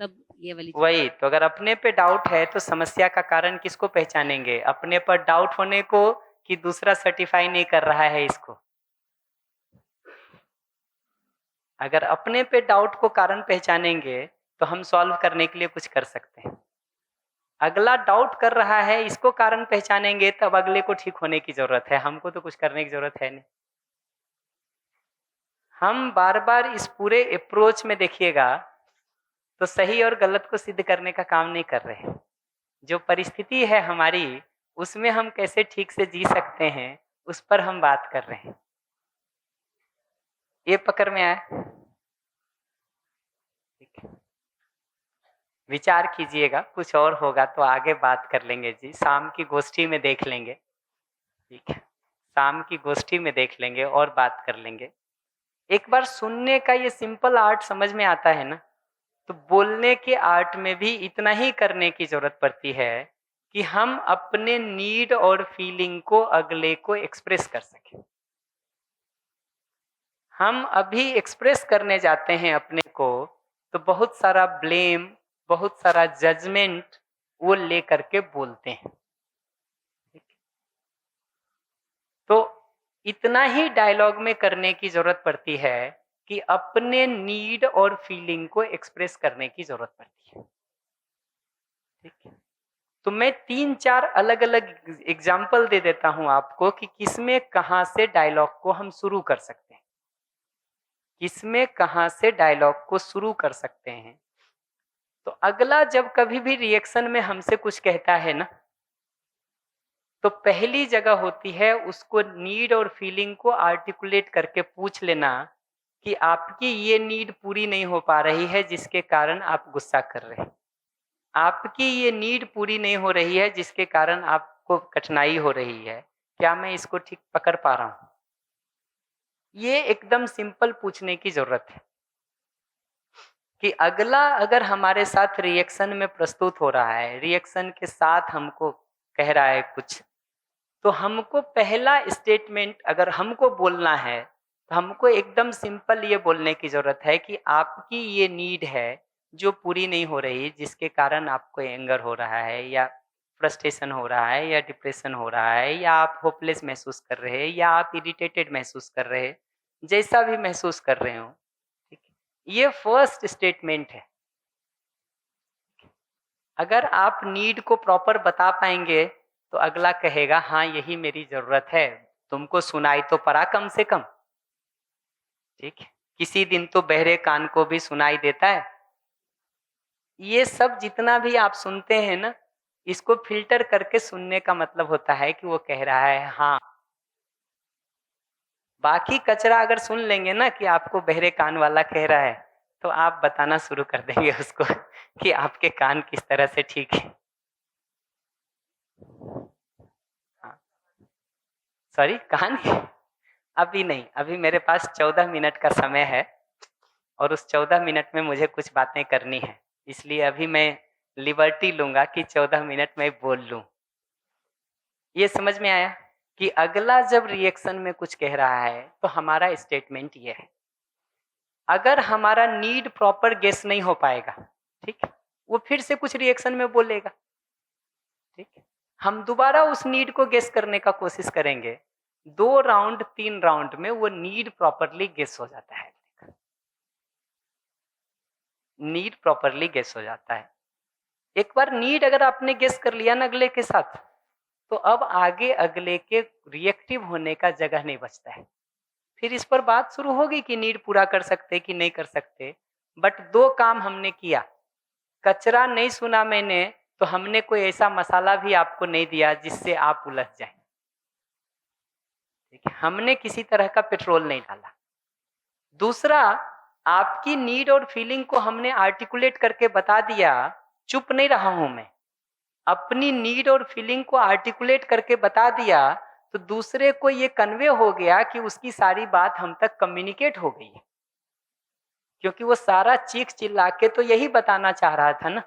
तब ये वाली चीज़। वही तो, अगर अपने पे डाउट है तो समस्या का कारण किसको पहचानेंगे? अपने पर डाउट होने को, कि दूसरा सर्टिफाई नहीं कर रहा है इसको? अगर अपने पे डाउट को कारण पहचानेंगे तो हम सॉल्व करने के लिए कुछ कर सकते हैं। अगला डाउट कर रहा है, इसको कारण पहचानेंगे तब अगले को ठीक होने की जरूरत है, हमको तो कुछ करने की जरूरत है नहीं। हम बार बार इस पूरे अप्रोच में देखिएगा तो सही और गलत को सिद्ध करने का काम नहीं कर रहे हैं। जो परिस्थिति है हमारी, उसमें हम कैसे ठीक से जी सकते हैं, उस पर हम बात कर रहे हैं। ये पकड़ में आया? ठीक है, विचार कीजिएगा, कुछ और होगा तो आगे बात कर लेंगे जी, शाम की गोष्ठी में देख लेंगे। ठीक है, शाम की गोष्ठी में देख लेंगे और बात कर लेंगे। एक बार सुनने का ये सिंपल आर्ट समझ में आता है ना, तो बोलने के आर्ट में भी इतना ही करने की जरूरत पड़ती है कि हम अपने नीड और फीलिंग को अगले को एक्सप्रेस कर सकें। हम अभी एक्सप्रेस करने जाते हैं अपने को, तो बहुत सारा ब्लेम, बहुत सारा जजमेंट वो लेकर के बोलते हैं। तो इतना ही डायलॉग में करने की जरूरत पड़ती है कि अपने नीड और फीलिंग को एक्सप्रेस करने की जरूरत पड़ती है। ठीक है, तो मैं 3-4 अलग अलग एग्जाम्पल दे देता हूं आपको कि किसमें कहां से डायलॉग को हम शुरू कर सकते हैं, किसमें कहां से डायलॉग को शुरू कर सकते हैं। तो अगला जब कभी भी रिएक्शन में हमसे कुछ कहता है ना, तो पहली जगह होती है उसको नीड और फीलिंग को आर्टिकुलेट करके पूछ लेना कि आपकी ये नीड पूरी नहीं हो पा रही है जिसके कारण आप गुस्सा कर रहे हैं, आपकी ये नीड पूरी नहीं हो रही है जिसके कारण आपको कठिनाई हो रही है, क्या मैं इसको ठीक पकड़ पा रहा हूं? ये एकदम सिंपल पूछने की जरूरत है कि अगला अगर हमारे साथ रिएक्शन में प्रस्तुत हो रहा है, रिएक्शन के साथ हमको कह रहा है कुछ, तो हमको पहला स्टेटमेंट अगर हमको बोलना है तो हमको एकदम सिंपल ये बोलने की जरूरत है कि आपकी ये नीड है जो पूरी नहीं हो रही, जिसके कारण आपको एंगर हो रहा है या फ्रस्ट्रेशन हो रहा है या डिप्रेशन हो रहा है या आप होपलेस महसूस कर रहे हैं या आप इरिटेटेड महसूस कर रहे हैं, जैसा भी महसूस कर रहे हो। ठीक है, ये फर्स्ट स्टेटमेंट है। अगर आप नीड को प्रॉपर बता पाएंगे तो अगला कहेगा हाँ यही मेरी जरूरत है, तुमको सुनाई तो पड़ा कम से कम। ठीक है, किसी दिन तो बहरे कान को भी सुनाई देता है। ये सब जितना भी आप सुनते हैं ना, इसको फिल्टर करके सुनने का मतलब होता है कि वो कह रहा है हाँ। बाकी कचरा अगर सुन लेंगे ना कि आपको बहरे कान वाला कह रहा है, तो आप बताना शुरू कर देंगे उसको कि आपके कान किस तरह से ठीक है। सॉरी, कान अभी नहीं, अभी मेरे पास 14 मिनट का समय है और उस 14 मिनट में मुझे कुछ बातें करनी है, इसलिए अभी मैं लिबर्टी लूंगा कि 14 मिनट में बोल लूं। ये समझ में आया कि अगला जब रिएक्शन में कुछ कह रहा है तो हमारा स्टेटमेंट ये है। अगर हमारा नीड प्रॉपर गेस नहीं हो पाएगा, ठीक है, वो फिर से कुछ रिएक्शन में बोलेगा। ठीक है, हम दोबारा उस नीड को गेस करने का कोशिश करेंगे। 2 राउंड 3 राउंड में वो नीड प्रॉपरली गेस हो जाता है, नीड प्रॉपरली गेस हो जाता है। एक बार नीड अगर आपने गेस कर लिया ना अगले के साथ, तो अब आगे अगले के रिएक्टिव होने का जगह नहीं बचता है। फिर इस पर बात शुरू होगी कि नीड पूरा कर सकते कि नहीं कर सकते। बट 2 काम हमने किया, कचरा नहीं सुना मैंने, तो हमने कोई ऐसा मसाला भी आपको नहीं दिया जिससे आप उलझ जाएं। ठीक है, हमने किसी तरह का पेट्रोल नहीं डाला। दूसरा, आपकी नीड और फीलिंग को हमने आर्टिकुलेट करके बता दिया, चुप नहीं रहा हूं मैं, अपनी नीड और फीलिंग को आर्टिकुलेट करके बता दिया, तो दूसरे को ये कन्वे हो गया कि उसकी सारी बात हम तक कम्युनिकेट हो गई है, क्योंकि वो सारा चीख चिल्ला के तो यही बताना चाह रहा था ना,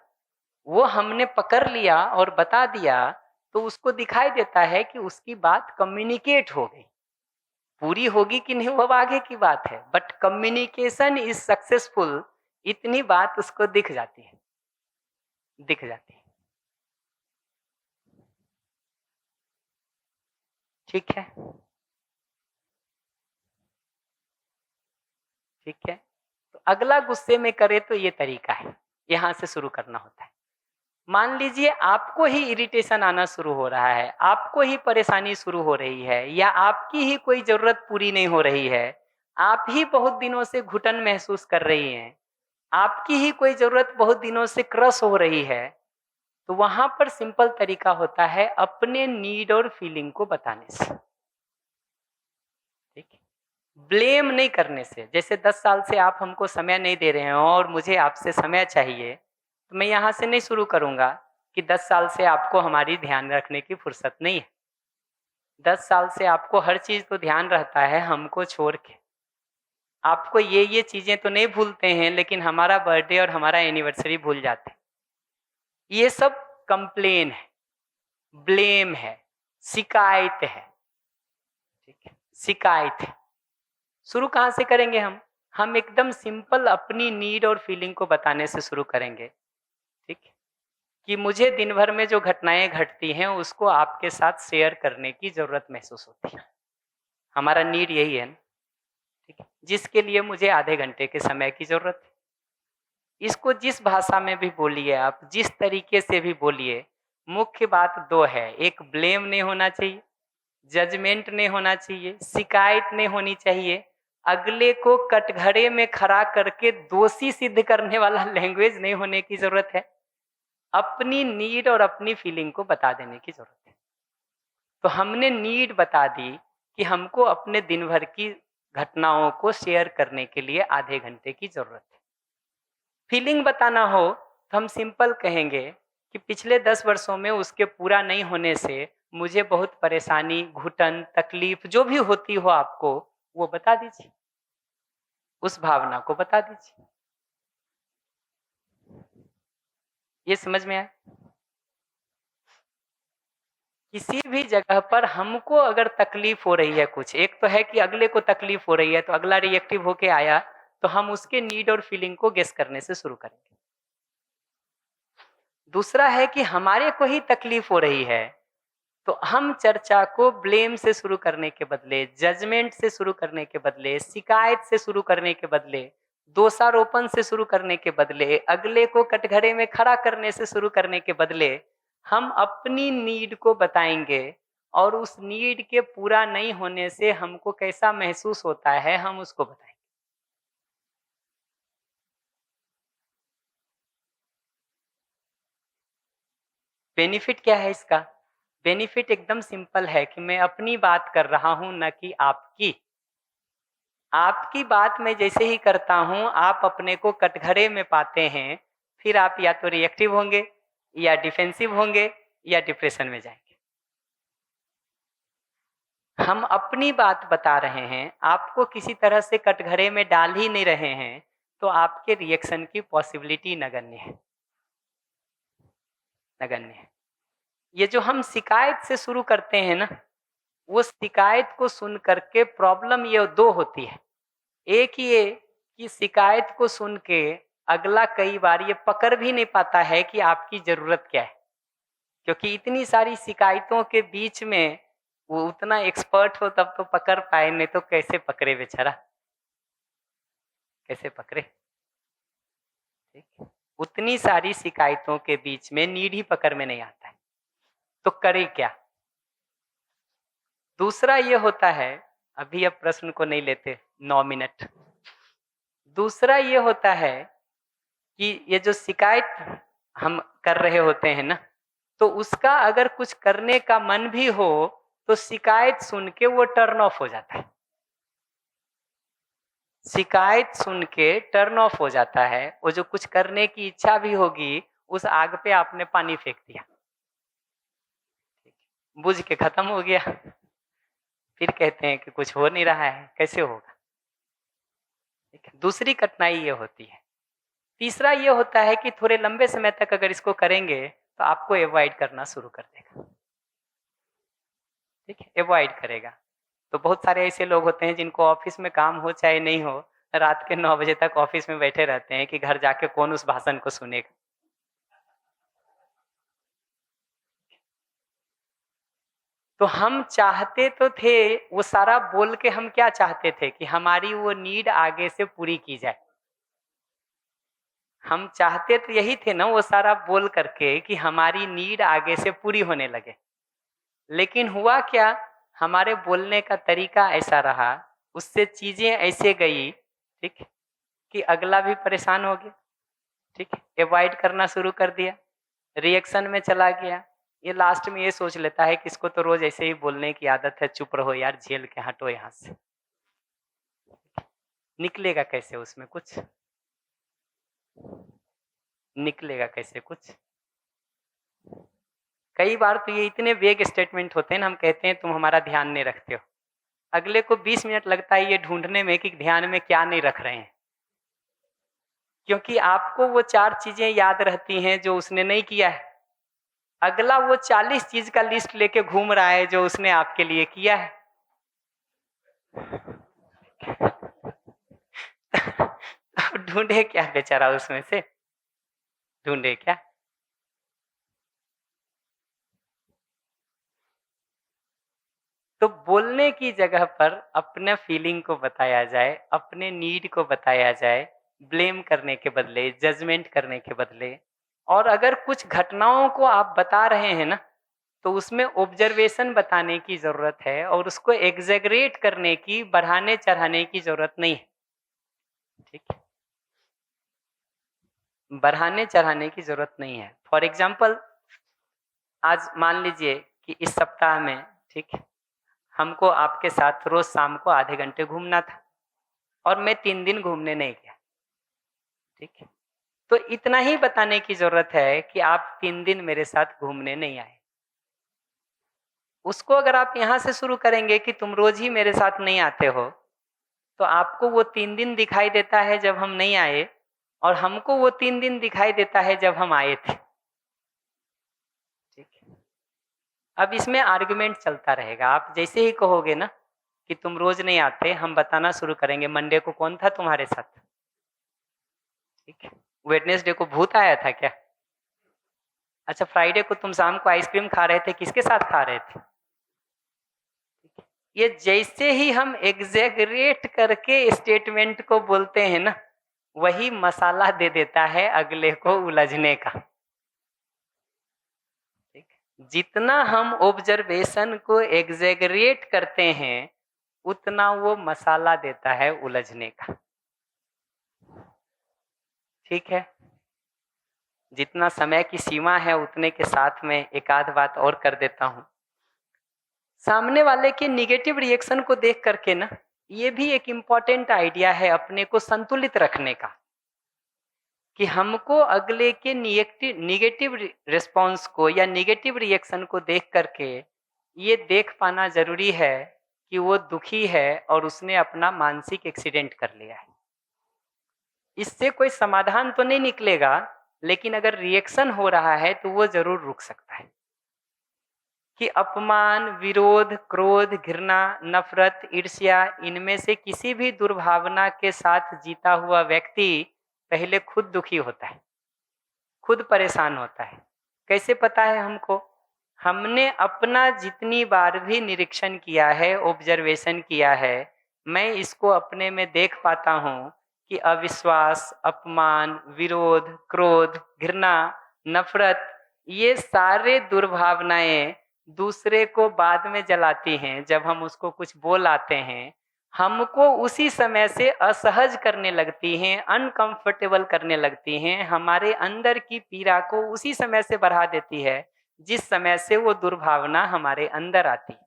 वो हमने पकड़ लिया और बता दिया, तो उसको दिखाई देता है कि उसकी बात कम्युनिकेट हो गई। पूरी होगी कि नहीं वो आगे की बात है, बट कम्युनिकेशन इज सक्सेसफुल, इतनी बात उसको दिख जाती है, दिख जाती है। ठीक है, ठीक है। तो अगला गुस्से में करे तो ये तरीका है, यहां से शुरू करना होता है। मान लीजिए आपको ही इरिटेशन आना शुरू हो रहा है, आपको ही परेशानी शुरू हो रही है, या आपकी ही कोई जरूरत पूरी नहीं हो रही है, आप ही बहुत दिनों से घुटन महसूस कर रही हैं, आपकी ही कोई जरूरत बहुत दिनों से क्रश हो रही है, तो वहां पर सिंपल तरीका होता है अपने नीड और फीलिंग को बताने से। ठीक है, ब्लेम नहीं करने से। जैसे 10 साल से आप हमको समय नहीं दे रहे हो और मुझे आपसे समय चाहिए, तो मैं यहाँ से नहीं शुरू करूँगा कि 10 साल से आपको हमारी ध्यान रखने की फुर्सत नहीं है। 10 साल से आपको हर चीज़ तो ध्यान रहता है हमको छोड़ के, आपको ये चीज़ें तो नहीं भूलते हैं, लेकिन हमारा बर्थडे और हमारा एनिवर्सरी भूल जाते हैं। ये सब कंप्लेन है, ब्लेम है, शिकायत है। ठीक है, शिकायत है। शुरू कहाँ से करेंगे हम एकदम सिंपल अपनी नीड और फीलिंग को बताने से शुरू करेंगे। ठीक है, कि मुझे दिन भर में जो घटनाएं घटती हैं उसको आपके साथ शेयर करने की जरूरत महसूस होती है। हमारा नीड यही है ना, ठीक है, जिसके लिए मुझे आधे घंटे के समय की जरूरत है। इसको जिस भाषा में भी बोलिए आप, जिस तरीके से भी बोलिए, मुख्य बात 2 है। एक, ब्लेम नहीं होना चाहिए, जजमेंट नहीं होना चाहिए, शिकायत नहीं होनी चाहिए, अगले को कटघरे में खड़ा करके दोषी सिद्ध करने वाला लैंग्वेज नहीं होने की जरूरत है। अपनी नीड और अपनी फीलिंग को बता देने की जरूरत है। तो हमने नीड बता दी कि हमको अपने दिन भर की घटनाओं को शेयर करने के लिए आधे घंटे की जरूरत है। फीलिंग बताना हो तो हम सिंपल कहेंगे कि पिछले 10 वर्षों में उसके पूरा नहीं होने से मुझे बहुत परेशानी, घुटन, तकलीफ जो भी होती हो आपको, वो बता दीजिए, उस भावना को बता दीजिए। ये समझ में आया? किसी भी जगह पर हमको अगर तकलीफ हो रही है कुछ, एक तो है कि अगले को तकलीफ हो रही है तो अगला रिएक्टिव होके आया, तो हम उसके नीड और फीलिंग को गेस करने से शुरू करेंगे। दूसरा है कि हमारे को ही तकलीफ हो रही है, तो हम चर्चा को ब्लेम से शुरू करने के बदले, जजमेंट से शुरू करने के बदले, शिकायत से शुरू करने के बदले, दोषारोपण से शुरू करने के बदले, अगले को कटघरे में खड़ा करने से शुरू करने के बदले, हम अपनी नीड को बताएंगे और उस नीड के पूरा नहीं होने से हमको कैसा महसूस होता है हम उसको बताएंगे। बेनिफिट क्या है इसका? बेनिफिट एकदम सिंपल है कि मैं अपनी बात कर रहा हूं, न कि आपकी। आपकी बात मैं जैसे ही करता हूं, आप अपने को कटघरे में पाते हैं, फिर आप या तो रिएक्टिव होंगे, या डिफेंसिव होंगे, या डिप्रेशन में जाएंगे। हम अपनी बात बता रहे हैं, आपको किसी तरह से कटघरे में डाल ही नहीं रहे हैं, तो आपके रिएक्शन की पॉसिबिलिटी नगण्य है, नगण्य है। ये जो हम शिकायत से शुरू करते हैं ना, वो शिकायत को सुन करके प्रॉब्लम ये 2 होती है। एक ये कि शिकायत को सुन के अगला कई बार ये पकड़ भी नहीं पाता है कि आपकी जरूरत क्या है, क्योंकि इतनी सारी शिकायतों के बीच में वो उतना एक्सपर्ट हो तब तो पकड़ पाए, नहीं तो कैसे पकड़े बेचारा, कैसे पकड़े। ठीक, उतनी सारी शिकायतों के बीच में नीड ही पकड़ में नहीं आता है, तो करे क्या? दूसरा ये होता है अभी अब प्रश्न को नहीं लेते, 9 मिनट। दूसरा ये होता है कि ये जो शिकायत हम कर रहे होते हैं ना, तो उसका अगर कुछ करने का मन भी हो तो शिकायत सुन के वो टर्न ऑफ हो जाता है। शिकायत सुन के टर्न ऑफ हो जाता है। वो जो कुछ करने की इच्छा भी होगी, उस आग पे आपने पानी फेंक दिया, बुझ के खत्म हो गया। फिर कहते हैं कि कुछ हो नहीं रहा है, कैसे होगा? ठीक है, दूसरी कठिनाई ये होती है। तीसरा ये होता है कि थोड़े लंबे समय तक अगर इसको करेंगे तो आपको अवॉइड करना शुरू कर देगा। ठीक है, अवॉइड करेगा। तो बहुत सारे ऐसे लोग होते हैं जिनको ऑफिस में काम हो चाहे नहीं हो, रात के 9 बजे तक ऑफिस में बैठे रहते हैं कि घर जाके कौन उस भाषण को सुनेगा। तो हम चाहते तो थे वो सारा बोल के, हम क्या चाहते थे कि हमारी वो नीड आगे से पूरी की जाए। हम चाहते तो यही थे ना, वो सारा बोल करके कि हमारी नीड आगे से पूरी होने लगे। लेकिन हुआ क्या, हमारे बोलने का तरीका ऐसा रहा, उससे चीजें ऐसे गई, ठीक, कि अगला भी परेशान हो गया। ठीक, अवॉइड करना शुरू कर दिया, रिएक्शन में चला गया। ये लास्ट में ये सोच लेता है कि इसको तो रोज ऐसे ही बोलने की आदत है, चुप रहो यार, झेल के हटो यहाँ से। निकलेगा कैसे उसमें कुछ? निकलेगा कैसे कुछ? कई बार तो ये इतने वेग स्टेटमेंट होते हैं ना, हम कहते हैं तुम हमारा ध्यान नहीं रखते हो। अगले को 20 मिनट लगता है ये ढूंढने में कि ध्यान में क्या नहीं रख रहे हैं, क्योंकि आपको वो 4 चीजें याद रहती हैं जो उसने नहीं किया है। अगला वो 40 चीज का लिस्ट लेके घूम रहा है जो उसने आपके लिए किया है। ढूंढे क्या बेचारा उसमें से? ढूंढे क्या? तो बोलने की जगह पर अपने फीलिंग को बताया जाए, अपने नीड को बताया जाए, ब्लेम करने के बदले, जजमेंट करने के बदले। और अगर कुछ घटनाओं को आप बता रहे हैं ना, तो उसमें ऑब्जर्वेशन बताने की जरूरत है और उसको एग्जेगरेट करने की, बढ़ाने चढ़ाने की जरूरत नहीं है। ठीक है, बढ़ाने चढ़ाने की जरूरत नहीं है। फॉर एग्जाम्पल, आज मान लीजिए कि इस सप्ताह में, ठीक है, हमको आपके साथ रोज शाम को आधे घंटे घूमना था और मैं 3 दिन घूमने नहीं गया। ठीक है, तो इतना ही बताने की जरूरत है कि आप 3 दिन मेरे साथ घूमने नहीं आए। उसको अगर आप यहाँ से शुरू करेंगे कि तुम रोज ही मेरे साथ नहीं आते हो, तो आपको वो 3 दिन दिखाई देता है जब हम नहीं आए, और हमको वो 3 दिन दिखाई देता है जब हम आए थे। ठीक है, अब इसमें आर्गुमेंट चलता रहेगा। आप जैसे ही कहोगे ना कि तुम रोज नहीं आते, हम बताना शुरू करेंगे मंडे को कौन था तुम्हारे साथ। ठीक है, वेडनेसडे को भूत आया था क्या? अच्छा, फ्राइडे को तुम शाम को आइसक्रीम खा रहे थे, किसके साथ खा रहे थे? ये जैसे ही हम एग्जेगरेट करके स्टेटमेंट को बोलते हैं ना, वही मसाला दे देता है अगले को उलझने का। ठीक, जितना हम ऑब्जर्वेशन को एग्जेगरेट करते हैं, उतना वो मसाला देता है उलझने का। ठीक है, जितना समय की सीमा है उतने के साथ में एक आध बात और कर देता हूं। सामने वाले के निगेटिव रिएक्शन को देख करके ना, ये भी एक इम्पॉर्टेंट आइडिया है अपने को संतुलित रखने का, कि हमको अगले के निगेटिव रिस्पॉन्स को या निगेटिव रिएक्शन को देख करके ये देख पाना जरूरी है कि वो दुखी है और उसने अपना मानसिक एक्सीडेंट कर लिया है। इससे कोई समाधान तो नहीं निकलेगा, लेकिन अगर रिएक्शन हो रहा है तो वो जरूर रुक सकता है। कि अपमान, विरोध, क्रोध, घृणा, नफरत, ईर्ष्या, इनमें से किसी भी दुर्भावना के साथ जीता हुआ व्यक्ति पहले खुद दुखी होता है, खुद परेशान होता है। कैसे पता है हमको? हमने अपना जितनी बार भी निरीक्षण किया है, ऑब्जर्वेशन किया है, मैं इसको अपने में देख पाता हूँ कि अविश्वास, अपमान, विरोध, क्रोध, घृणा, नफरत, ये सारे दुर्भावनाएं दूसरे को बाद में जलाती हैं। जब हम उसको कुछ बोल आते हैं, हमको उसी समय से असहज करने लगती हैं, अनकंफर्टेबल करने लगती हैं, हमारे अंदर की पीड़ा को उसी समय से बढ़ा देती है जिस समय से वो दुर्भावना हमारे अंदर आती है।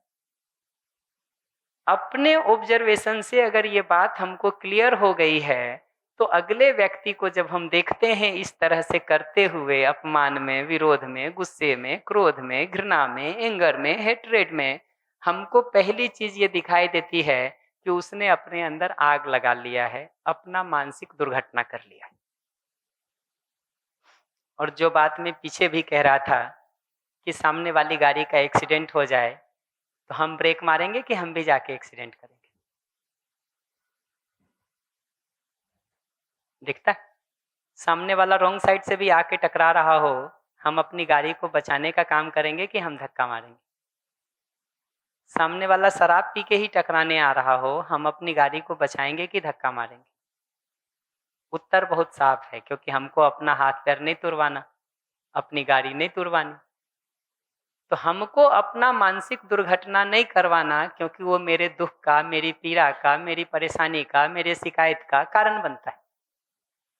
अपने ऑब्जर्वेशन से अगर ये बात हमको क्लियर हो गई है, तो अगले व्यक्ति को जब हम देखते हैं इस तरह से करते हुए, अपमान में, विरोध में, गुस्से में, क्रोध में, घृणा में, एंगर में, हेट्रेड में, हमको पहली चीज ये दिखाई देती है कि उसने अपने अंदर आग लगा लिया है, अपना मानसिक दुर्घटना कर लिया है। और जो बात मैं पीछे भी कह रहा था कि सामने वाली गाड़ी का एक्सीडेंट हो जाए तो हम ब्रेक मारेंगे कि हम भी जाके एक्सीडेंट करेंगे? दिखता है? सामने वाला रॉन्ग साइड से भी आके टकरा रहा हो, हम अपनी गाड़ी को बचाने का काम करेंगे कि हम धक्का मारेंगे? सामने वाला शराब पी के ही टकराने आ रहा हो, हम अपनी गाड़ी को बचाएंगे कि धक्का मारेंगे? उत्तर बहुत साफ है, क्योंकि हमको अपना हाथ पैर नहीं तुड़वाना, अपनी गाड़ी नहीं तुड़वानी। तो हमको अपना मानसिक दुर्घटना नहीं करवाना, क्योंकि वो मेरे दुख का, मेरी पीड़ा का, मेरी परेशानी का, मेरे शिकायत का कारण बनता है।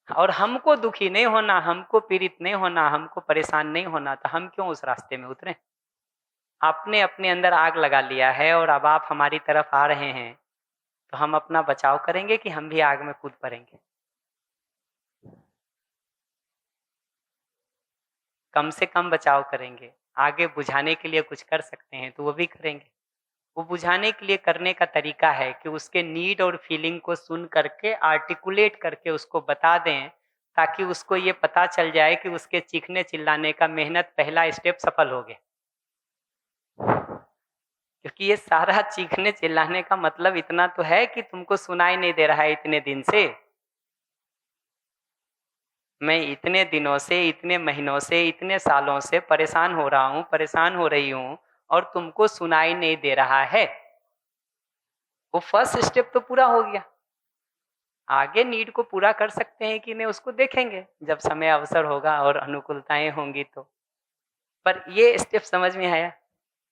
और हमको दुखी नहीं होना, हमको पीड़ित नहीं होना, हमको परेशान नहीं होना, तो हम क्यों उस रास्ते में उतरे? आपने अपने अंदर आग लगा लिया है और अब आप हमारी तरफ आ रहे हैं, तो हम अपना बचाव करेंगे कि हम भी आग में कूद पड़ेंगे? कम से कम बचाव करेंगे। आगे बुझाने के लिए कुछ कर सकते हैं तो वो भी करेंगे। वो बुझाने के लिए करने का तरीका है कि उसके नीड और फीलिंग को सुन करके, आर्टिकुलेट करके उसको बता दें, ताकि उसको ये पता चल जाए कि उसके चीखने चिल्लाने का मेहनत, पहला स्टेप सफल हो गया। क्योंकि ये सारा चीखने चिल्लाने का मतलब इतना तो है कि तुमको सुनाई नहीं दे रहा है इतने दिन से। मैं इतने दिनों से, इतने महीनों से, इतने सालों से परेशान हो रहा हूँ, परेशान हो रही हूँ, और तुमको सुनाई नहीं दे रहा है। वो फर्स्ट स्टेप तो पूरा हो गया। आगे नीड को पूरा कर सकते हैं कि नहीं, उसको देखेंगे जब समय अवसर होगा और अनुकूलताएं होंगी तो। पर ये स्टेप समझ में आया,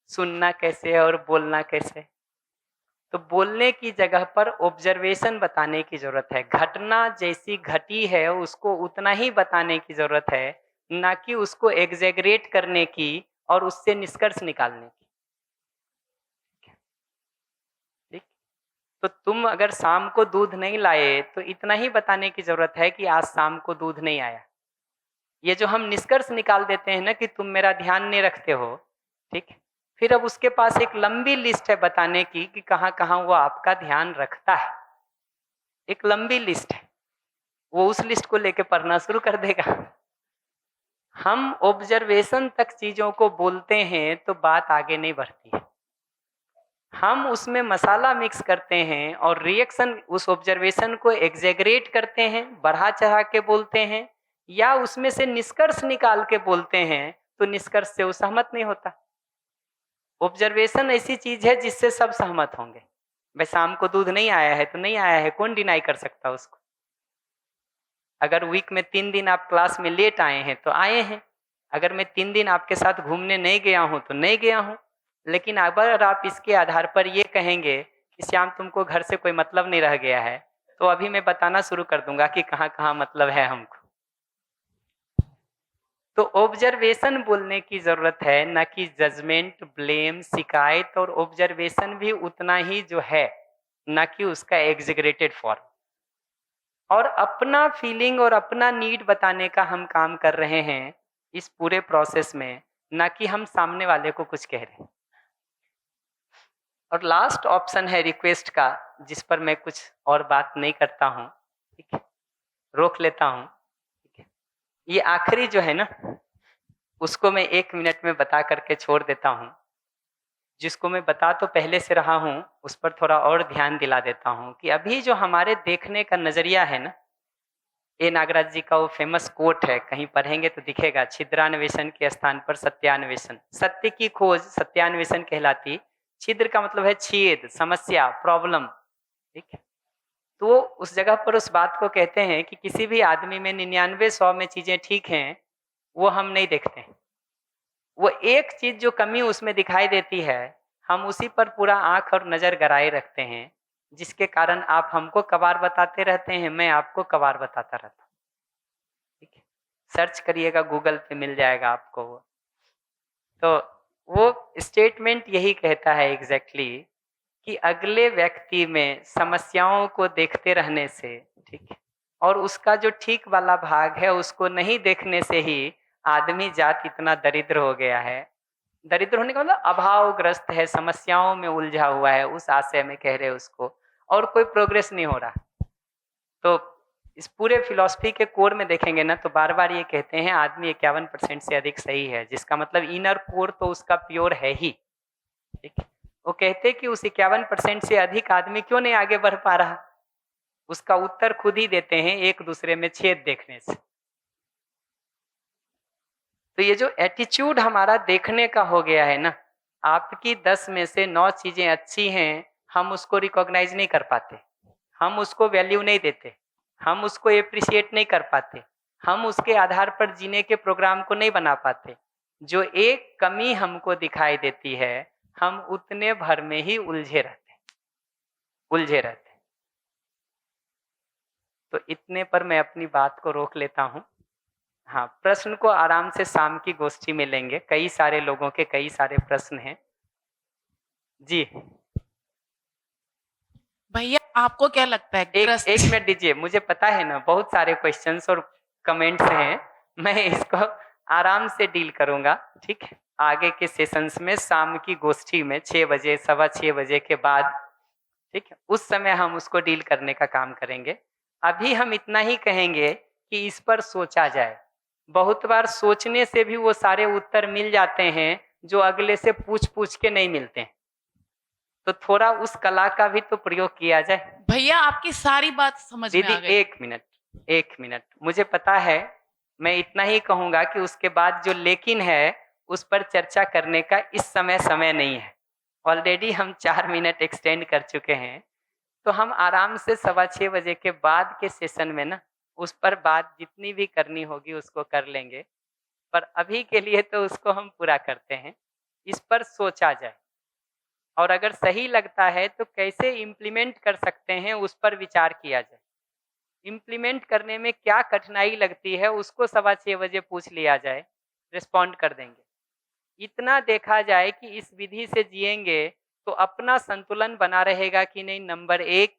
सुनना कैसे और बोलना कैसे। तो बोलने की जगह पर ऑब्जर्वेशन बताने की जरूरत है। घटना जैसी घटी है उसको उतना ही बताने की जरूरत है, ना कि उसको एग्जेगरेट करने की और उससे निष्कर्ष निकालने की। ठीक? तो तुम अगर शाम को दूध नहीं लाए तो इतना ही बताने की जरूरत है कि आज शाम को दूध नहीं आया। ये जो हम निष्कर्ष निकाल देते हैं ना कि तुम मेरा ध्यान नहीं रखते हो, ठीक, फिर अब उसके पास एक लंबी लिस्ट है बताने की कि कहाँ कहाँ वो आपका ध्यान रखता है। एक लंबी लिस्ट है, वो उस लिस्ट को लेके पढ़ना शुरू कर देगा। हम ऑब्जर्वेशन तक चीजों को बोलते हैं तो बात आगे नहीं बढ़ती है। हम उसमें मसाला मिक्स करते हैं और रिएक्शन, उस ऑब्जर्वेशन को एग्जेगरेट करते हैं, बढ़ा चढ़ा के बोलते हैं, या उसमें से निष्कर्ष निकाल के बोलते हैं, तो निष्कर्ष से वो सहमत नहीं होता। ऑब्जर्वेशन ऐसी चीज है जिससे सब सहमत होंगे। भाई शाम को दूध नहीं आया है तो नहीं आया है, कौन डिनाई कर सकता उसको। अगर वीक में 3 दिन आप क्लास में लेट आए हैं तो आए हैं, अगर मैं 3 दिन आपके साथ घूमने नहीं गया हूं तो नहीं गया हूं। लेकिन अगर आप इसके आधार पर ये कहेंगे कि श्याम तुमको घर से कोई मतलब नहीं रह गया है, तो अभी मैं बताना शुरू कर दूंगा कि कहाँ कहाँ मतलब है हमको। तो ऑब्जर्वेशन बोलने की जरूरत है, ना कि जजमेंट, ब्लेम, शिकायत। और ऑब्जर्वेशन भी उतना ही जो है, ना कि उसका एग्जीग्रेटेड फॉर्म। और अपना फीलिंग और अपना नीड बताने का हम काम कर रहे हैं इस पूरे प्रोसेस में, ना कि हम सामने वाले को कुछ कह रहे हैं। और लास्ट ऑप्शन है रिक्वेस्ट का, जिस पर मैं कुछ और बात नहीं करता हूँ, ठीक है, रोक लेता हूँ। ये आखिरी जो है ना, उसको मैं 1 मिनट में बता करके छोड़ देता हूँ। जिसको मैं बता तो पहले से रहा हूँ, उस पर थोड़ा और ध्यान दिला देता हूँ कि अभी जो हमारे देखने का नजरिया है ना, ये नागराज जी का वो फेमस कोट है, कहीं पढ़ेंगे तो दिखेगा, छिद्रान्वेषण के स्थान पर सत्यान्वेषण। सत्य की खोज सत्यान्वेषण कहलाती। छिद्र का मतलब है छेद, समस्या, प्रॉब्लम, ठीक है। तो उस जगह पर उस बात को कहते हैं कि किसी भी आदमी में 99-100 में चीजें ठीक हैं, वो हम नहीं देखते हैं। वो एक चीज जो कमी उसमें दिखाई देती है, हम उसी पर पूरा आंख और नजर गड़ाए रखते हैं, जिसके कारण आप हमको कबार बताते रहते हैं, मैं आपको कबार बताता रहता हूँ। ठीक है, सर्च करिएगा गूगल पे मिल जाएगा आपको वो। तो वो स्टेटमेंट यही कहता है एग्जैक्टली कि अगले व्यक्ति में समस्याओं को देखते रहने से, ठीक है, और उसका जो ठीक वाला भाग है उसको नहीं देखने से ही आदमी जात इतना दरिद्र हो गया है। दरिद्र होने का मतलब अभावग्रस्त है, समस्याओं में उलझा हुआ है, उस आशय में कह रहे हैं उसको, और कोई प्रोग्रेस नहीं हो रहा। तो इस पूरे फिलॉसफी के कोर में देखेंगे ना, तो बार बार ये कहते हैं आदमी 51% से अधिक सही है, जिसका मतलब इनर कोर तो उसका प्योर है ही। ठीक है, वो कहते कि उस 51% से अधिक आदमी क्यों नहीं आगे बढ़ पा रहा, उसका उत्तर खुद ही देते हैं एक दूसरे में छेद देखने से। तो ये जो एटीट्यूड हमारा देखने का हो गया है ना, आपकी 10 में से 9 चीजें अच्छी हैं, हम उसको रिकॉग्नाइज नहीं कर पाते, हम उसको वैल्यू नहीं देते, हम उसको एप्रिशिएट नहीं कर पाते, हम उसके आधार पर जीने के प्रोग्राम को नहीं बना पाते। जो एक कमी हमको दिखाई देती है, हम उतने भर में ही उलझे रहते। तो इतने पर मैं अपनी बात को रोक लेता हूँ। हाँ, प्रश्न को आराम से शाम की गोष्ठी में लेंगे, कई सारे लोगों के कई सारे प्रश्न हैं। जी भैया आपको क्या लगता है एक मिनट दीजिए, मुझे पता है ना बहुत सारे क्वेश्चंस और कमेंट्स हैं, मैं इसको आराम से डील करूंगा। ठीक है, आगे के सेशंस में शाम की गोष्ठी में 6 बजे 6:15 बजे के बाद, ठीक है, उस समय हम उसको डील करने का काम करेंगे। अभी हम इतना ही कहेंगे कि इस पर सोचा जाए। बहुत बार सोचने से भी वो सारे उत्तर मिल जाते हैं जो अगले से पूछ के नहीं मिलते हैं, तो थोड़ा उस कला का भी तो प्रयोग किया जाए। भैया आपकी सारी बात समझ में आ दीदी गई। एक मिनट, मुझे पता है, मैं इतना ही कहूंगा कि उसके बाद जो लेकिन है उस पर चर्चा करने का इस समय नहीं है। ऑलरेडी हम 4 मिनट एक्सटेंड कर चुके हैं, तो हम आराम से 6:15 बजे के बाद के सेशन में ना उस पर बात जितनी भी करनी होगी उसको कर लेंगे, पर अभी के लिए तो उसको हम पूरा करते हैं। इस पर सोचा जाए, और अगर सही लगता है तो कैसे इम्प्लीमेंट कर सकते हैं उस पर विचार किया जाए। इम्प्लीमेंट करने में क्या कठिनाई लगती है उसको 6:15 बजे पूछ लिया जाए, रिस्पॉन्ड कर देंगे। इतना देखा जाए कि इस विधि से जिएंगे तो अपना संतुलन बना रहेगा कि नहीं, नंबर 1।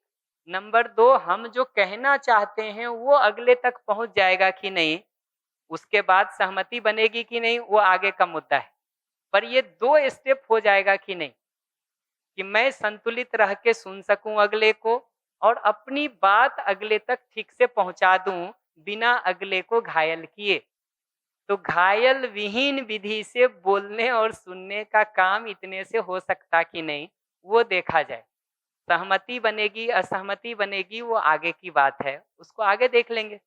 नंबर 2, हम जो कहना चाहते हैं वो अगले तक पहुंच जाएगा कि नहीं, उसके बाद सहमति बनेगी कि नहीं, वो आगे का मुद्दा है। पर ये 2 स्टेप हो जाएगा कि नहीं, कि मैं संतुलित रह के सुन सकूं अगले को और अपनी बात अगले तक ठीक से पहुंचा दूं बिना अगले को घायल किए। तो घायल विहीन विधि से बोलने और सुनने का काम इतने से हो सकता कि नहीं, वो देखा जाए। सहमति बनेगी असहमति बनेगी वो आगे की बात है, उसको आगे देख लेंगे।